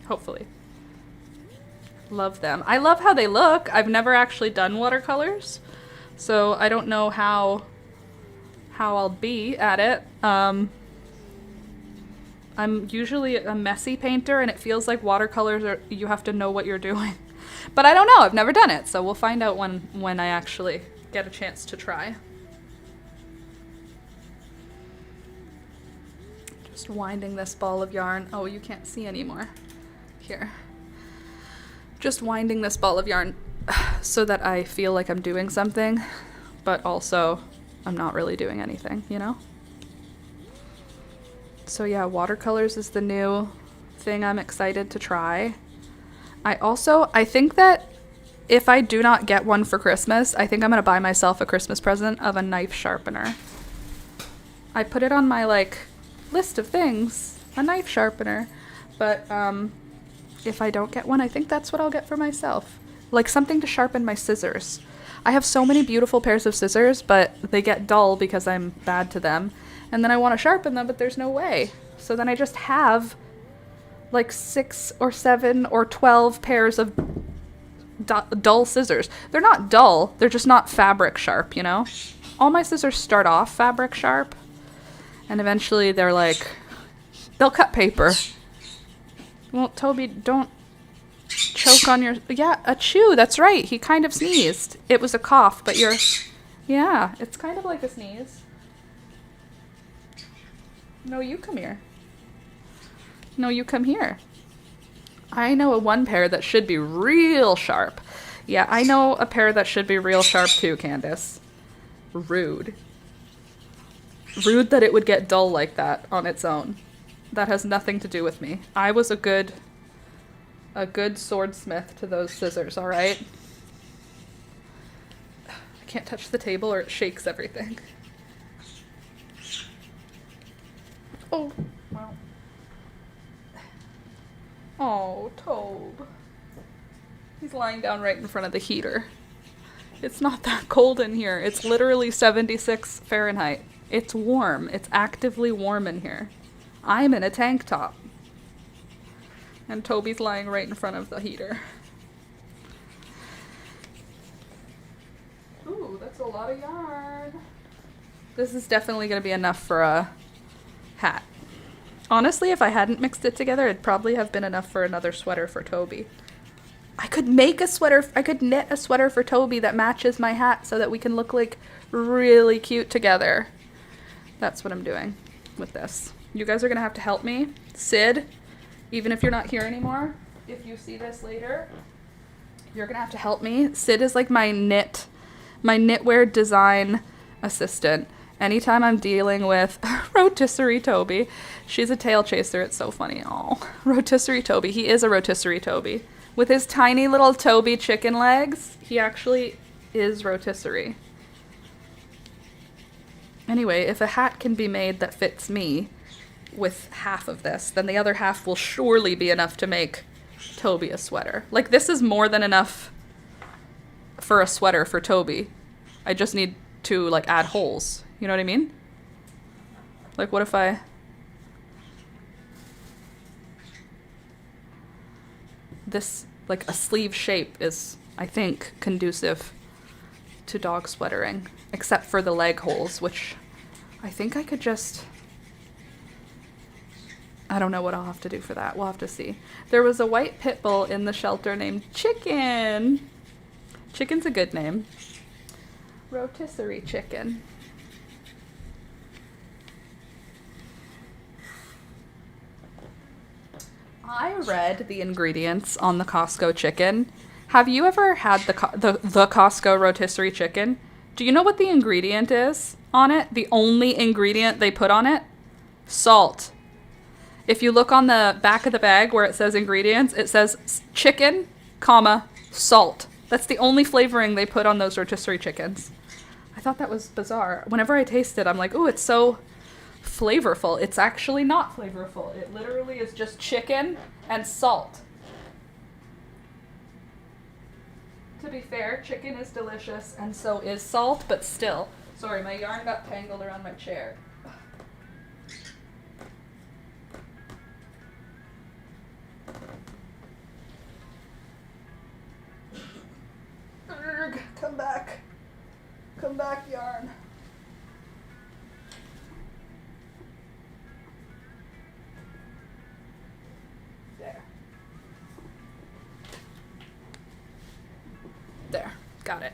Hopefully. Love them. I love how they look. I've never actually done watercolors, so I don't know how I'll be at it. I'm usually a messy painter, and it feels like watercolors are, you have to know what you're doing. But I don't know. I've never done it, so we'll find out when I actually get a chance to try. Just winding this ball of yarn. Oh, you can't see anymore. Here. Just winding this ball of yarn so that I feel like I'm doing something, but also I'm not really doing anything, you know? So yeah, watercolors is the new thing I'm excited to try. I think that if I do not get one for Christmas, I think I'm gonna buy myself a Christmas present of a knife sharpener. I put it on my list of things, a knife sharpener, but if I don't get one, I think that's what I'll get for myself. Like something to sharpen my scissors. I have so many beautiful pairs of scissors, but they get dull because I'm bad to them. And then I want to sharpen them, but there's no way. So then I just have like 6 or 7 or 12 pairs of dull scissors. They're not dull, they're just not fabric sharp, you know? All my scissors start off fabric sharp, and eventually they'll cut paper. Well, Toby, don't choke on your... Yeah, achoo, that's right. He kind of sneezed. It was a cough, but yeah, it's kind of like a sneeze. No, you come here. No, you come here. I know one pair that should be real sharp. Yeah, I know a pair that should be real sharp too, Candace. Rude. Rude that it would get dull like that on its own. That has nothing to do with me. I was a good swordsmith to those scissors, all right? I can't touch the table or it shakes everything. Oh, well. Oh, Tobe. He's lying down right in front of the heater. It's not that cold in here. It's literally 76 Fahrenheit. It's warm. It's actively warm in here. I'm in a tank top. And Toby's lying right in front of the heater. Ooh, that's a lot of yarn. This is definitely going to be enough for a hat. Honestly, if I hadn't mixed it together, it'd probably have been enough for another sweater for Toby. I could make a sweater, I could knit a sweater for Toby that matches my hat so that we can look like really cute together. That's what I'm doing with this. You guys are going to have to help me. Sid, even if you're not here anymore, if you see this later, you're going to have to help me. Sid is like my knitwear design assistant. Anytime I'm dealing with rotisserie Toby, she's a tail chaser. It's so funny. Oh, rotisserie Toby. He is a rotisserie Toby. With his tiny little Toby chicken legs, he actually is rotisserie. Anyway, if a hat can be made that fits me with half of this, then the other half will surely be enough to make Toby a sweater. Like, this is more than enough for a sweater for Toby. I just need to, like, add holes. You know what I mean? Like, what if this, like, a sleeve shape is, I think, conducive to dog sweatering, except for the leg holes, which I think I could just... I don't know what I'll have to do for that. We'll have to see. There was a white pit bull in the shelter named Chicken. Chicken's a good name. Rotisserie Chicken. I read the ingredients on the Costco chicken. Have you ever had the Costco rotisserie chicken? Do you know what the ingredient is on it? The only ingredient they put on it? Salt. If you look on the back of the bag where it says ingredients, it says chicken, comma, salt. That's the only flavoring they put on those rotisserie chickens. I thought that was bizarre. Whenever I taste it, I'm like, ooh, it's so flavorful. It's actually not flavorful. It literally is just chicken and salt. To be fair, chicken is delicious and so is salt, but still. Sorry, my yarn got tangled around my chair. come back. Come back, yarn. There. There, got it.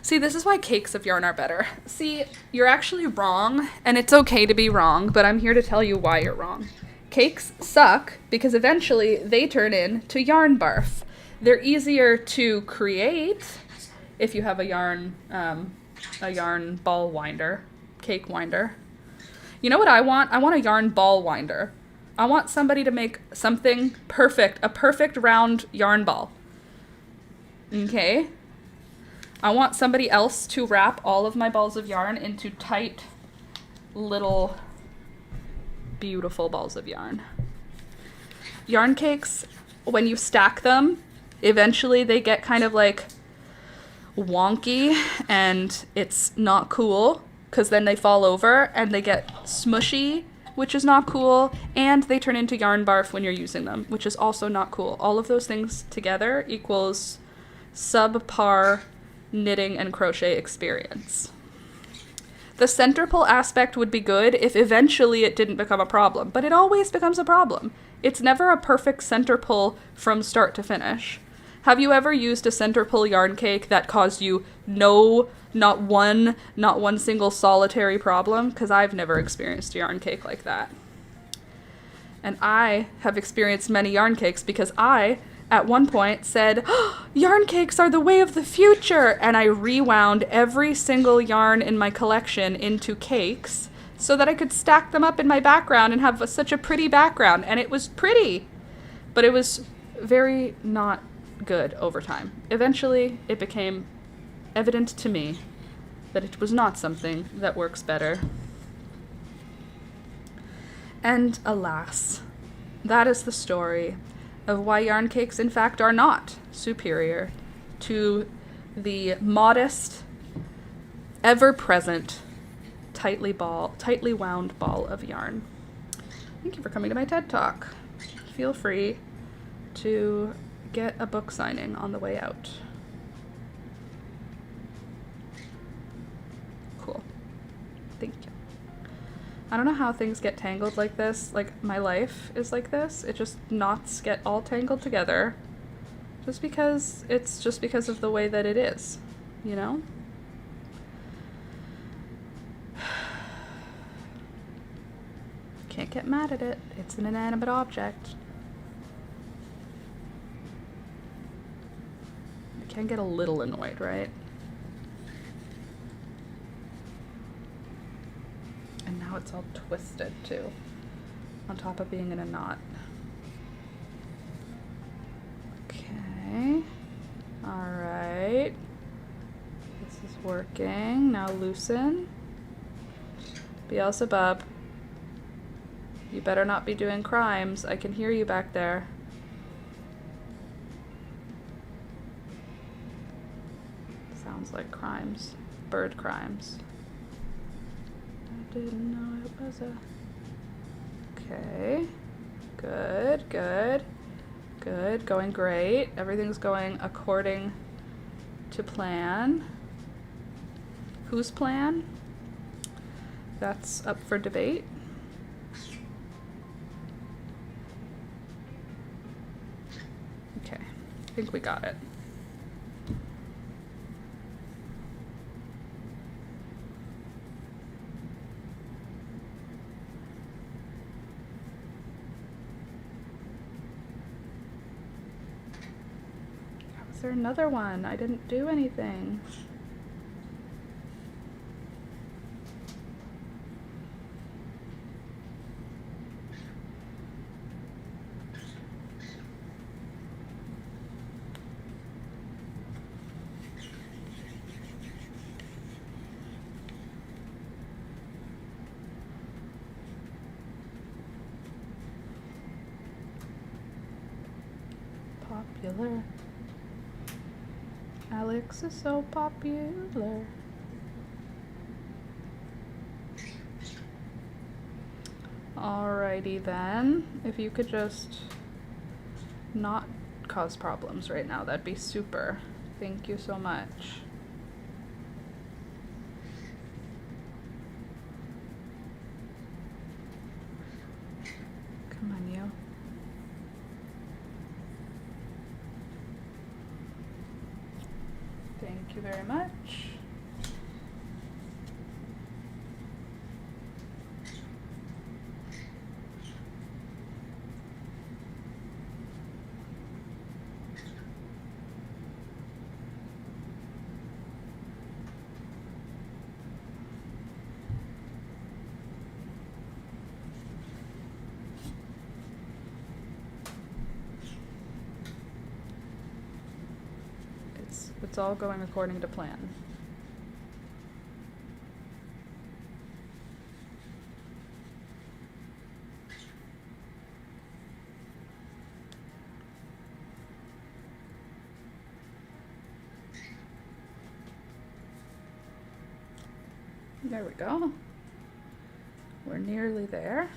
See, this is why cakes of yarn are better. See, you're actually wrong, and it's okay to be wrong, but I'm here to tell you why you're wrong. Cakes suck because eventually they turn into yarn barf. They're easier to create if you have a yarn ball winder, cake winder. You know what I want? I want a yarn ball winder. I want somebody to make something perfect, a perfect round yarn ball. Okay? I want somebody else to wrap all of my balls of yarn into tight, little, beautiful balls of yarn. Yarn cakes, when you stack them, eventually they get kind of like wonky and it's not cool because then they fall over and they get smushy, which is not cool, and they turn into yarn barf when you're using them, which is also not cool. All of those things together equals subpar knitting and crochet experience. The center pull aspect would be good if eventually it didn't become a problem, but it always becomes a problem. It's never a perfect center pull from start to finish. Have you ever used a center pull yarn cake that caused you not one single solitary problem? Because I've never experienced a yarn cake like that. And I have experienced many yarn cakes because I, at one point, said, oh, yarn cakes are the way of the future, and I rewound every single yarn in my collection into cakes so that I could stack them up in my background and have such a pretty background, and it was pretty, but it was very not good over time. Eventually, it became evident to me that it was not something that works better. And alas, that is the story of why yarn cakes, in fact, are not superior to the modest, ever-present, tightly wound ball of yarn. Thank you for coming to my TED Talk. Feel free to get a book signing on the way out. Cool. Thank you. I don't know how things get tangled like this. Like, my life is like this. It just knots get all tangled together. Just because of the way that it is, you know? Can't get mad at it. It's an inanimate object. I can get a little annoyed, right? And now it's all twisted too, on top of being in a knot. Okay. All right. This is working. Now loosen. Beelzebub, you better not be doing crimes. I can hear you back there. Sounds like crimes. Bird crimes. I didn't know it was a... Okay. Good, good, good. Going great. Everything's going according to plan. Whose plan? That's up for debate. Okay, I think we got it. Was there another one? I didn't do anything. Popular. Alex is so popular. Alrighty then. If you could just not cause problems right now, that'd be super. Thank you so much. Come on, you. Thank you very much. It's all going according to plan. There we go. We're nearly there.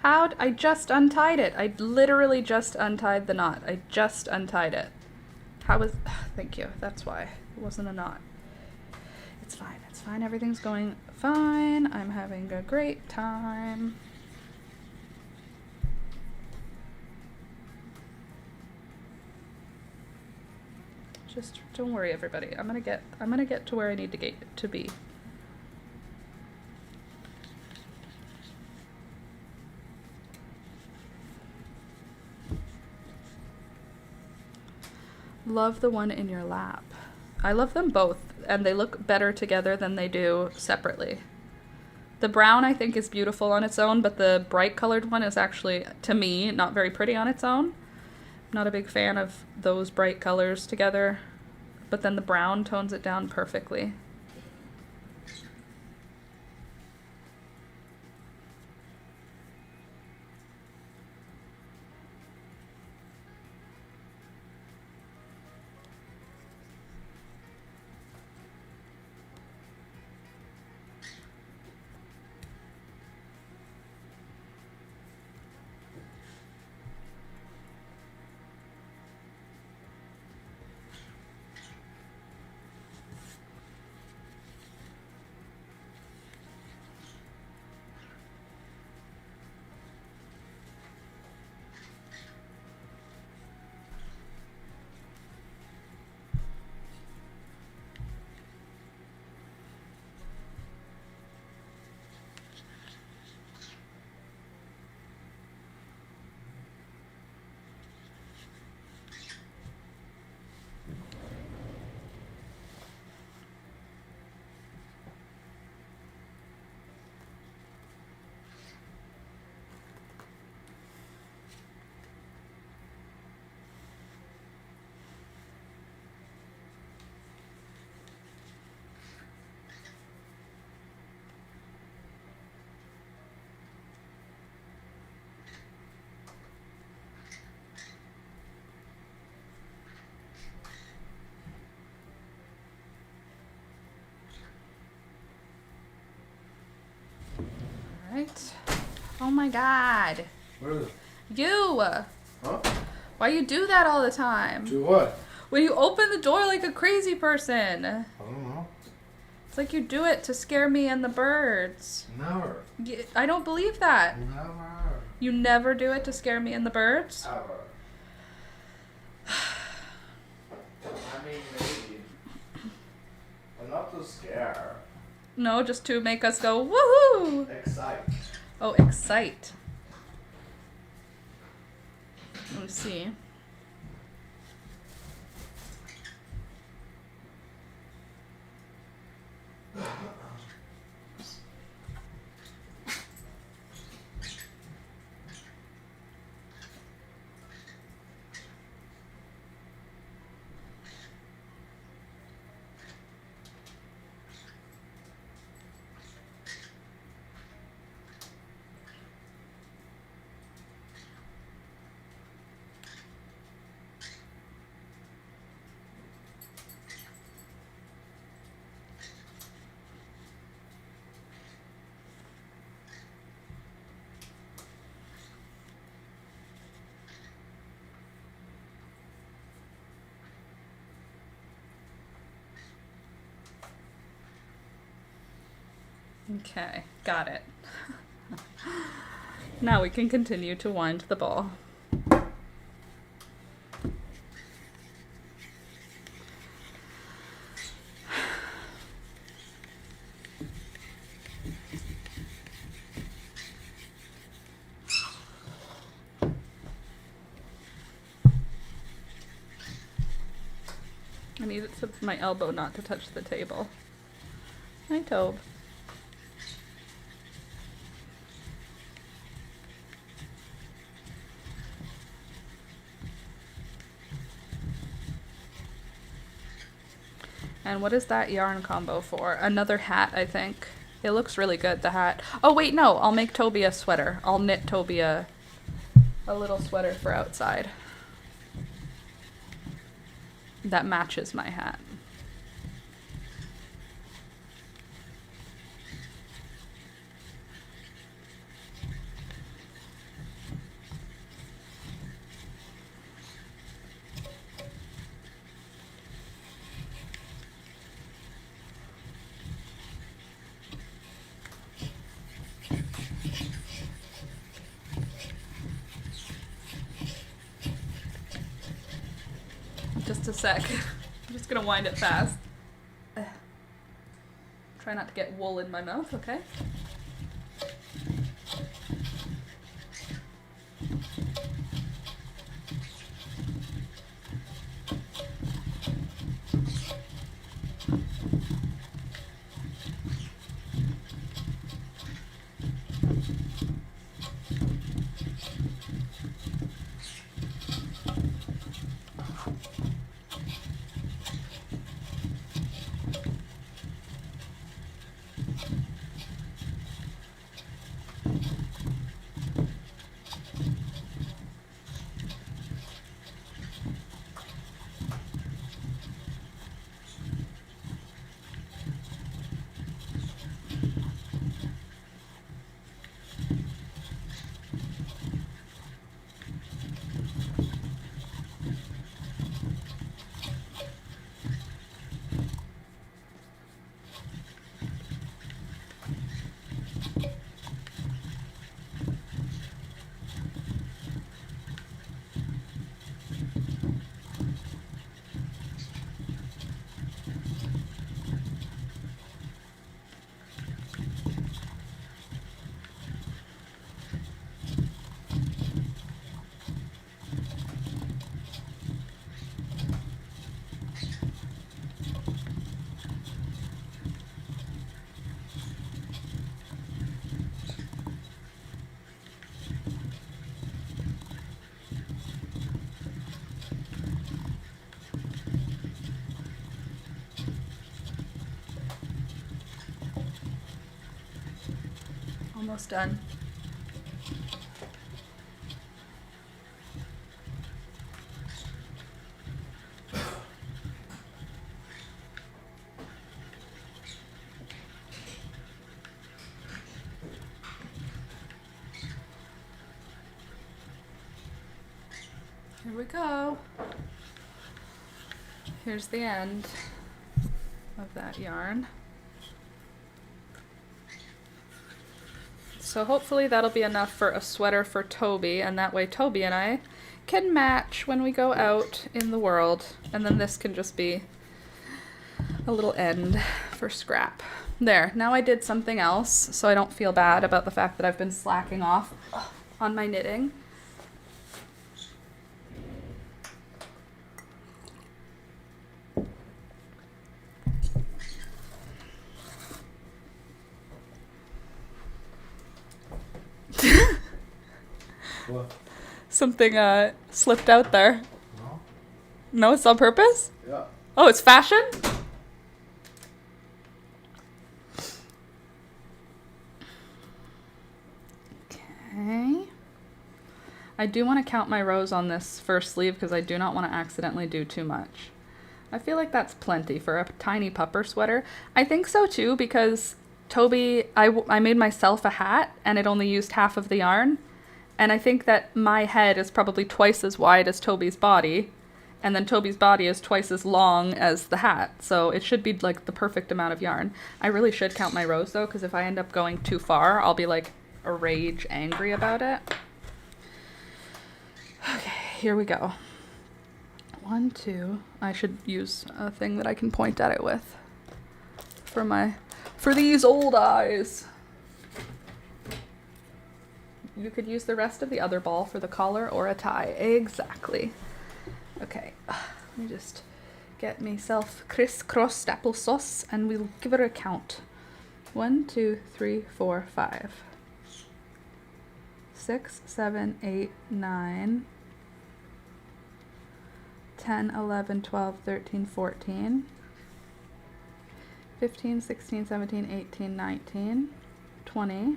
How'd I just untied it? I literally just untied the knot. I just untied it. How was... Thank you. That's why. It wasn't a knot. It's fine. It's fine. Everything's going fine. I'm having a great time. Just don't worry, everybody. I'm gonna get to where I need to be. Love the one in your lap. I love them both, and they look better together than they do separately. The brown, I think, is beautiful on its own, but the bright colored one is actually, to me, not very pretty on its own. Not a big fan of those bright colors together, but then the brown tones it down perfectly. Right. Oh my god. What is it? You! Huh? Why you do that all the time? Do what? When you open the door like a crazy person. I don't know. It's like you do it to scare me and the birds. Never. I don't believe that. Never. You never do it to scare me and the birds? Ever. I mean, maybe. But not to scare. No, just to make us go, woohoo! Excite. Oh, excite. Let me see. Okay, got it. Now we can continue to wind the ball. I need it to my elbow not to touch the table. Hi, Tobe. And what is that yarn combo for? Another hat, I think. It looks really good, the hat. Oh, wait, no. I'll make Toby a sweater. I'll knit Toby a little sweater for outside. That matches my hat. Just a sec. I'm just gonna wind it fast. Try not to get wool in my mouth, okay? Almost done. Here we go. Here's the end of that yarn. So hopefully that'll be enough for a sweater for Toby, and that way Toby and I can match when we go out in the world. And then this can just be a little end for scrap. There, now I did something else, so I don't feel bad about the fact that I've been slacking off on my knitting. What? Something slipped out there. No? No, it's on purpose? Yeah. Oh, it's fashion? Okay. I do want to count my rows on this first sleeve because I do not want to accidentally do too much. I feel like that's plenty for a tiny pupper sweater. I think so too because Toby, I made myself a hat and it only used half of the yarn. And I think that my head is probably twice as wide as Toby's body. And then Toby's body is twice as long as the hat, so it should be like the perfect amount of yarn. I really should count my rows though, because if I end up going too far, I'll be like a rage angry about it. Okay, here we go. 1, 2. I should use a thing that I can point at it with for these old eyes. You could use the rest of the other ball for the collar or a tie. Exactly. Okay, let me just get myself crisscrossed applesauce and we'll give it a count. 1, 2, 3, 4, 5. 6, 7, 8, 9, 10, 11, 12, 13, 14, 15, 16, 17, 18, 19, 20,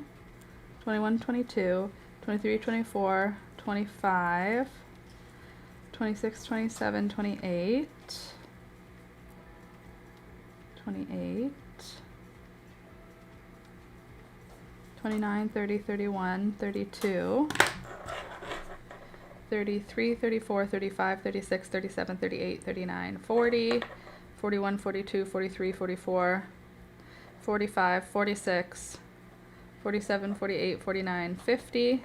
21, 22, 23, 24, 25, 26, 27, 28, 28, 29, 30, 31, 32, 33, 34, 35, 36, 37, 38, 39, 40, 41, 42, 43, 44, 45, 46, 47, 48, 49, 50,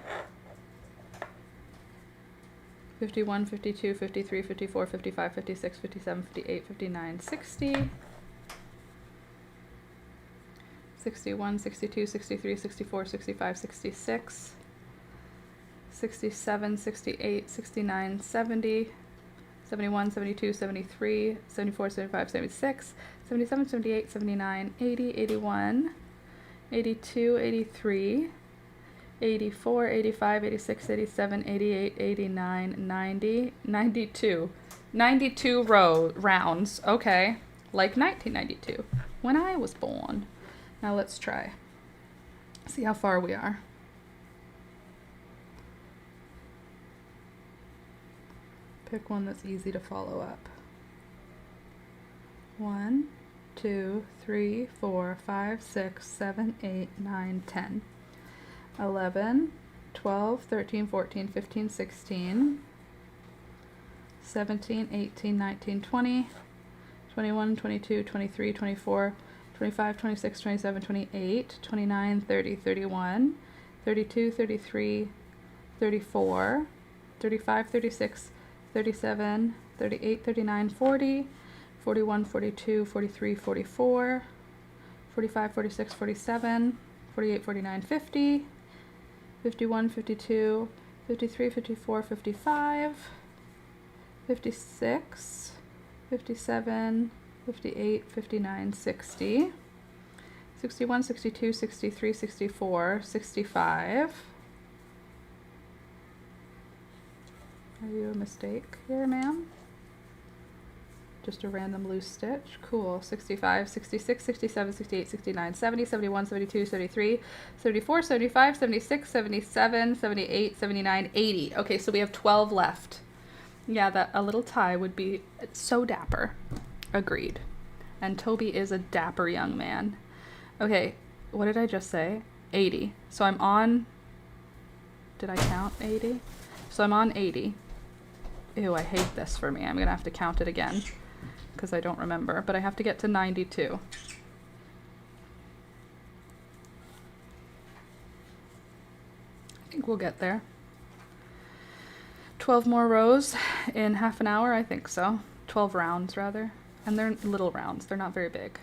51, 52, 53, 54, 55, 56, 57, 58, 59, 60, 61, 62, 63, 64, 65, 66, 67, 68, 69, 70, 71, 72, 73, 74, 75, 76, 77, 78, 79, 80, 81, 82, 83, 84, 85, 86, 87, 88, 89, 90, 92. 92 rounds. Okay. Like 1992, when I was born. Now let's try. See how far we are. Pick one that's easy to follow up. 1, 2, 3, 4, 5, 6, 7, 8, 9, 10. 11, 12, 13, 14, 15, 16, 17, 18, 19, 20, 21, 22, 23, 24, 25, 26, 27, 28, 29, 30, 31, 32, 33, 34, 35, 36, 37, 38, 39, 40, 41, 42, 43, 44, 45, 46, 47, 48, 49, 50, 51, 52, 53, 54, 55, 56, 57, 58, 59, 60, 61, 62, 63, 64, 65. Are you a mistake here, ma'am? Just a random loose stitch. Cool. 65, 66, 67, 68, 69, 70, 71, 72, 73, 74, 75, 76, 77, 78, 79, 80. Okay, so we have 12 left. Yeah, that a little tie would be so dapper. Agreed. And Toby is a dapper young man. Okay, what did I just say? 80. So I'm on... Did I count 80? So I'm on 80. Ew, I hate this for me. I'm going to have to count it again because I don't remember. But I have to get to 92. I think we'll get there. 12 more rows in half an hour? I think so. 12 rounds, rather. And they're little rounds. They're not very big.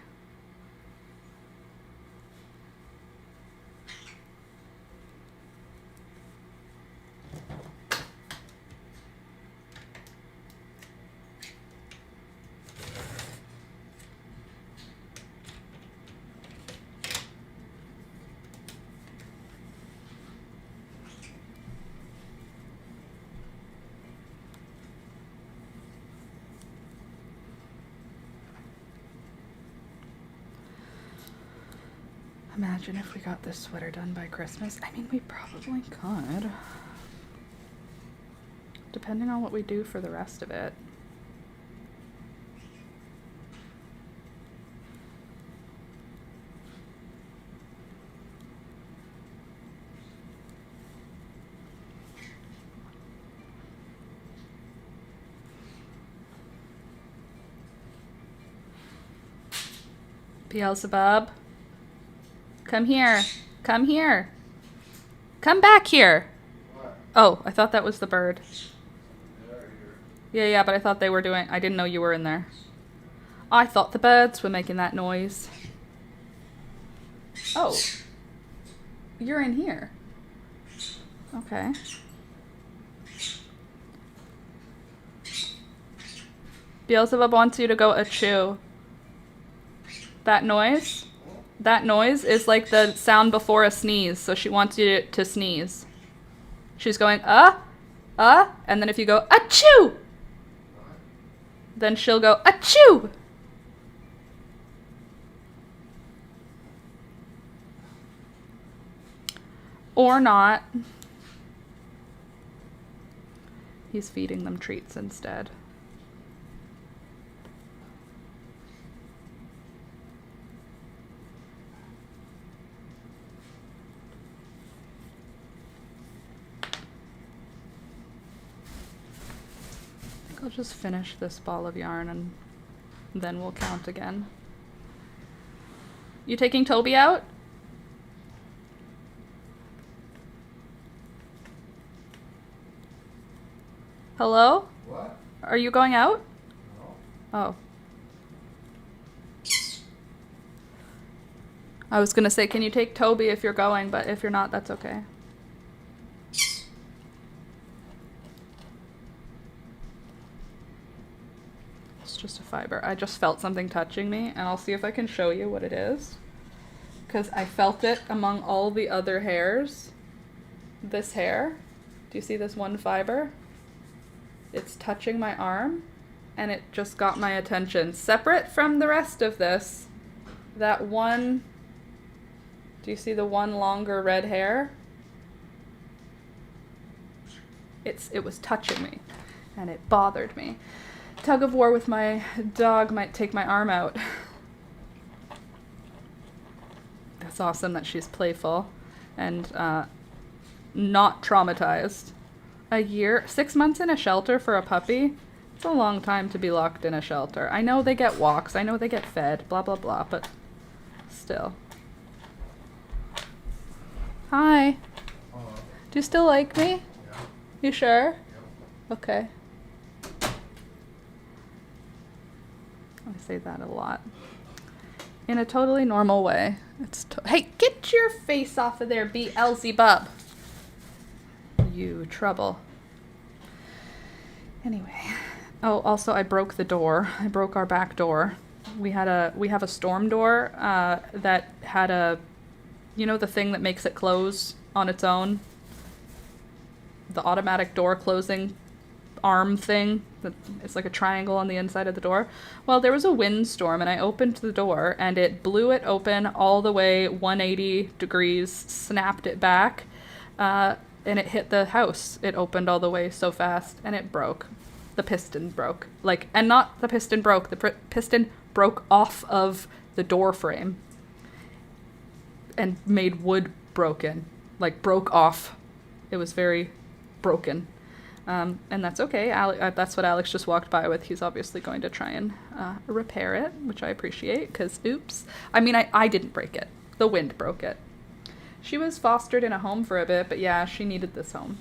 Imagine if we got this sweater done by Christmas. I mean, we probably could. Depending on what we do for the rest of it. Beelzebub. Come here. Come here. Come back here. What? Oh, I thought that was the bird. They're here. Yeah, but I thought they were doing... I didn't know you were in there. I thought the birds were making that noise. Oh. You're in here. Okay. Beelzebub wants you to go achoo. That noise? That noise is like the sound before a sneeze, so she wants you to sneeze. She's going, and then if you go, achoo! Then she'll go, achoo! Or not. He's feeding them treats instead. I'll just finish this ball of yarn and then we'll count again. You taking Toby out? Hello? What? Are you going out? No. Oh. I was gonna say, can you take Toby if you're going, but if you're not, that's okay. It's just a fiber. I just felt something touching me, and I'll see if I can show you what it is. Because I felt it among all the other hairs. This hair. Do you see this one fiber? It's touching my arm, and it just got my attention. Separate from the rest of this, that one... Do you see the one longer red hair? It was touching me, and it bothered me. Tug of war with my dog might take my arm out. That's awesome that she's playful and not traumatized. A year, 6 months in a shelter for a puppy? It's a long time to be locked in a shelter. I know they get walks, I know they get fed, blah blah blah, but still. Hi. Hello. Do you still like me? Yeah. You sure? Yep. Okay. I say that a lot. In a totally normal way. Hey, get your face off of there, Beelzebub. You trouble. Anyway. Oh, also I broke the door. I broke our back door. We have a storm door that had a, you know, the thing that makes it close on its own? The automatic door closing arm thing. It's like a triangle on the inside of the door. Well, there was a windstorm and I opened the door and it blew it open all the way 180 degrees, snapped it back, and it hit the house. It opened all the way so fast and it broke. The piston broke. And not the piston broke, the piston broke off of the door frame and made wood broken. Broke off. It was very broken. And that's okay. That's what Alex just walked by with. He's obviously going to try and repair it, which I appreciate, because oops. I mean, I didn't break it. The wind broke it. She was fostered in a home for a bit, but yeah, she needed this home.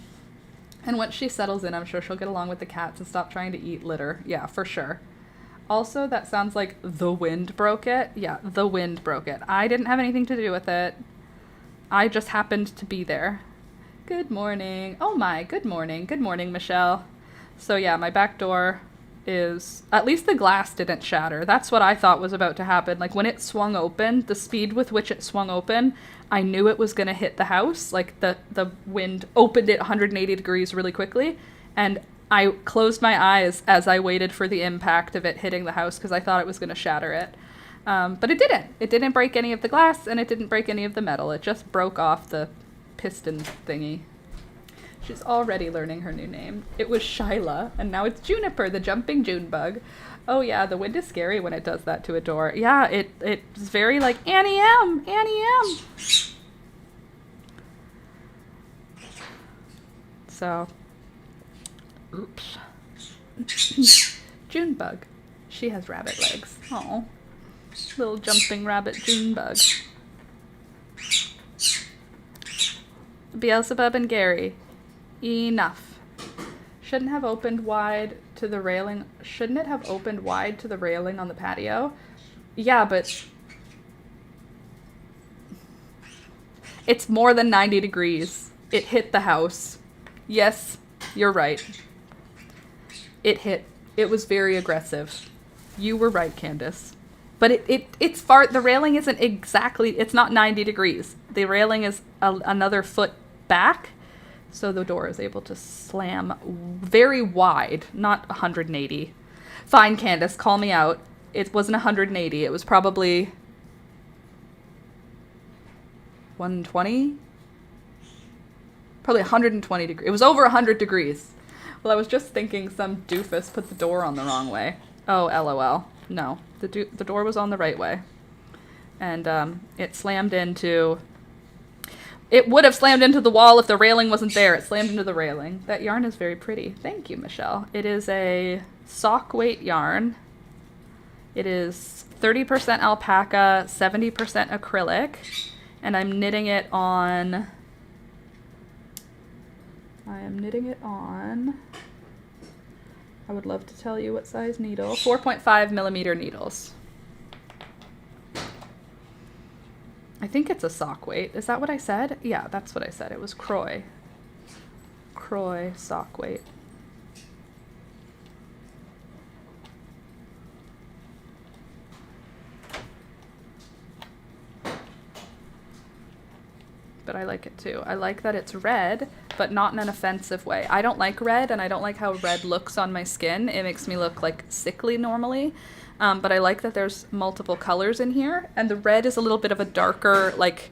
And once she settles in, I'm sure she'll get along with the cats and stop trying to eat litter. Yeah, for sure. Also, that sounds like the wind broke it. Yeah, the wind broke it. I didn't have anything to do with it. I just happened to be there. Good morning. Oh my, good morning. Good morning, Michelle. So yeah, my back door is... At least the glass didn't shatter. That's what I thought was about to happen. When it swung open, the speed with which it swung open, I knew it was going to hit the house. The wind opened it 180 degrees really quickly, and I closed my eyes as I waited for the impact of it hitting the house because I thought it was going to shatter it. But it didn't. It didn't break any of the glass, and it didn't break any of the metal. It just broke off the piston thingy. She's already learning her new name. It was Shyla, and now it's Juniper, the jumping June bug. Oh yeah, the wind is scary when it does that to a door. Yeah, it's very like, Annie M! Annie M! So, oops. June bug. She has rabbit legs. Oh. Little jumping rabbit June bug. Beelzebub and Gary. Enough. Shouldn't have opened wide to the railing. Shouldn't it have opened wide to the railing on the patio? Yeah, but it's more than 90 degrees. It hit the house. Yes, you're right. It hit. It was very aggressive. You were right, Candace. But it's far, the railing isn't exactly, it's not 90 degrees. The railing is another foot back, so the door is able to slam very wide, not 180. Fine, Candace, call me out. It wasn't 180, it was probably 120? Probably 120 degrees. It was over 100 degrees. Well, I was just thinking some doofus put the door on the wrong way. Oh, LOL. No, the door was on the right way. And it slammed into... It would have slammed into the wall if the railing wasn't there. It slammed into the railing. That yarn is very pretty. Thank you, Michelle. It is a sock weight yarn. It is 30% alpaca, 70% acrylic. And I'm knitting it on... I would love to tell you what size needle. 4.5 millimeter needles. I think it's a sock weight. Is that what I said? Yeah, that's what I said. It was Croy. Croy sock weight. But I like it too. I like that it's red, but not in an offensive way. I don't like red, and I don't like how red looks on my skin. It makes me look like sickly normally. But I like that there's multiple colors in here, and the red is a little bit of a darker, like,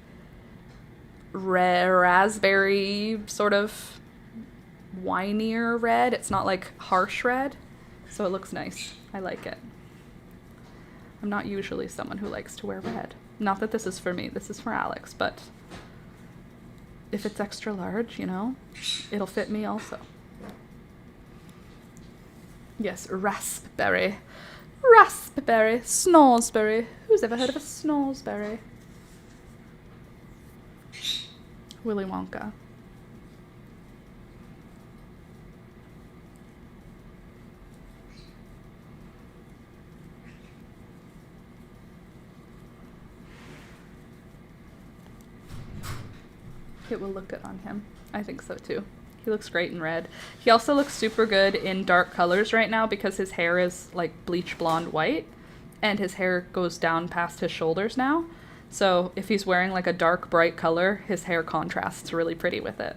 raspberry sort of winier red. It's not like harsh red, so it looks nice. I like it. I'm not usually someone who likes to wear red. Not that this is for me, this is for Alex, but if it's extra large, you know, it'll fit me also. Yes, raspberry. Raspberry. Snoresberry. Who's ever heard of a snoresberry? Willy Wonka. It will look good on him. I think so too. He looks great in red. He also looks super good in dark colors right now because his hair is like bleach blonde white and his hair goes down past his shoulders now. So if he's wearing like a dark bright color, his hair contrasts really pretty with it.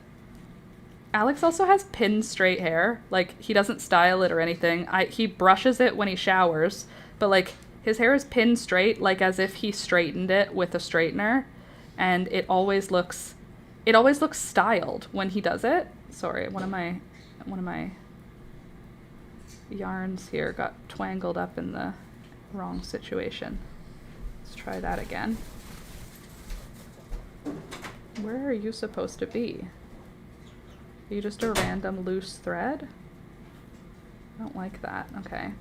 Alex also has pin straight hair. Like, he doesn't style it or anything. He brushes it when he showers, but like his hair is pin straight, like as if he straightened it with a straightener, and it always looks styled when he does it. Sorry, one of my yarns here got twangled up in the wrong situation. Let's try that again. Where are you supposed to be? Are you just a random loose thread? I don't like that. Okay.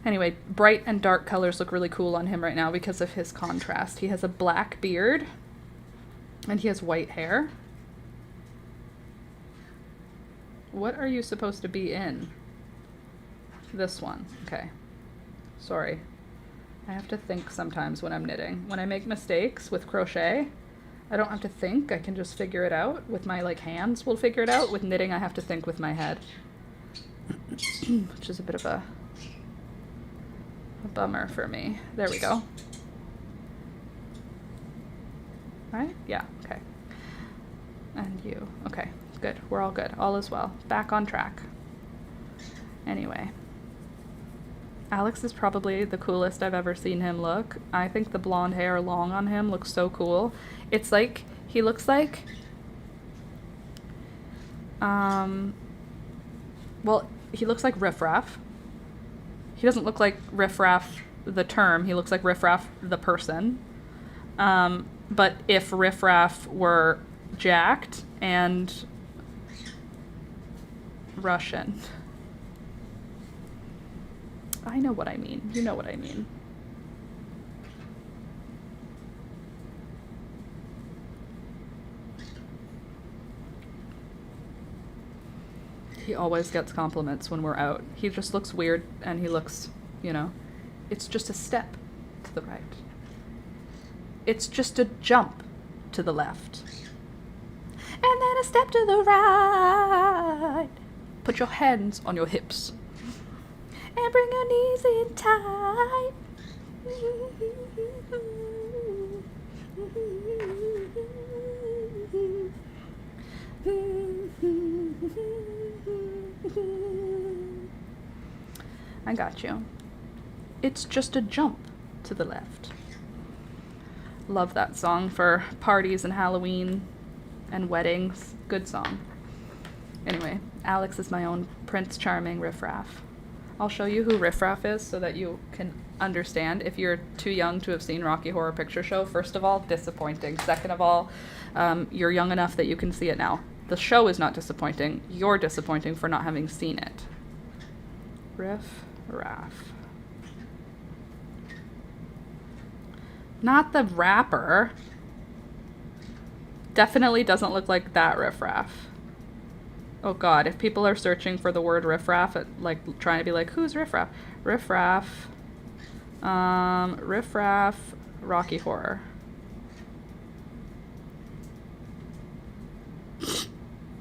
Anyway, bright and dark colors look really cool on him right now because of his contrast. He has a black beard and he has white hair. What are you supposed to be in? This one. Okay. Sorry. I have to think sometimes when I'm knitting. When I make mistakes with crochet, I don't have to think. I can just figure it out. With my hands will figure it out. With knitting, I have to think with my head. Which is a bit of a bummer for me. There we go. Right? Yeah, okay. And you. Okay, good. We're all good. All is well. Back on track. Anyway. Alex is probably the coolest I've ever seen him look. I think the blonde hair long on him looks so cool. It's like, he looks like, well, he looks like Riff Raff. He doesn't look like Riff Raff the term, he looks like Riff Raff the person. But if Riff Raff were jacked and Russian. I know what I mean. You know what I mean. He always gets compliments when we're out. He just looks weird and he looks, it's just a step to the right. It's just a jump to the left. And then a step to the right. Put your hands on your hips. And bring your knees in tight. I got you. It's just a jump to the left. Love that song for parties and Halloween and weddings. Good song. Anyway, Alex is my own Prince Charming riffraff. I'll show you who riffraff is so that you can understand. If you're too young to have seen Rocky Horror Picture Show, first of all, disappointing. Second of all, you're young enough that you can see it now. The show is not disappointing. You're disappointing for not having seen it. Riff-raff. Not the rapper. Definitely doesn't look like that riffraff. Oh god, if people are searching for the word riffraff, like trying to be like, who's riffraff? Riffraff. Riffraff Rocky Horror.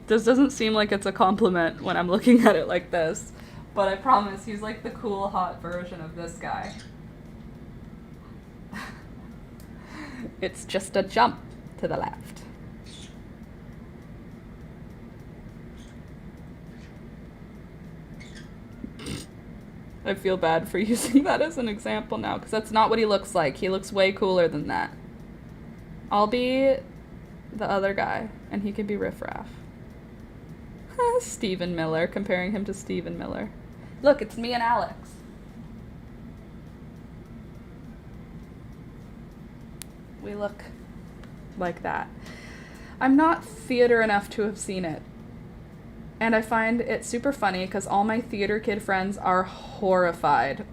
This doesn't seem like it's a compliment when I'm looking at it like this, but I promise he's like the cool, hot version of this guy. It's just a jump to the left. I feel bad for using that as an example now, because that's not what he looks like. He looks way cooler than that. I'll be the other guy, and he can be riffraff. Stephen Miller, comparing him to Stephen Miller. Look, it's me and Alex. We look like that. I'm not theater enough to have seen it. And I find it super funny because all my theater kid friends are horrified.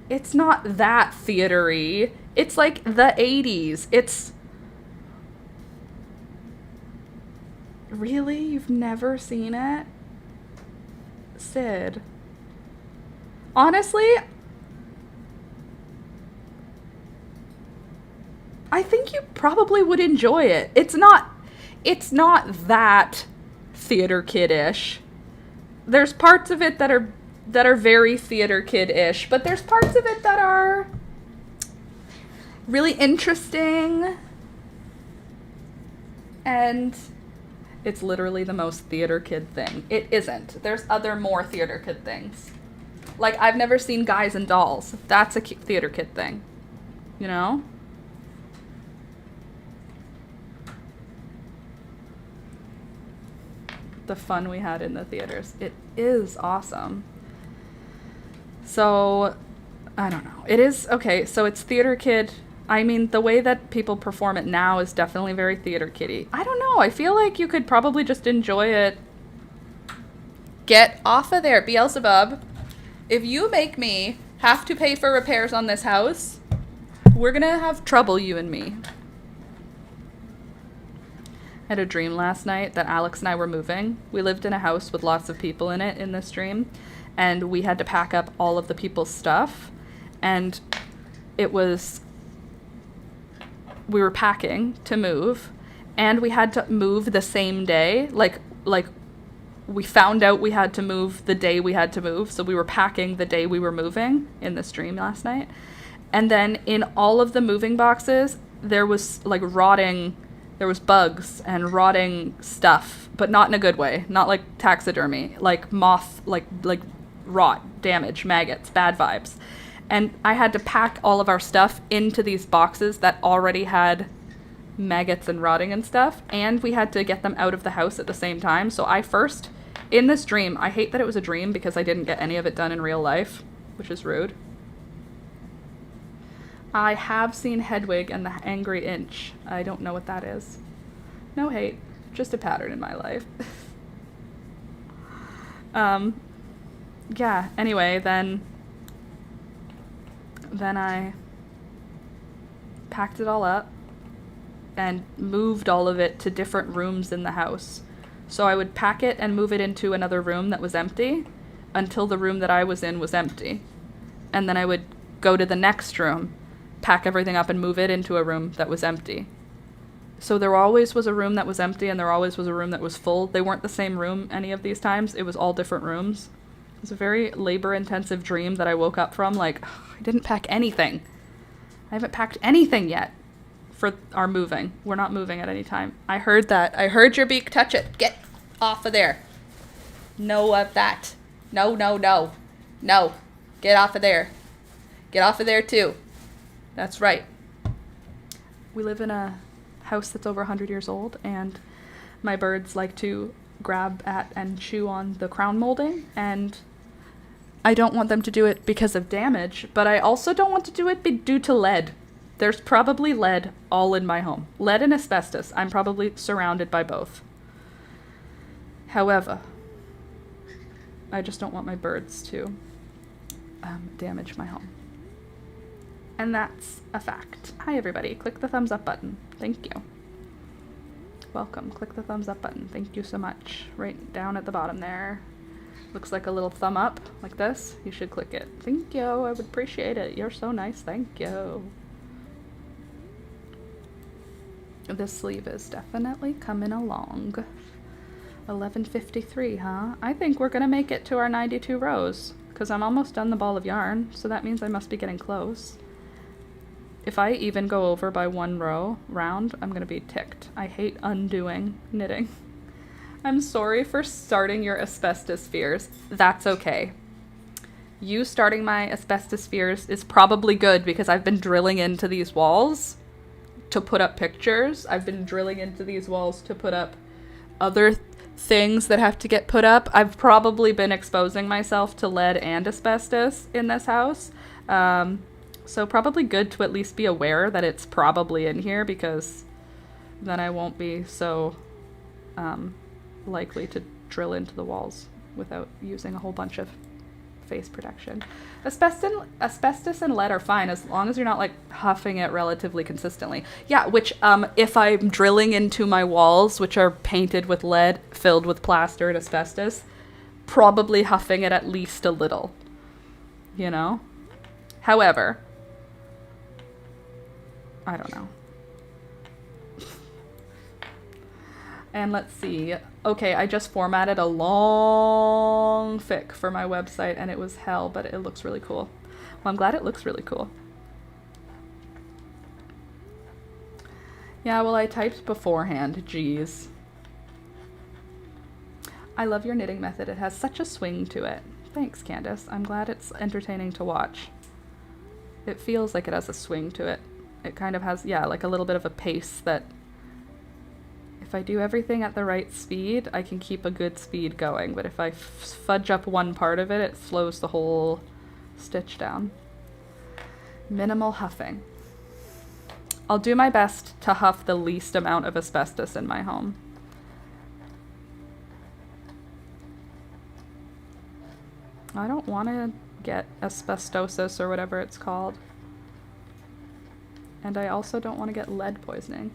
It's not that theater-y. It's like the 80s. It's... Really? You've never seen it? Sid. Honestly, I think you probably would enjoy it. It's not that theater kid-ish. There's parts of it that are very theater kid-ish, but there's parts of it that are really interesting. And it's literally the most theater kid thing. It isn't. There's other more theater kid things. Like, I've never seen Guys and Dolls. That's a theater kid thing. You know? The fun we had in the theaters. It is awesome. So, I don't know. It is, okay, so it's theater kid. I mean, the way that people perform it now is definitely very theater kiddie. I don't know. I feel like you could probably just enjoy it. Get off of there, Beelzebub. If you make me have to pay for repairs on this house, we're gonna have trouble, you and me. I had a dream last night that Alex and I were moving. We lived in a house with lots of people in it in this dream, and we had to pack up all of the people's stuff, and we were packing to move, and we had to move the same day. Like we found out we had to move the day we had to move, so we were packing the day we were moving in this dream last night. And then in all of the moving boxes, there was bugs and rotting stuff, but not in a good way. Not like taxidermy, like moth, like rot, damage, maggots, bad vibes. And I had to pack all of our stuff into these boxes that already had maggots and rotting and stuff, and we had to get them out of the house at the same time. So in this dream, I hate that it was a dream because I didn't get any of it done in real life, which is rude. I have seen Hedwig and the Angry Inch. I don't know what that is. No hate, just a pattern in my life. Yeah, anyway, then I packed it all up and moved all of it to different rooms in the house. So I would pack it and move it into another room that was empty until the room that I was in was empty. And then I would go to the next room, pack everything up and move it into a room that was empty. So there always was a room that was empty and there always was a room that was full. They weren't the same room any of these times. It was all different rooms. It was a very labor-intensive dream that I woke up from, like, I didn't pack anything. I haven't packed anything yet for our moving. We're not moving at any time. I heard that. I heard your beak. Touch it. Get off of there. No of that. No, no, no. No. Get off of there. Get off of there, too. That's right. We live in a house that's over 100 years old, and my birds like to grab at and chew on the crown molding, and I don't want them to do it because of damage, but I also don't want to do it due to lead. There's probably lead all in my home. Lead and asbestos. I'm probably surrounded by both. However, I just don't want my birds to damage my home. And that's a fact. Hi, everybody. Click the thumbs up button. Thank you. Welcome. Click the thumbs up button. Thank you so much. Right down at the bottom there. Looks like a little thumb up, like this. You should click it. Thank you. I would appreciate it. You're so nice. Thank you. This sleeve is definitely coming along. 11:53, huh? I think we're going to make it to our 92 rows, because I'm almost done the ball of yarn, so that means I must be getting close. If I even go over by one row round, I'm going to be ticked. I hate undoing knitting. I'm sorry for starting your asbestos fears. That's okay. You starting my asbestos fears is probably good because I've been drilling into these walls to put up pictures. I've been drilling into these walls to put up other things that have to get put up. I've probably been exposing myself to lead and asbestos in this house. So probably good to at least be aware that it's probably in here, because then I won't be so likely to drill into the walls without using a whole bunch of face protection. Asbestos and lead are fine as long as you're not like huffing it relatively consistently. Yeah, which if I'm drilling into my walls, which are painted with lead, filled with plaster and asbestos, probably huffing it at least a little, you know? However, I don't know. And let's see. Okay, I just formatted a long fic for my website and it was hell, but it looks really cool. Well, I'm glad it looks really cool. Yeah, well, I typed beforehand. Jeez. I love your knitting method. It has such a swing to it. Thanks, Candace. I'm glad it's entertaining to watch. It feels like it has a swing to it. It kind of has, yeah, like a little bit of a pace that if I do everything at the right speed, I can keep a good speed going. But if I fudge up one part of it, it slows the whole stitch down. Minimal huffing. I'll do my best to huff the least amount of asbestos in my home. I don't want to get asbestosis or whatever it's called. And I also don't want to get lead poisoning.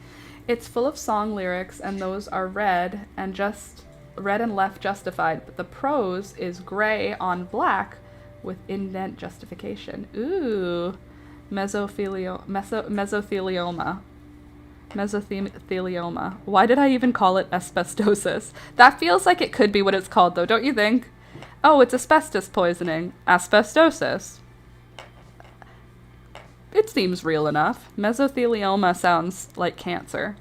It's full of song lyrics, and those are red and left justified, but the prose is gray on black with indent justification. Ooh, mesothelioma. Mesothelioma. Why did I even call it asbestosis? That feels like it could be what it's called, though, don't you think? Oh, it's asbestos poisoning. Asbestosis. It seems real enough. Mesothelioma sounds like cancer.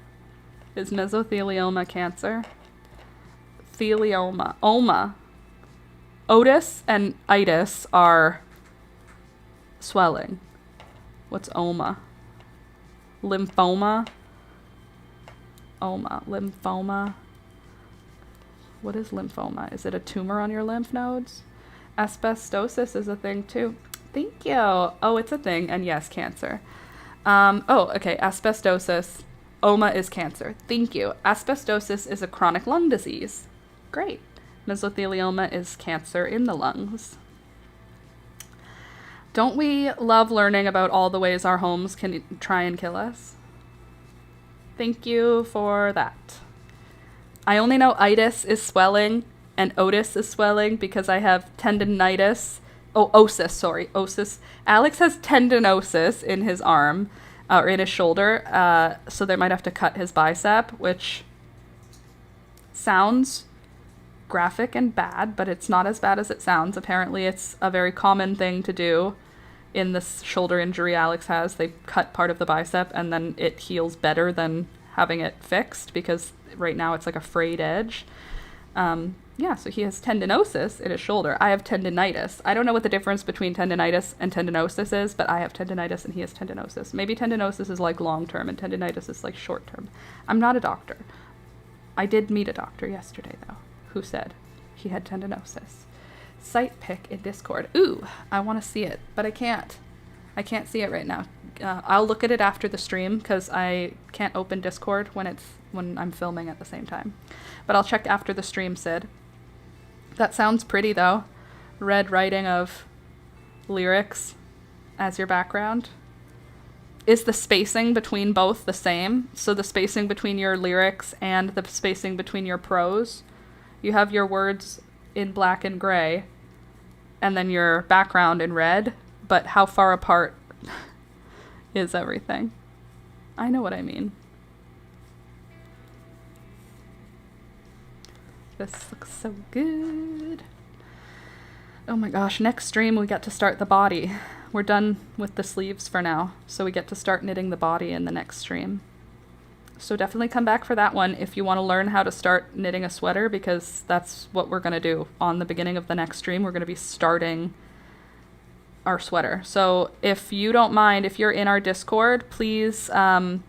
Is mesothelioma cancer? Thelioma. Oma. Otis and itis are swelling. What's oma? Lymphoma? Oma. Lymphoma. What is lymphoma? Is it a tumor on your lymph nodes? Asbestosis is a thing too. Thank you. Oh, it's a thing. And yes, cancer. Oh, okay. Asbestosis. Oma is cancer. Thank you. Asbestosis is a chronic lung disease. Great. Mesothelioma is cancer in the lungs. Don't we love learning about all the ways our homes can try and kill us? Thank you for that. I only know itis is swelling and otis is swelling because I have tendinitis. Oh, osis, sorry. Osis. Alex has tendinosis in his arm, or in his shoulder, so they might have to cut his bicep, which sounds graphic and bad, but it's not as bad as it sounds. Apparently it's a very common thing to do in this shoulder injury Alex has. They cut part of the bicep and then it heals better than having it fixed because right now it's like a frayed edge. Yeah, so he has tendinosis in his shoulder. I have tendinitis. I don't know what the difference between tendinitis and tendinosis is, but I have tendinitis and he has tendinosis. Maybe tendinosis is like long-term and tendinitis is like short-term. I'm not a doctor. I did meet a doctor yesterday, though, who said he had tendinosis. Site pic in Discord. Ooh, I want to see it, but I can't. I can't see it right now. I'll look at it after the stream because I can't open Discord when I'm filming at the same time. But I'll check after the stream, Sid. That sounds pretty, though. Red writing of lyrics as your background. Is the spacing between both the same? So the spacing between your lyrics and the spacing between your prose? You have your words in black and gray, and then your background in red, but how far apart is everything? I know what I mean. This looks so good. Oh my gosh, next stream we get to start the body. We're done with the sleeves for now, so we get to start knitting the body in the next stream. So definitely come back for that one if you want to learn how to start knitting a sweater, because that's what we're going to do. On the beginning of the next stream, we're going to be starting our sweater. So if you don't mind, if you're in our Discord, please, I'll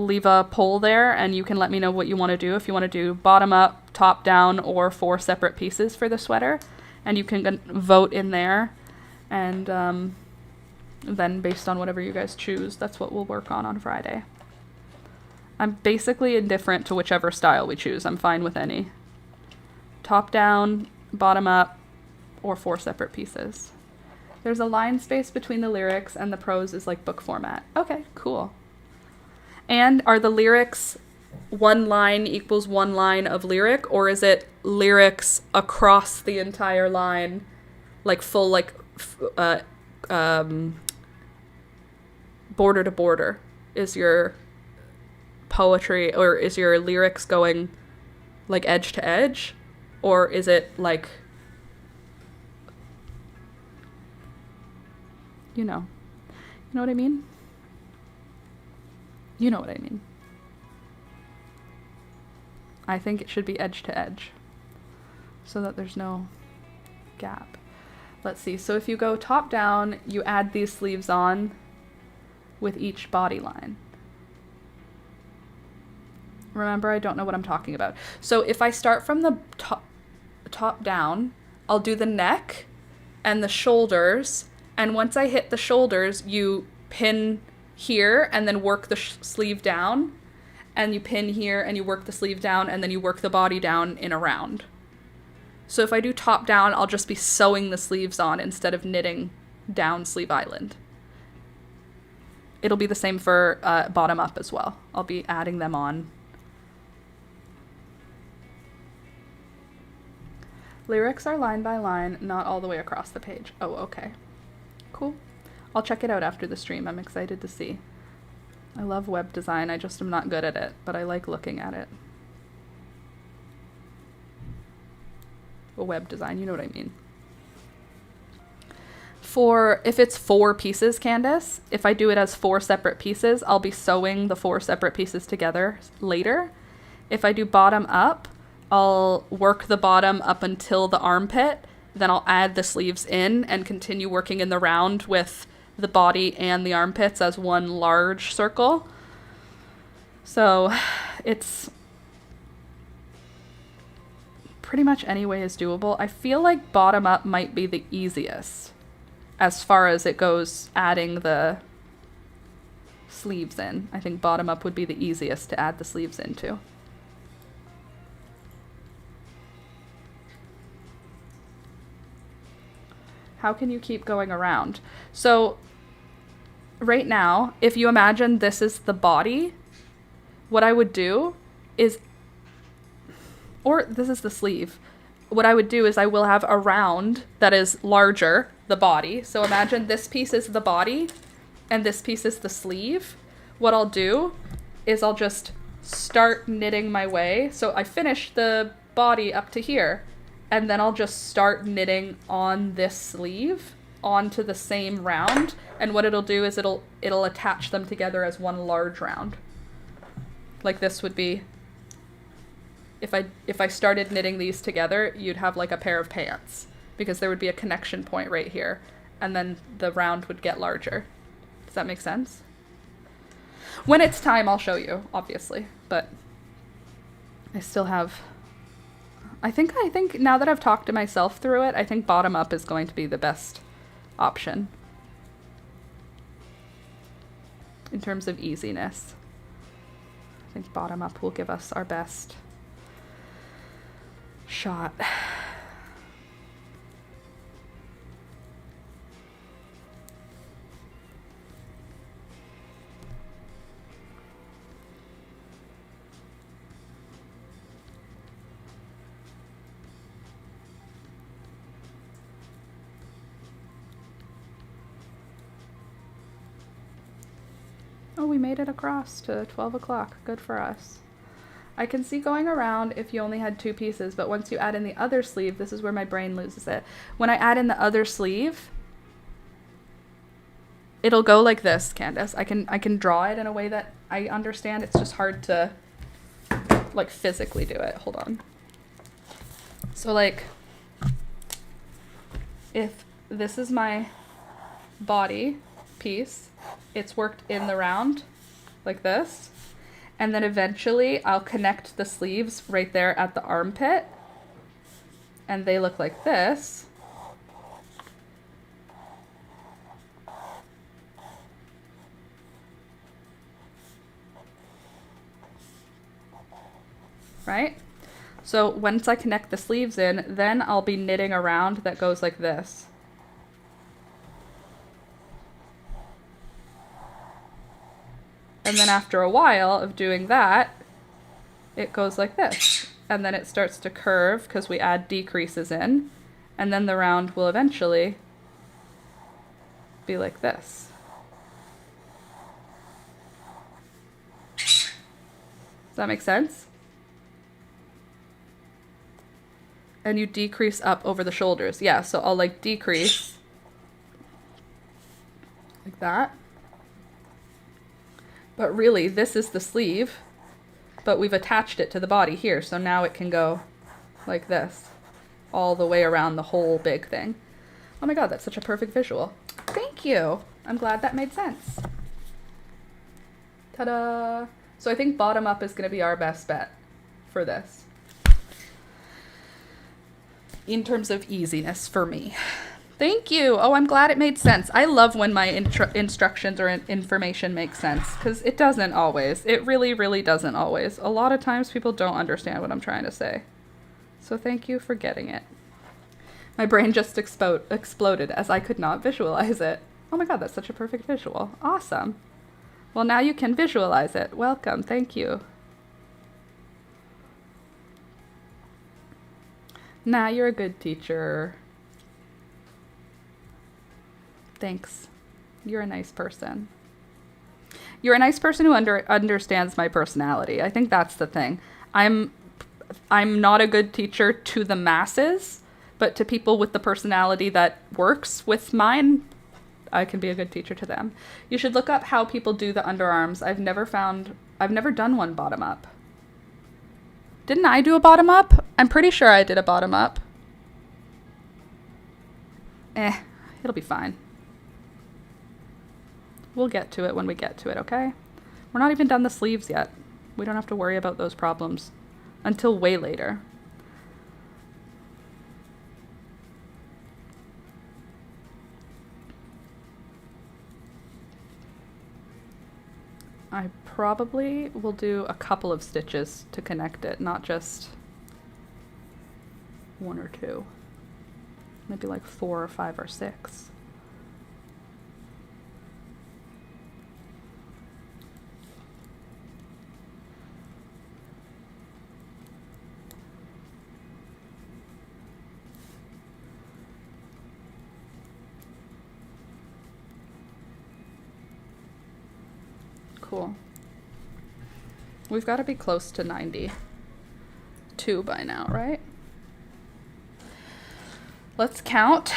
leave a poll there and you can let me know what you want to do. If you want to do bottom up, top down, or 4 separate pieces for the sweater, and you can vote in there. And then based on whatever you guys choose, that's what we'll work on Friday. I'm basically indifferent to whichever style we choose. I'm fine with any. Top down, bottom up, or 4 separate pieces. There's a line space between the lyrics and the prose is like book format. Okay, cool. And are the lyrics 1 line equals 1 line of lyric, or is it lyrics across the entire line, like full, like border to border? Is your poetry, or is your lyrics going like edge to edge, or is it like, you know what I mean? You know what I mean. I think it should be edge to edge so that there's no gap. Let's see. So if you go top down, you add these sleeves on with each body line. Remember, I don't know what I'm talking about. So if I start from the top down, I'll do the neck and the shoulders. And once I hit the shoulders, you pin here and then work the sleeve down. And you pin here and you work the sleeve down, and then you work the body down in a round. So if I do top down, I'll just be sewing the sleeves on instead of knitting down sleeve island. It'll be the same for bottom up as well. I'll be adding them on. Lyrics are line by line, not all the way across the page. Oh, okay. Cool. I'll check it out after the stream. I'm excited to see. I love web design. I just am not good at it, but I like looking at it. Well, web design, you know what I mean. If it's 4 pieces, Candace, if I do it as 4 separate pieces, I'll be sewing the 4 separate pieces together later. If I do bottom up, I'll work the bottom up until the armpit, then I'll add the sleeves in and continue working in the round with the body and the armpits as one large circle. So it's pretty much any way is doable. I feel like bottom up might be the easiest as far as it goes adding the sleeves in. I think bottom up would be the easiest to add the sleeves into. How can you keep going around? So right now, if you imagine this is the body, what I would do is or this is the sleeve. What I would do is I will have a round that is larger, the body. So imagine this piece is the body and this piece is the sleeve. What I'll do is I'll just start knitting my way. So I finish the body up to here, and then I'll just start knitting on this sleeve onto the same round. And what it'll do is it'll attach them together as one large round. Like this would be, if I started knitting these together, you'd have like a pair of pants, because there would be a connection point right here, and then the round would get larger. Does that make sense? When it's time, I'll show you, obviously, but I still have, I think now that I've talked to myself through it, I think bottom up is going to be the best option in terms of easiness. I think bottom up will give us our best shot. Oh, we made it across to 12 o'clock. Good for us. I can see going around if you only had 2 pieces, but once you add in the other sleeve, this is where my brain loses it. When I add in the other sleeve, it'll go like this, Candace. I can draw it in a way that I understand. It's just hard to like physically do it. Hold on. So like, if this is my body piece, it's worked in the round like this. And then eventually I'll connect the sleeves right there at the armpit. And they look like this. Right? So once I connect the sleeves in, then I'll be knitting a round that goes like this. And then after a while of doing that, it goes like this. And then it starts to curve because we add decreases in. And then the round will eventually be like this. Does that make sense? And you decrease up over the shoulders. Yeah, so I'll like decrease like that. But really, this is the sleeve, but we've attached it to the body here. So now it can go like this, all the way around the whole big thing. Oh my God, that's such a perfect visual. Thank you. I'm glad that made sense. Ta-da. So I think bottom up is going to be our best bet for this, in terms of easiness for me. Thank you. Oh, I'm glad it made sense. I love when my instructions or information makes sense, because it doesn't always. It really, really doesn't always. A lot of times people don't understand what I'm trying to say. So thank you for getting it. My brain just exploded as I could not visualize it. Oh my God, that's such a perfect visual. Awesome. Well, now you can visualize it. Welcome. Thank you. Nah, you're a good teacher. Thanks. You're a nice person. You're a nice person who understands my personality. I think that's the thing. I'm not a good teacher to the masses, but to people with the personality that works with mine, I can be a good teacher to them. You should look up how people do the underarms. I've never done one bottom up. Didn't I do a bottom up? I'm pretty sure I did a bottom up. It'll be fine. We'll get to it when we get to it, okay? We're not even done the sleeves yet. We don't have to worry about those problems until way later. I probably will do a couple of stitches to connect it, not just 1 or 2. Maybe like 4 or 5 or 6. Cool. We've got to be close to 92 by now, right? Let's count,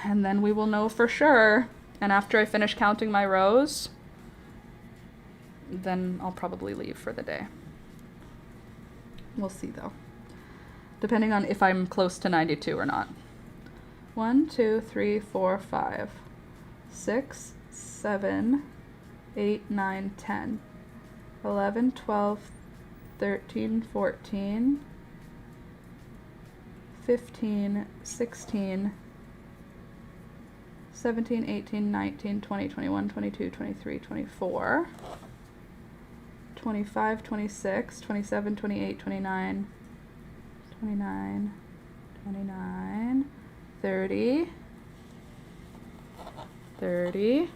and then we will know for sure. And after I finish counting my rows, then I'll probably leave for the day. We'll see though, depending on if I'm close to 92 or not. 1, 2, 3, 4, 5, 6, 7, 8, 9, 10, 11, 12, 13, 14, 15, 16, 17, 18, 19, 20, 21, 22, 23, 24, 25, 26, 27, 28, 29, 29, 29, 30, 30,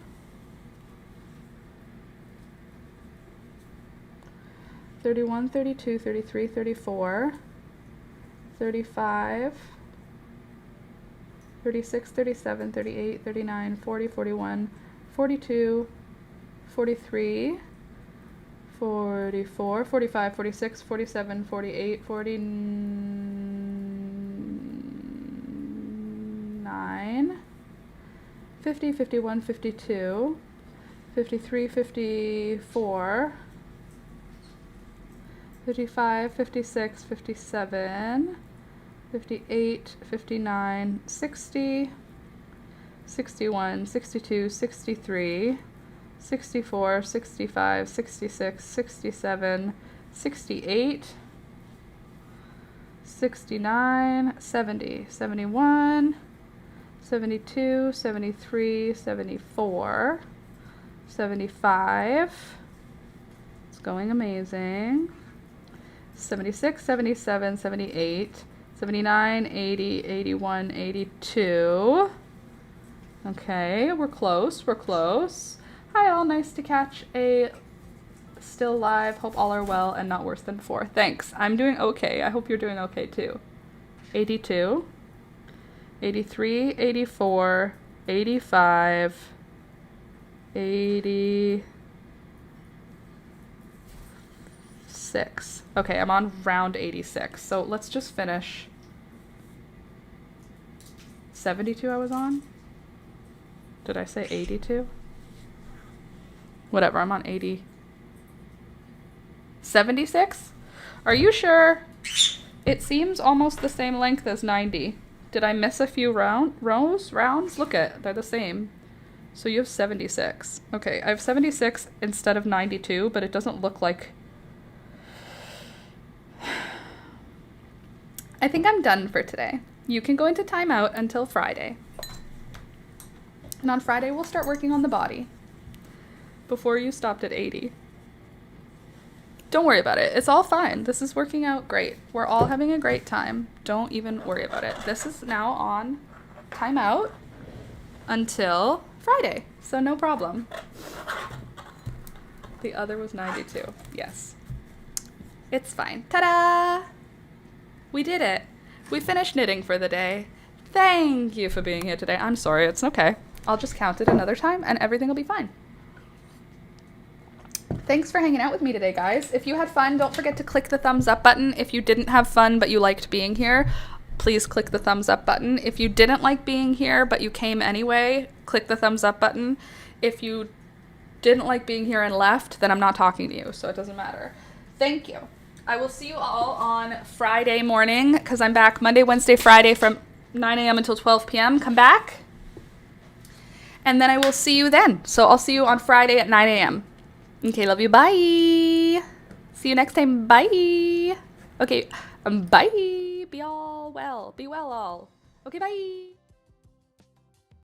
31, 32, 33, 34, 35, 36, 37, 38, 39, 40, 41, 42, 43, 44, 45, 46, 47, 48, 49, 50, 51, 52, 53, 54, 55, 56, 57, 58, 59, 60, 61, 62, 63, 64, 65, 66, 67, 68, 69, 70, 71, 72, 73, 74, 75. It's going amazing. 76, 77, 78, 79, 80, 81, 82. Okay, we're close, we're close. Hi all, nice to catch a still live. Hope all are well and not worse than before. Thanks, I'm doing okay. I hope you're doing okay too. 82, 83, 84, 85, 86. Okay, I'm on round 86. So let's just finish. 72 I was on? Did I say 82? Whatever, I'm on 80. 76? Are you sure? It seems almost the same length as 90. Did I miss a few rounds? Look at, they're the same. So you have 76. Okay, I have 76 instead of 92, but it doesn't look like... I think I'm done for today. You can go into timeout until Friday. And on Friday, we'll start working on the body. Before you stopped at 80. Don't worry about it. It's all fine. This is working out great. We're all having a great time. Don't even worry about it. This is now on timeout until Friday. So no problem. The other was 92. Yes. It's fine. Ta-da! We did it. We finished knitting for the day. Thank you for being here today. I'm sorry. It's okay. I'll just count it another time and everything will be fine. Thanks for hanging out with me today, guys. If you had fun, don't forget to click the thumbs up button. If you didn't have fun but you liked being here, please click the thumbs up button. If you didn't like being here but you came anyway, click the thumbs up button. If you didn't like being here and left, then I'm not talking to you, so it doesn't matter. Thank you. I will see you all on Friday morning because I'm back Monday, Wednesday, Friday from 9 a.m. until 12 p.m. Come back. And then I will see you then. So I'll see you on Friday at 9 a.m. Okay, love you. Bye. See you next time. Bye. Okay, bye. Be all well. Be well all. Okay, bye.